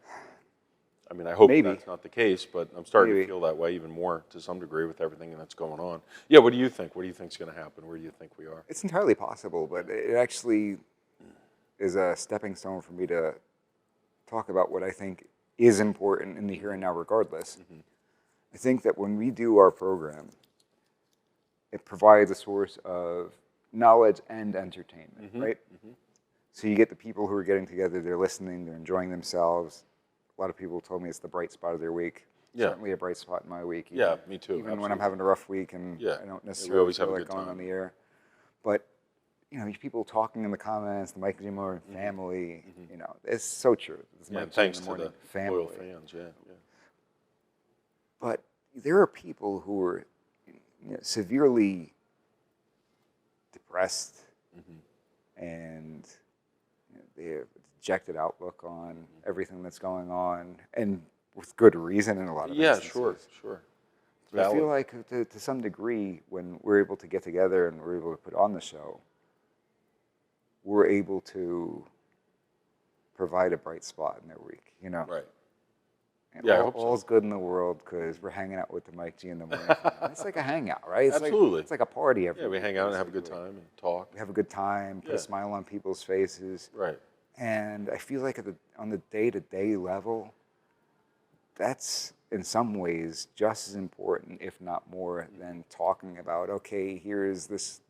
I mean, I hope Maybe. that's not the case, but I'm starting Maybe. to feel that way even more to some degree with everything that's going on. Yeah, what do you think? What do you think's going to happen? Where do you think we are? It's entirely possible, but it actually is a stepping stone for me to talk about what I think is important in the here and now regardless. I think that when we do our program, it provides a source of knowledge and entertainment, right? So you get the people who are getting together, they're listening, they're enjoying themselves. A lot of people told me it's the bright spot of their week. Yeah. Certainly a bright spot in my week. Yeah, me too, Even when I'm absolutely. having a rough week and Yeah. I don't We necessarily always feel have a like good going time. on the air. But, people talking in the comments, the Michael Giaramita family, it's so true. It's Yeah, Mike G thanks in to the morning the family. loyal fans, yeah. But there are people who are severely depressed and they have a dejected outlook on everything that's going on, and with good reason in a lot of Yeah, instances. sure. But I feel Valid. like to some degree, when we're able to get together and we're able to put on the show, we're able to provide a bright spot in their week, Right. And Yeah, I hope so. all's good in the world because we're hanging out with the Mike G in the morning. It's like a hangout, right? It's Absolutely. it's like a party every Yeah, we week, hang out and have a good basically. time and talk. We have a good time, put Yeah. a smile on people's faces. Right. And I feel like on the day-to-day level, that's in some ways just as important, if not more, than talking about, okay, here's this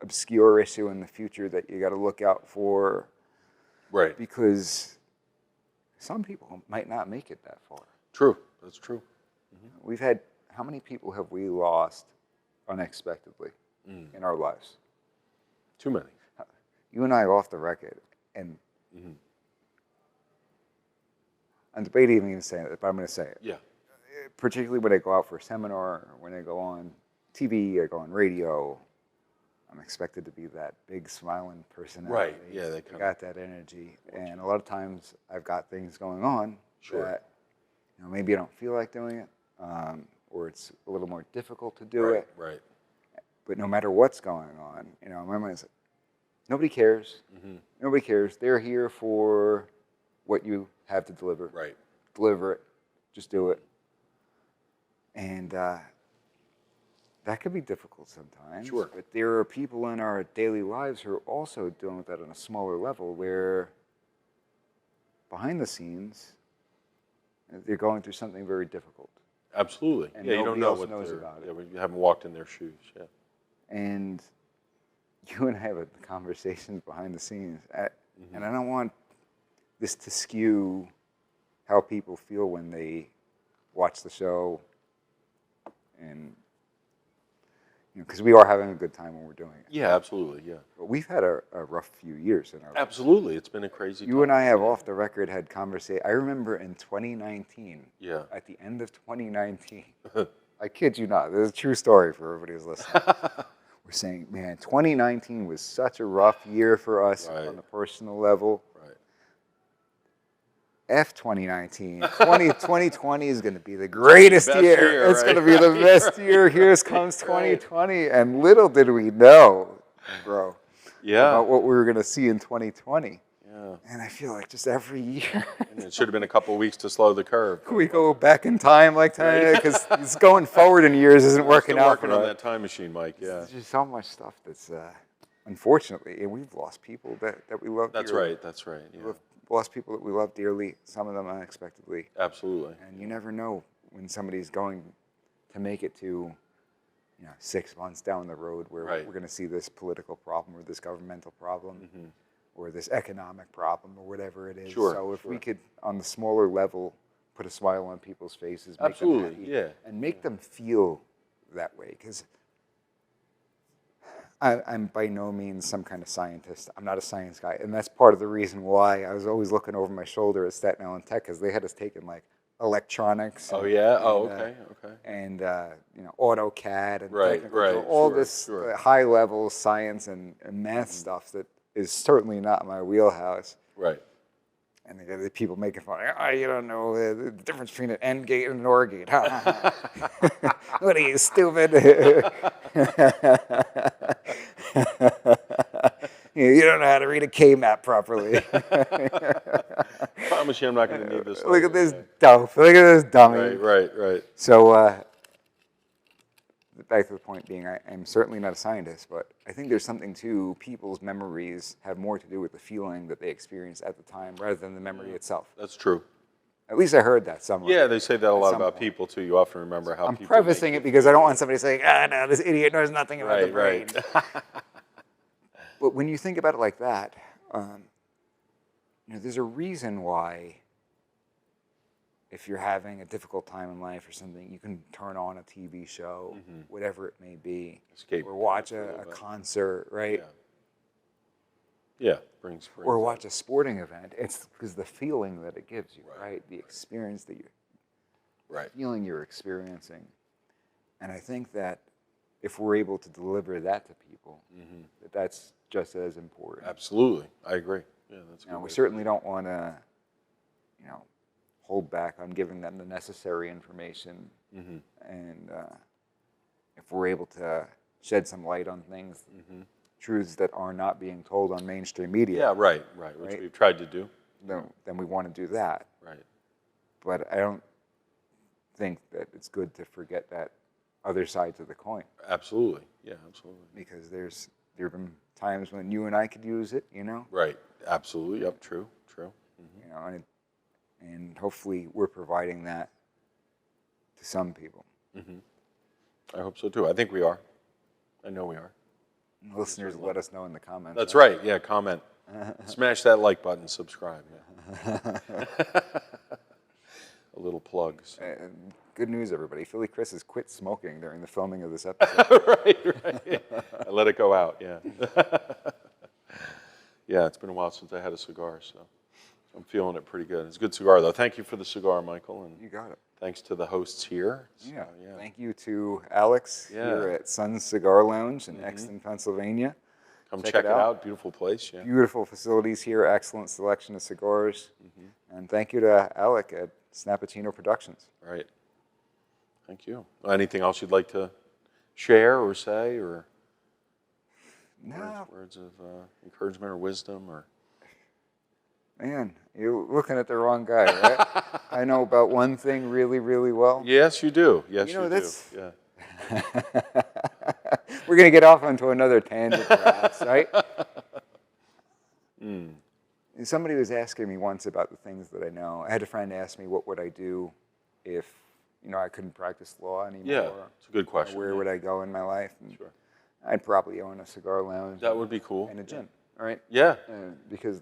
obscure issue in the future that you got to look out for, Right. because some people might not make it that far. True. That's true. We've had, how many people have we lost unexpectedly in our lives? Too many. You and I are off the record, and I'm debating even saying it, but I'm going to say it. Yeah. Particularly when I go out for a seminar, or when I go on TV, I go on radio, I'm expected to be that big smiling personality. Right, yeah, they I got that energy. And a lot of times I've got things going on that, maybe I don't feel like doing it, or it's a little more difficult to do it. Right. But no matter what's going on, my mind is like, nobody cares. Nobody cares. They're here for what you have to deliver. Right. Deliver it. Just do it. And that could be difficult sometimes. Sure. But there are people in our daily lives who are also dealing with that on a smaller level, where behind the scenes, they're going through something very difficult. Absolutely. And you don't nobody know else what knows about it. Yeah, when you haven't walked in their shoes. Yeah. And you and I have conversations behind the scenes. And I don't want this to skew how people feel when they watch the show. And, because we are having a good time when we're doing it. Yeah, absolutely, yeah. But we've had a rough few years in our life. Absolutely, it's been a crazy time. You and I have off the record had conversation. I remember in 2019, at the end of 2019, I kid you not, this is a true story for everybody who's listening. We're saying, man, 2019 was such a rough year for us on the personal level. Right. F 2019, 2020 is going to be the greatest year. It's going to be the best year. Here comes 2020. And little did we know, bro, about what we were going to see in 2020. Yeah. And I feel like just every year. And it should have been a couple of weeks to slow the curve. Can we go back in time like that? Because it's going forward in years isn't working out. Working on that time machine, Mike, yeah. There's just so much stuff that's, unfortunately, and we've lost people that we love dearly. That's right, yeah. We've lost people that we love dearly, some of them unexpectedly. Absolutely. And you never know when somebody's going to make it to, 6 months down the road where we're going to see this political problem or this governmental problem or this economic problem or whatever it is. So if we could, on the smaller level, put a smile on people's faces, make them happy, and make them feel that way. Because I'm by no means some kind of scientist. I'm not a science guy. And that's part of the reason why I was always looking over my shoulder at Staten Island Tech, because they had us taking like electronics. And, okay. And, AutoCAD and technical, all this high-level science and math stuff that is certainly not my wheelhouse. Right. And they got the people making fun. You don't know the difference between an AND gate and an OR gate. What are you, stupid? You don't know how to read a K-map properly. Promise you I'm not going to need this. Look at this dope. Look at this dummy. Right. So, back to the point being, I'm certainly not a scientist, but I think there's something to people's memories have more to do with the feeling that they experienced at the time rather than the memory itself. That's true. At least I heard that somewhere. Yeah, they say that a lot about people, too. You often remember how people... I'm prefacing it because I don't want somebody saying, no, this idiot knows nothing about the brain. But when you think about it like that, there's a reason why if you're having a difficult time in life or something, you can turn on a TV show, whatever it may be, or watch a concert, right? Yeah, brings or watch a sporting event. It's because the feeling that it gives you, right? The experience that you're feeling you're experiencing. And I think that if we're able to deliver that to people, that's just as important. Absolutely, I agree. Yeah, that's good. We certainly don't want to, hold back on giving them the necessary information. And if we're able to shed some light on things, truths that are not being told on mainstream media. Yeah, right, which we've tried to do. Then we want to do that. Right. But I don't think that it's good to forget that other side to the coin. Absolutely, yeah, absolutely. Because there have been times when you and I could use it, Right, absolutely, yep, true. And hopefully we're providing that to some people. I hope so too. I think we are. I know we are. Listeners, let us know in the comments. That's right, yeah, comment. Smash that like button, subscribe. Yeah. A little plug. So. Good news, everybody. Philly Chris has quit smoking during the filming of this episode. right. I let it go out, yeah. Yeah, it's been a while since I had a cigar, so it's I'm feeling it pretty good. It's a good cigar, though. Thank you for the cigar, Michael, and You got it. thanks to the hosts here. Yeah. So, Thank you to Alex here at Sun's Cigar Lounge in Exton, Pennsylvania. Come check it out. Beautiful place. Yeah. Beautiful facilities here, excellent selection of cigars. And thank you to Alec at Snappuccino Productions. Right. Thank you. Anything else you'd like to share or say, or No, words of encouragement or wisdom, or? man, you're looking at the wrong guy, right? I know about one thing really, really well. Yes, you do. Yes, you do. Yeah. We're going to get off onto another tangent, perhaps, right? And somebody was asking me once about the things that I know. I had a friend ask me, what would I do if, I couldn't practice law anymore? Yeah, it's a good question. Where would I go in my life? And Sure. I'd probably own a cigar lounge. That would be cool. And a gym, all right? Yeah. Because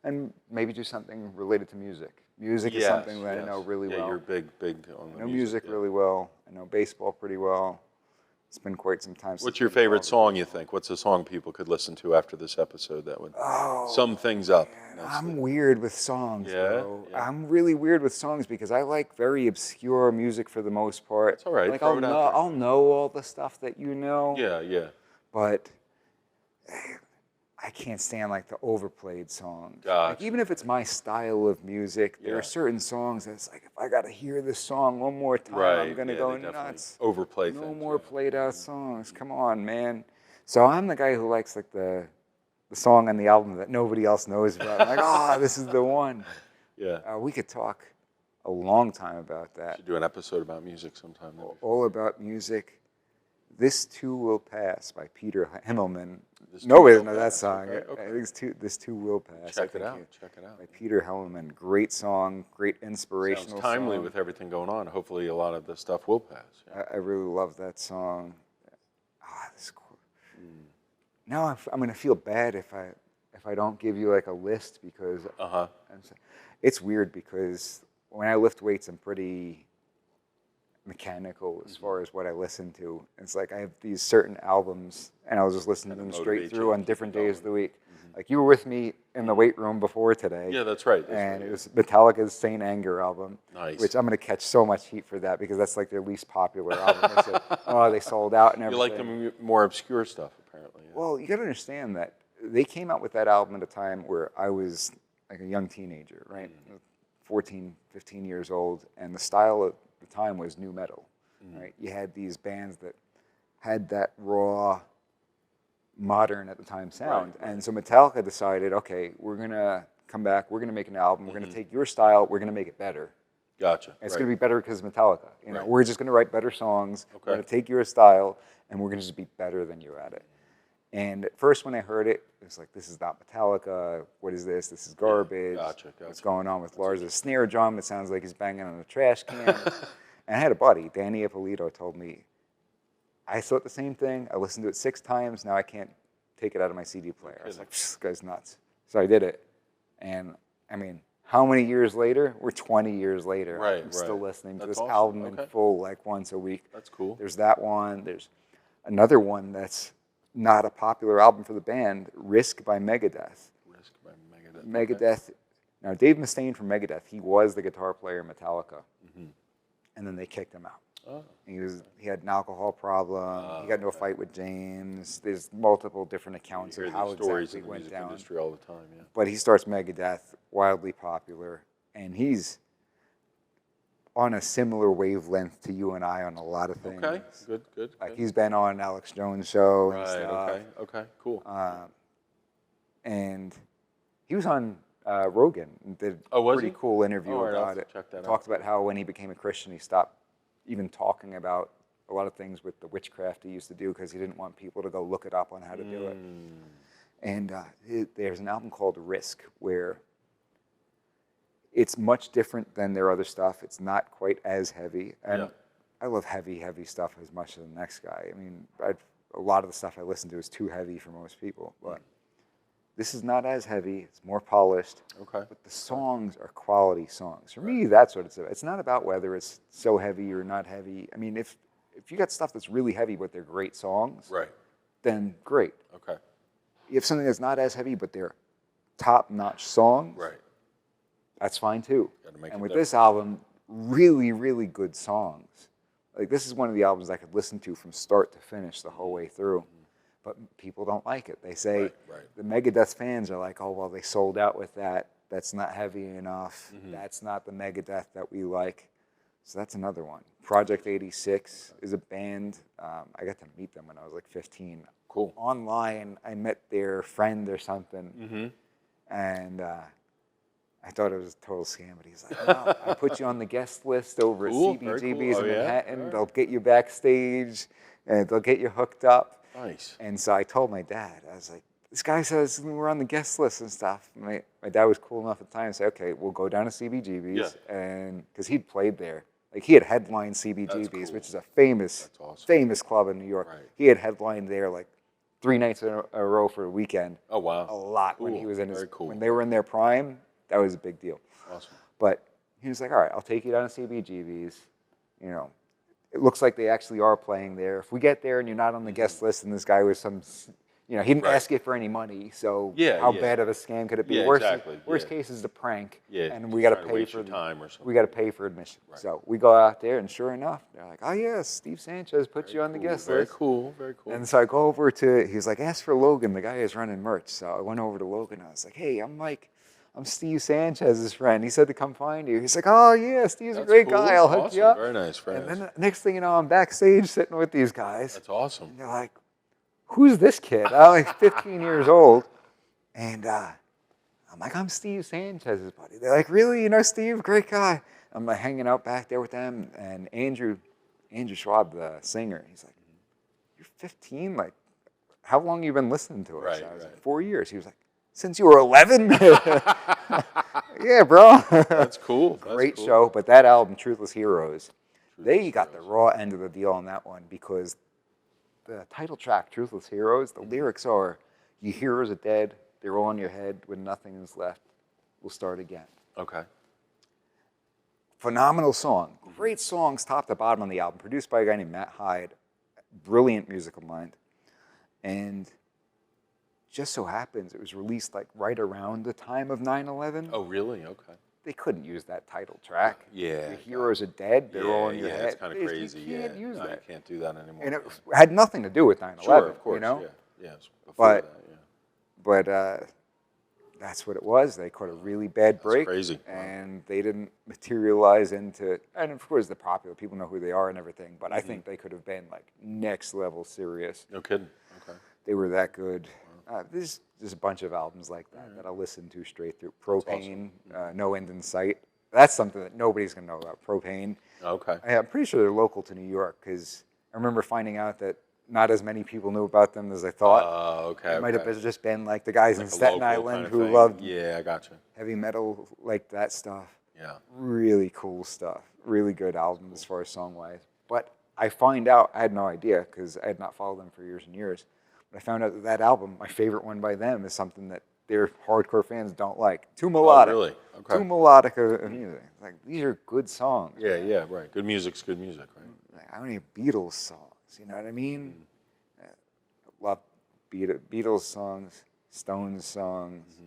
and maybe do something related to music. Music is something that I know really well. Yeah, you're big on the I know music really well. I know baseball pretty well. It's been quite some time since. What's your favorite song, you think? What's a song people could listen to after this episode that would sum things up? I'm weird with songs, bro. Yeah. I'm really weird with songs because I like very obscure music for the most part. It's all right. Like Throw it out there. I'll know all the stuff that you know. Yeah. But I can't stand like the overplayed songs. Gotcha. Like, even if it's my style of music, there are certain songs that's like, if I got to hear this song one more time, I'm going to go nuts. Overplay No things. more played out songs. Come on, man. So I'm the guy who likes like the song on the album that nobody else knows about. I'm like, this is the one. Yeah. We could talk a long time about that. Should do an episode about music sometime. All about music. This Too Will Pass by Peter Himmelman. This Nobody Too knows Will that Pass. song. Okay. I think This Too Will Pass. Check it out. By Peter Himmelman. Great song. Great inspirational Sounds timely song. with everything going on. Hopefully a lot of the stuff will pass. Yeah. I really love that song. This is cool. Now I'm going to feel bad if I don't give you like a list because it's weird because when I lift weights, I'm pretty mechanical as far as what I listen to. It's like I have these certain albums and I'll just listen to them straight through on different days of the week. Like you were with me in the weight room before today. Yeah, that's right. And it was Metallica's Saint Anger album. Nice. Which I'm going to catch so much heat for that because that's like their least popular album. They said, they sold out and everything. You like the more obscure stuff, apparently. Yeah. Well, you got to understand that they came out with that album at a time where I was like a young teenager, right? 14, 15 years old. And the style at the time was nu metal, right? You had these bands that had that raw, modern at the time sound. Right. And so Metallica decided, okay, we're going to come back, we're going to make an album, we're going to take your style, we're going to make it better. Gotcha. And it's going to be better because Metallica. We're just going to write better songs, Okay. we're going to take your style, and we're going to just be better than you at it. And at first when I heard it, it was like, this is not Metallica, what is this? This is garbage. Gotcha. What's going on with Lars' snare drum? It sounds like he's banging on a trash can. And I had a buddy, Danny Ippolito, told me, I thought the same thing. I listened to it 6 times. Now I can't take it out of my CD player. I was like, this guy's nuts. So I did it. And I mean, how many years later? We're 20 years later. I'm still listening to this album in full like once a week. That's cool. There's that one. There's another one that's not a popular album for the band, Risk by Megadeth. Risk by Megadeth. Megadeth. Now, Dave Mustaine from Megadeth, he was the guitar player in Metallica. And then they kicked him out. Oh. He had an alcohol problem. He got into a fight with James. There's multiple different accounts of how exactly it went down. Industry all the time, yeah. But he starts Megadeth, wildly popular, and he's on a similar wavelength to you and I on a lot of things. Okay, good. Like he's been on Alex Jones' show and stuff. Okay, cool. And he was on Rogan and did a pretty cool interview about it. Check that out. Talked about how when he became a Christian, he stopped even talking about a lot of things with the witchcraft he used to do because he didn't want people to go look it up on how to do it. And there's an album called Risk where it's much different than their other stuff. It's not quite as heavy. And I love heavy stuff as much as the next guy. I mean, a lot of the stuff I listen to is too heavy for most people. But this is not as heavy. It's more polished. Okay. But the songs are quality songs. For me, that's what it's about. It's not about whether it's so heavy or not heavy. I mean, if you got stuff that's really heavy but they're great songs, then great. Okay. You have something that's not as heavy but they're top-notch songs, that's fine too. Gotta make And it with different. this album, really, really good songs. Like, this is one of the albums I could listen to from start to finish the whole way through. But people don't like it. They say, Right. the Megadeth fans are like, oh, well, they sold out with that. That's not heavy enough. That's not the Megadeth that we like. So that's another one. Project 86 is a band. I got to meet them when I was like 15. Cool. Online, I met their friend or something. And I thought it was a total scam, but he's like, no, I put you on the guest list over Cool, at very CBGB's cool. in Oh, yeah? Manhattan. All right. They'll get you backstage, and they'll get you hooked up. Nice. And so I told my dad, I was like, this guy says we're on the guest list and stuff. My dad was cool enough at the time to say, okay, we'll go down to CBGB's. And because he'd played there. Like, he had headlined CBGB's, cool. which is a famous, awesome. famous club in New York. Right. He had headlined there like 3 nights in a row for a weekend. Oh, wow. A lot when Cool. he was in his, Very cool. when they were in their prime. That was a big deal. Awesome. But he was like, all right, I'll take you down to CBGB's. You know, it looks like they actually are playing there. If we get there and you're not on the guest list and this guy was some, you know, he didn't ask you for any money, so how bad of a scam could it be? Yeah, worst exactly. worst case is the prank, Yeah, and we got to trying pay waste for your time or something. we got to pay for admission. So we go out there, and sure enough, they're like, oh yeah, Steve Sanchez put you on the guest Very list. cool. Very cool. And so I go over to, he's like, ask for Logan, the guy is running merch. So I went over to Logan. I was like, hey, I'm Steve Sanchez's friend. He said to come find you. He's like, oh yeah, Steve's a great guy. I'll hook you up. Very nice. Very And nice. then the next thing you know, I'm backstage sitting with these guys. That's awesome. And they're like, who's this kid? I'm like 15 years old. And I'm like, I'm Steve Sanchez's buddy. They're like, really? You know Steve? Great guy. I'm like hanging out back there with them. And Andrew Schwab, the singer, he's like, you're 15? Like, how long you been listening to us? Right, I was right. like, 4 years. He was like, since you were 11? Yeah, bro. That's cool. That's Great cool. show. But that album, Truthless Heroes, they got the raw end of the deal on that one because the title track, Truthless Heroes, the lyrics are, your heroes are dead, they're all in your head, when nothing is left, we'll start again. Okay. Phenomenal song. Great songs top to bottom on the album, produced by a guy named Matt Hyde. Brilliant musical mind. And just so happens it was released like right around the time of 9/11. Oh, really? Okay. They couldn't use that title track. Yeah. Your heroes are dead, they're all in your head. It's kind of crazy. You can't use No, that. you can't do that anymore. And it had nothing to do with 9/11. Sure, of course. You know? Yeah. Yes. Before But that's what it was. They caught a really bad break. crazy. Wow. And they didn't materialize into, and of course they're popular, people know who they are and everything, but I think they could have been like next level serious. No kidding. Okay. They were that good. There's a bunch of albums like that that I'll listen to straight through. Propane, No End in Sight. That's something that nobody's going to know about. Propane. Okay. I'm pretty sure they're local to New York because I remember finding out that not as many people knew about them as I thought. Okay. It might have just been like the guys in Like a Staten local Island kind of who thing. loved Yeah, I got you. heavy metal, like that stuff. Yeah. Really cool stuff. Really good album as far as song-wise. But I find out, I had no idea because I had not followed them for years and years. But I found out that that album, my favorite one by them, is something that their hardcore fans don't like. Too melodic. Oh, really? Okay. Too melodic of music. Like, these are good songs. Yeah, right. Good music's good music, right? Like, how many Beatles songs? You know what I mean? Love Beatles songs, Stones songs,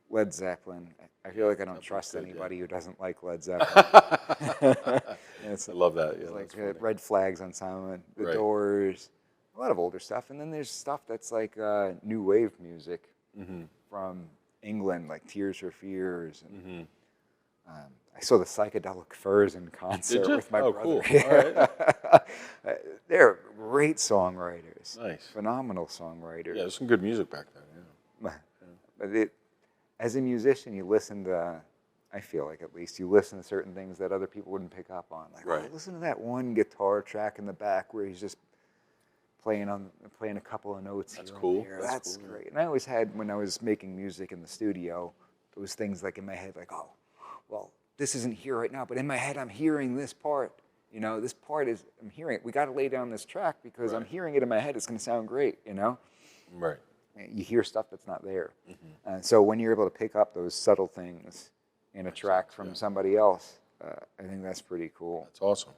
Led Zeppelin. I feel like I don't trust good, yeah. anybody who doesn't like Led Zeppelin. It's I love that. Yeah, like that's funny. Red Flags on Silent, The Right. Doors, a lot of older stuff. And then there's stuff that's like new wave music from England, like Tears for Fears. And, I saw the Psychedelic Furs in concert you? with my Oh, brother. cool. All They're great songwriters. Nice. Phenomenal songwriters. Yeah, there's some good music back then. Yeah. But as a musician, you listen to, I feel like at least, you listen to certain things that other people wouldn't pick up on. Like, Right. oh, listen to that one guitar track in the back where he's just playing a couple of notes. That's here and cool. there. That's That's cool, yeah. great. And I always had, when I was making music in the studio, those things like in my head, like, oh, well, this isn't here right now, but in my head, I'm hearing this part. You know, this part is, I'm hearing it. We got to lay down this track because I'm Right. hearing it in my head. It's going to sound great, you know? Right. You hear stuff that's not there. So when you're able to pick up those subtle things in a track from somebody else, I think that's pretty cool. That's awesome.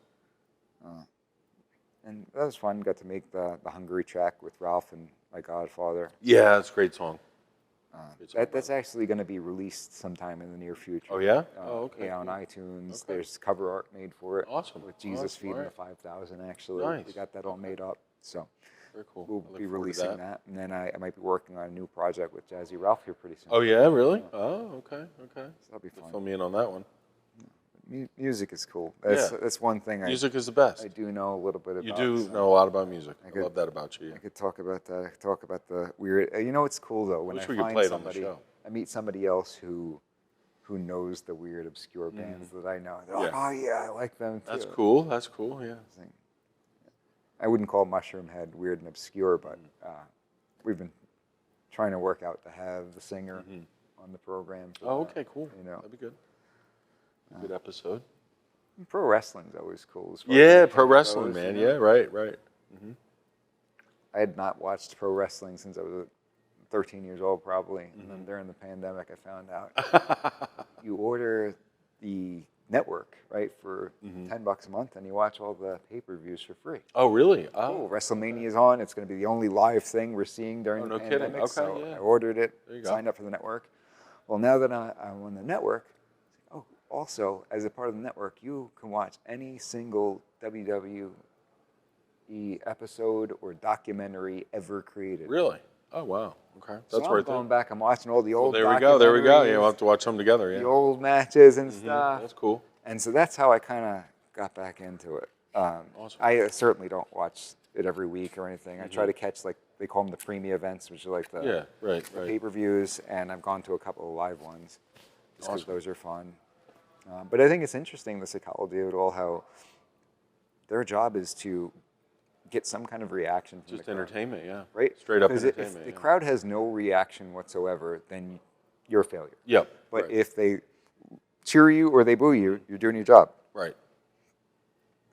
And that was fun. Got to make the Hungary track with Ralph and my godfather. Yeah, it's a great song. Great song, That's actually going to be released sometime in the near future. Oh, yeah? Oh, okay, Yeah, on cool. iTunes. Okay. There's cover art made for it. Awesome, With Jesus awesome, feeding all right. the 5,000, actually. Nice. We got that all made up. So Very cool. we'll I look be forward to releasing that. And then I might be working on a new project with Jazzy Ralph here pretty soon. Oh, yeah, really? Oh, okay, okay. So that'll be fun. Fill me in on that one. Music is cool. Yeah. That's one thing Music is the best. I do know a little bit about. You do so know a lot about music. I could- love that about you. Yeah. I could talk about that. I could talk about the weird. You know what's cool though? When wish I we could find play it on the somebody, show. I meet somebody else who knows the weird, obscure bands that I know. They're like, Yeah. oh yeah, I like them too. That's cool. That's cool. Yeah. I wouldn't call Mushroom Head weird and obscure, but we've been trying to work out to have the singer on the program. For Oh, that, okay, cool. You know, That'd be good. Good episode. pro wrestling's always cool. As far as Yeah, entertainment pro wrestling, goes, man. you know? Yeah, right, right. I had not watched pro wrestling since I was 13 years old, probably. And then during the pandemic, I found out you order the network, right, for $10 a month, and you watch all the pay-per-views for free. Oh, really? Oh, Oh, WrestleMania is on. It's going to be the only live thing we're seeing during Oh, the no kidding. pandemic. Okay, so yeah. I ordered it, There you go. signed up for the network. Well, now that I'm on the network, oh, also, as a part of the network, you can watch any single WWE episode or documentary ever created. really? Oh, wow. Okay. So That's I'm right going there. back. I'm watching all the old There we go. There we go. Yeah, we'll documentaries, have to watch them together. the Yeah. old matches and stuff. That's cool. And so that's how I kind of got back into it. Awesome. I certainly don't watch it every week or anything. I try to catch, like, they call them the premium events, which are like the, Yeah, right, the right. pay-per-views, and I've gone to a couple of live ones just because Awesome. those are fun. But I think it's interesting, the psychology of it all, how their job is to get some kind of reaction from Just the crowd. entertainment, yeah. Right? Straight up Because entertainment. if the yeah. crowd has no reaction whatsoever, then you're a failure. Yep. But right, if they cheer you or they boo you, you're doing your job. right.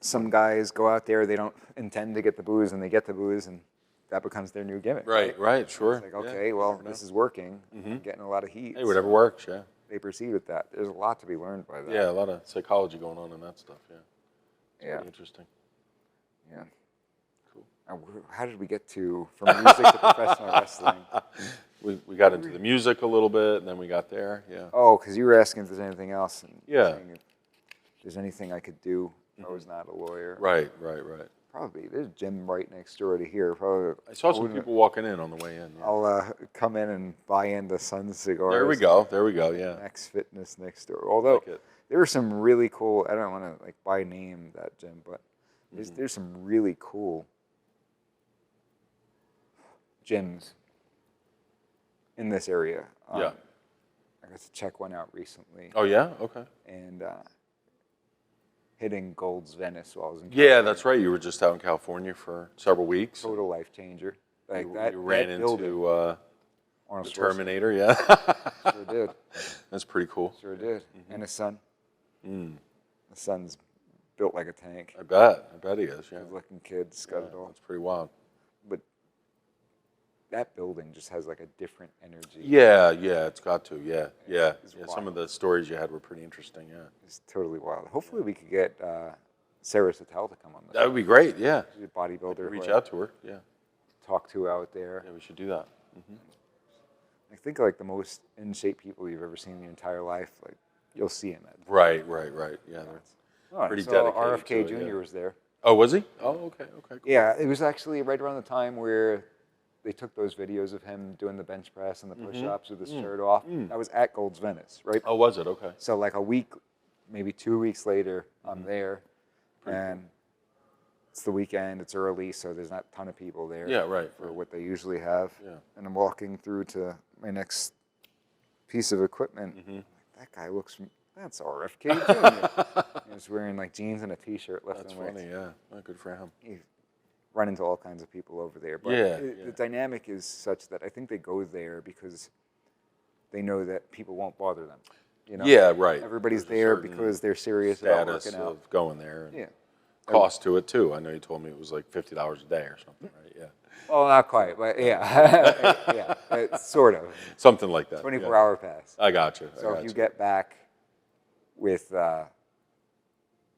Some guys go out there, they don't intend to get the boos, and they get the boos, and that becomes their new gimmick. Right, right, sure. It's like, yeah, okay, you well, never know. this is working. I'm getting a lot of heat. Hey, whatever so works, yeah. They proceed with that. There's a lot to be learned by that. Yeah, a lot of psychology going on in that stuff, yeah. Yeah. Pretty interesting. Yeah. Cool. How did we get from music to professional wrestling? We got into the music a little bit, and then we got there, yeah. Oh, because you were asking if there's anything else. And Yeah. saying if there's anything I could do if I was not a lawyer. Right, right, right. Probably. There's a gym right next door to here. Probably. I saw some people walking in on the way in. Yeah. I'll come in and buy into Sun Cigars. There we go, yeah. Max Fitness next door. Although Like it. there were some really cool. I don't want to like by name that gym, but there's some really cool gyms in this area. Yeah. I got to check one out recently, Oh, yeah? Okay. and hitting Gold's Venice while I was in Yeah, California. that's right. You were just out in California for several weeks. Total life changer. Like You, that. you ran that building, into Arnold the Schwarzenegger. Terminator, yeah. Sure did. That's pretty cool. Sure did. And his son. The son's built like a tank. I bet he is, yeah. Good looking kid, got it all. That's pretty wild. But that building just has like a different energy. Yeah, it's got to, yeah. It's Some of wild. the stories you had were pretty interesting, yeah. It's totally wild. Hopefully we could get Sarah Sattel to come on the That would be great, yeah. She's a bodybuilder. Reach who I out to her, yeah. talk to out there. Yeah, we should do that. I think like the most in shape people you've ever seen in your entire life, like you'll see him at. Right. Yeah. Oh, Pretty so dedicated RFK to it, Jr. yeah. was there. Oh, was he? Oh, okay, cool. Yeah, it was actually right around the time where they took those videos of him doing the bench press and the push-ups with his shirt off. That was at Gold's Venice, right? Oh, was it? Okay. So like a week, maybe 2 weeks later, I'm there, and it's the weekend. It's early, so there's not a ton of people there. Yeah, right. For what they usually have. Yeah. And I'm walking through to my next piece of equipment. That guy looks. That's RFK Jr. He's wearing like jeans and a t-shirt left That's and right. funny, yeah. Oh, good for him. You run into all kinds of people over there. But Yeah, the dynamic is such that I think they go there because they know that people won't bother them. You know? Yeah, right. Everybody's There's a there certain because they're serious about Status working out. of going there. And Yeah. cost to it, too. I know you told me it was like $50 a day or something, right? Yeah. Well, not quite, but yeah. Yeah, it's sort of. Something like that. 24-hour pass. I got you. So if you get back with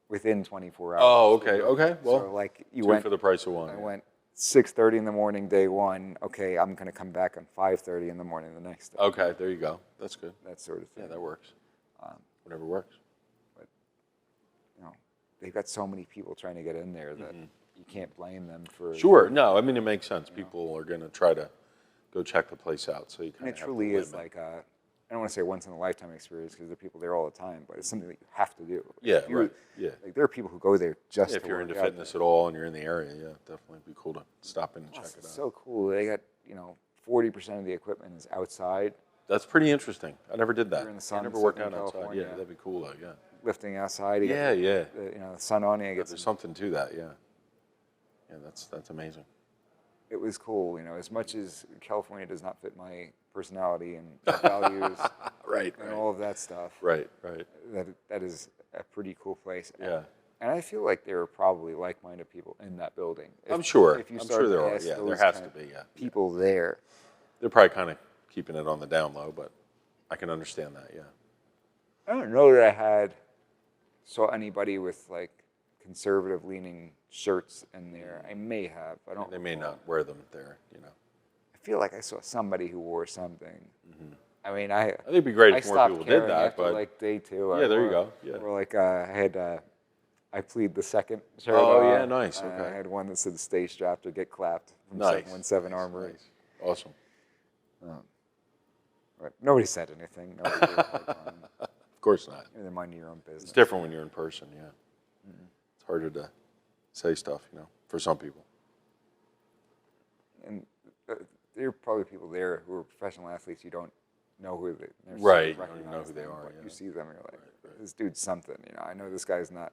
within 24 hours. Oh, okay. Well, so like you two went for the price of one. I yeah. went 6:30 in the morning day one. Okay, I'm going to come back on 5:30 in the morning the next day. Okay, there you go. That's good. That sort of thing. Yeah, that works. Whatever works. But they've got so many people trying to get in there that you can't blame them for. Sure. No, I mean, it makes sense. People are going to try to go check the place out. So you kind And of it truly is like I don't want to say once in a lifetime experience because there are people there all the time, but it's something that you have to do. Yeah, If you- right. Yeah. Like there are people who go there just If to you're work into out fitness at all and you're in the area, yeah, definitely be cool to stop in and check there. it It's out. so cool. They got 40% of the equipment is outside, That's pretty interesting. I never did that. You're in the sun, I never worked Southern out outside. California. Yeah, that'd be cool though. Yeah. lifting outside. You got Yeah, yeah. the sun on you. You get There's some, something to that. Yeah. Yeah, that's amazing. it was cool. As much as California does not fit my personality and my values Right. and all of that stuff, Right. Right. that is a pretty cool place. Yeah. And I feel like there are probably like-minded people in that building. I'm sure. If you I'm start sure there to are. ask Yeah, there those has kind to of be. Yeah. people there. They're probably kind of keeping it on the down low, but I can understand that. Yeah. I don't know that I saw anybody with like conservative-leaning shirts in there. I may have. I don't. They may recall. not wear them there. I feel like I saw somebody who wore something. I mean, I think it'd be great I if more stopped people did caring that, after but like day two. yeah, there you go. Yeah. Or like I had I plead the second shirt. Oh, on, yeah, nice, and okay. I had one that said "Stay strapped or get clapped" from Nice. 717 Nice, Armory. nice. Awesome. But nobody said anything. Nobody did, Of course not. they're minding your own business. It's different when you're in person. Yeah. It's harder to say stuff, for some people. And there are probably people there who are professional athletes. You don't know who they are. Right, you don't even know who they are, But yeah. you see them, you're like, this dude's something. I know this guy's not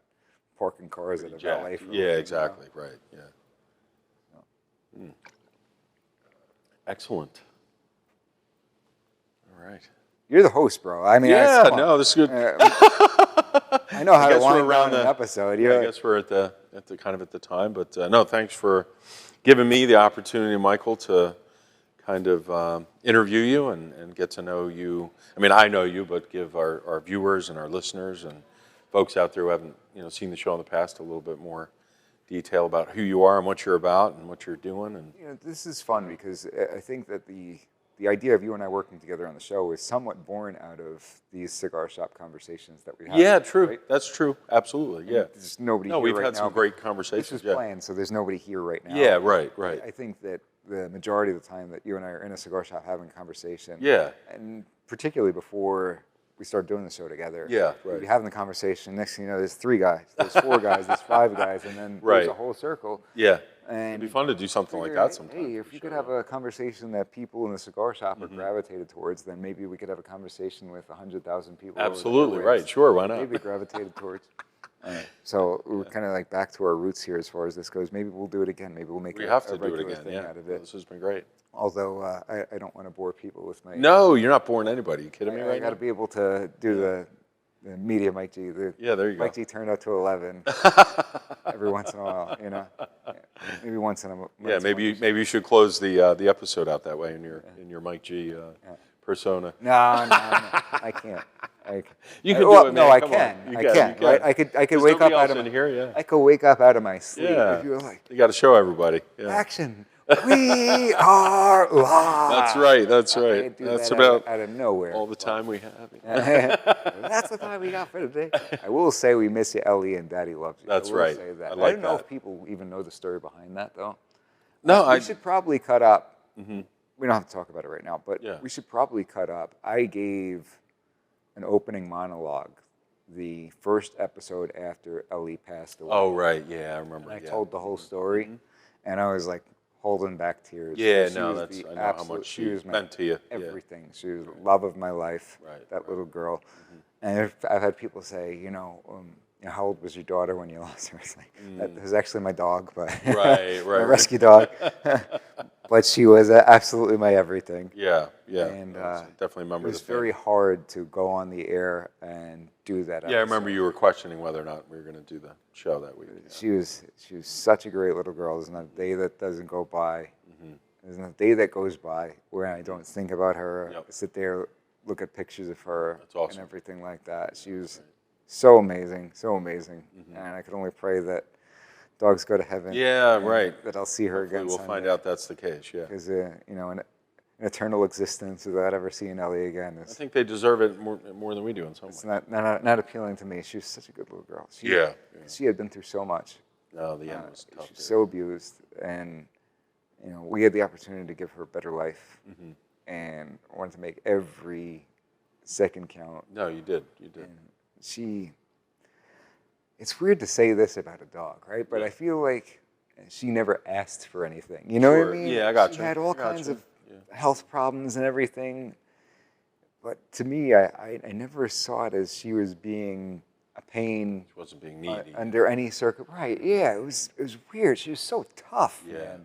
parking cars at a Jacked. valet for. Yeah, exactly. Right. Yeah. Excellent. All right. You're the host, bro. I mean, Yeah. come on. No, this is good. I know how I to guess we're wind around down an the episode. Yeah, I guess we're at the kind of at the time, but no, thanks for giving me the opportunity, Michael, to kind of interview you and get to know you. I mean, I know you, but give our viewers and our listeners and folks out there who haven't seen the show in the past a little bit more detail about who you are and what you're about and what you're doing. And This is fun because I think that the idea of you and I working together on the show is somewhat born out of these cigar shop conversations that we have. yeah, true. Right? That's true. Absolutely. Yeah. There's nobody No, here we've right had now. some great This conversations. is Yeah. planned, so there's nobody here right now. Yeah. Right. Right. I think that the majority of the time that you and I are in a cigar shop having a conversation. Yeah. And particularly before we start doing the show together. Yeah, We'd right. be having the conversation. Next thing you know, there's 3 guys, there's 4 guys, there's 5 guys, and then Right. there's a whole circle. Yeah. And It'd be fun to do something like that sometime. Hey, if for you could sure. have a conversation that people in the cigar shop are gravitated towards, then maybe we could have a conversation with 100,000 people. over the Absolutely airwaves. right. Sure. Why not? Maybe gravitated towards. So we're kind of like back to our roots here as far as this goes. Maybe we'll do it again. Maybe we'll make We it have a to do it regular again. thing Yeah. out of it. This has been great. Although I don't want to bore people with my. No, you're not boring anybody. You kidding me I right got now? to be able to do the media Mike G. Yeah, there you go. Mike G turned out to 11 every once in a while, Yeah. Maybe once in a month. Yeah, maybe you should close the episode out that way in your Mike G persona. No, I can't. You can Well, do it, no, man. I Come can. on. You I can, can. you can. Right? I could There's wake up nobody out else of in my. here. Yeah. I could wake up out of my sleep Yeah. if you're like You got to show everybody. Yeah. action. We are live. That's right. That's I right. could do That's that about out of nowhere. all the time we have. That's the time we got for today. I will say we miss you, Ellie, and Daddy loves you. That's I will right. Say that. I like don't know that. if people even know the story behind that, though. No, we should probably cut up. Mm-hmm. We don't have to talk about it right now, but Yeah. we should probably cut up. I gave an opening monologue the first episode after Ellie passed away. Oh, right. Yeah, I remember. I Yeah. told the whole story, and I was like holding back tears. Yeah, She no, was that's the I know how absolute- much she she was my meant to you. Yeah. everything. She was the love of my life, Right, that right. little girl. And I've had people say, how old was your daughter when you lost her? It's like, that was actually my dog, but Right, my right. rescue dog. But she was absolutely my everything. Yeah, yeah. And I definitely It remember was the very family. hard to go on the air and do that. Yeah, I remember you were questioning whether or not we were going to do the show that week. Yeah. She was such a great little girl. There's not a day that doesn't go by. There's not a day that goes by where I don't think about her. Yep. Sit there, look at pictures of her That's awesome. and everything like that. She was so amazing, and I could only pray that dogs go to heaven. Yeah, right. That I'll see her Hopefully again we'll someday. find out that's the case, yeah. Because, you know, an eternal existence without ever seeing Ellie again I is think they deserve it more than we do in some it's ways. not appealing to me. She was such a good little girl. Yeah. She had been through so much. No, the end was tough. She was so abused, and you know, we had the opportunity to give her a better life, and wanted to make every second count. No, you did. You did. And it's weird to say this about a dog, right? But I feel like she never asked for anything. You know what I mean? Yeah, I got you. She had all kinds of health problems and everything. But to me, I never saw it as she was being a pain. She wasn't being needy. Under any Right, yeah, it was weird. She was so tough, man. Yeah.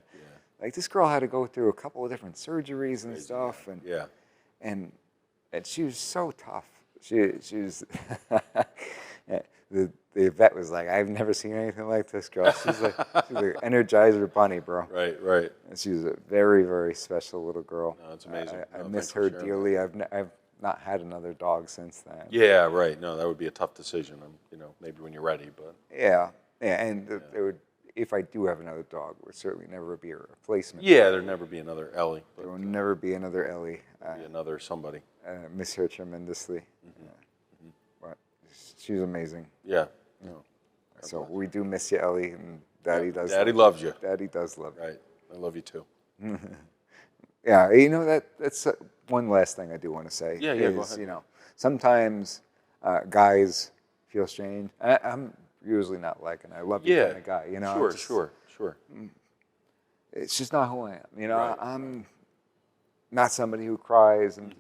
Like, this girl had to go through a couple of different surgeries and stuff. And she was so tough. She was, the vet was like, I've never seen anything like this girl. She's like Energizer bunny, bro. Right. And she was a very, very special little girl. No, it's amazing. I miss her dearly. I've not had another dog since then. Yeah, right. No, that would be a tough decision. You know, maybe when you're ready, but. Yeah, and it would. If I do have another dog, it would certainly never be a replacement. Yeah, there'd never be another Ellie. There will never be another Ellie. Be another somebody. Miss her tremendously. But she's amazing. Yeah. No. So we do miss you, Ellie, and Daddy does. Daddy loves you. Daddy does love you. Right. I love you too. Yeah, you know, that's one last thing I do want to say. Yeah, go ahead. You know, sometimes guys feel strange. I'm usually not like an I love you kind of guy. You know, sure. It's just not who I am. You know, I'm not somebody who cries, and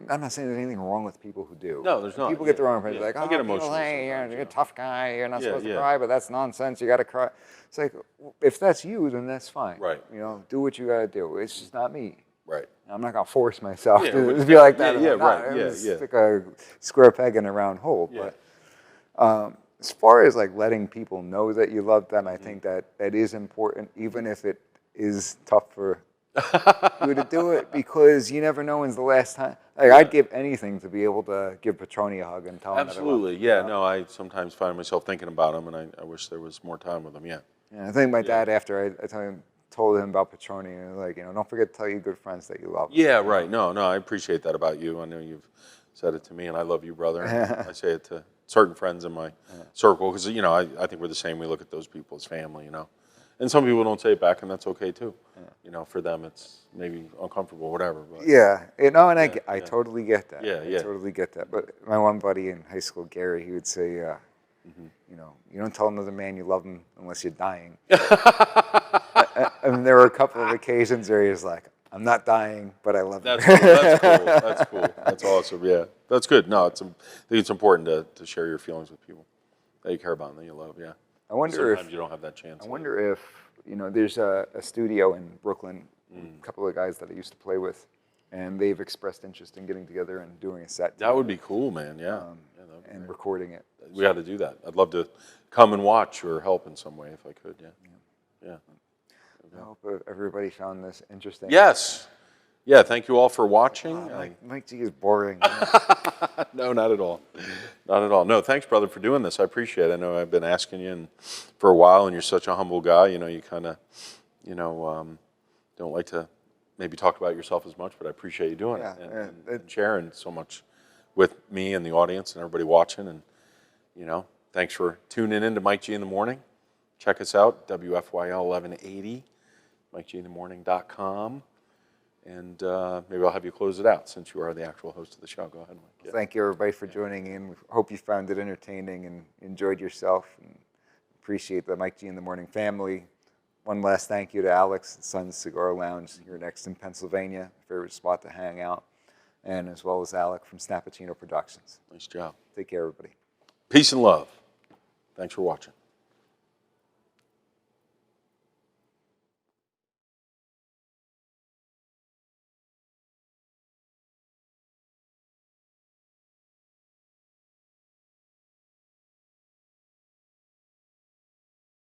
I'm not saying there's anything wrong with people who do. No, there's not. People get the wrong impression. Like, I get emotional. Hey, you're a tough guy. You're not supposed to yeah. cry, but that's nonsense. You got to cry. It's like, if that's you, then that's fine. Right. You know, do what you got to do. It's just not me. Right. I'm not gonna force myself Yeah, to be like that. right. It's like a square peg in a round hole. Yeah. But as far as like letting people know that you love them, I think that is important, even if it is tough for you to do it, because you never know when's the last time. Like, I'd give anything to be able to give Petroni a hug and tell him that I love him. Yeah. No, I sometimes find myself thinking about him, and I wish there was more time with him. Yeah. Yeah, I think my dad, after I told him about Petroni, and like, you know, don't forget to tell your good friends that you love them. Yeah, right. No, I appreciate that about you. I know you've said it to me, and I love you, brother. I say it to certain friends in my circle, because, you know, I think we're the same. We look at those people as family, you know. And some people don't say it back, and that's okay, too. You know, for them, it's maybe uncomfortable, whatever. But, yeah, you know, and I totally get that. Yeah. I totally get that. But my one buddy in high school, Gary, he would say, you know, you don't tell another man you love him unless you're dying. And there were a couple of occasions where he was like, I'm not dying, but I love you. That's cool. That's awesome. Yeah, that's good. No, I think it's important to share your feelings with people that you care about and that you love. Yeah. I wonder Sometimes you don't have that chance. I wonder if, you know, there's a studio in Brooklyn, a couple of guys that I used to play with, and they've expressed interest in getting together and doing a set. That would be cool, man. Yeah. And recording it. We got to do that. I'd love to come and watch or help in some way if I could. Yeah. I hope everybody found this interesting. Yes. Yeah, thank you all for watching. Mike G is boring. No, not at all. Not at all. No, thanks, brother, for doing this. I appreciate it. I know I've been asking you for a while, and you're such a humble guy. You know, you kind of, don't like to maybe talk about yourself as much, but I appreciate you doing it and sharing so much with me and the audience and everybody watching. And, you know, thanks for tuning in to Mike G in the Morning. Check us out, WFYL 1180, MikeGinthemorning.com. And maybe I'll have you close it out since you are the actual host of the show. Go ahead, Mike. Yeah. Thank you, everybody, for joining in. We hope you found it entertaining and enjoyed yourself. And appreciate the Mike G in the Morning family. One last thank you to Alex at Sun's Cigar Lounge here next in Pennsylvania, favorite spot to hang out, and as well as Alec from Snappuccino Productions. Nice job. Take care, everybody. Peace and love. Thanks for watching.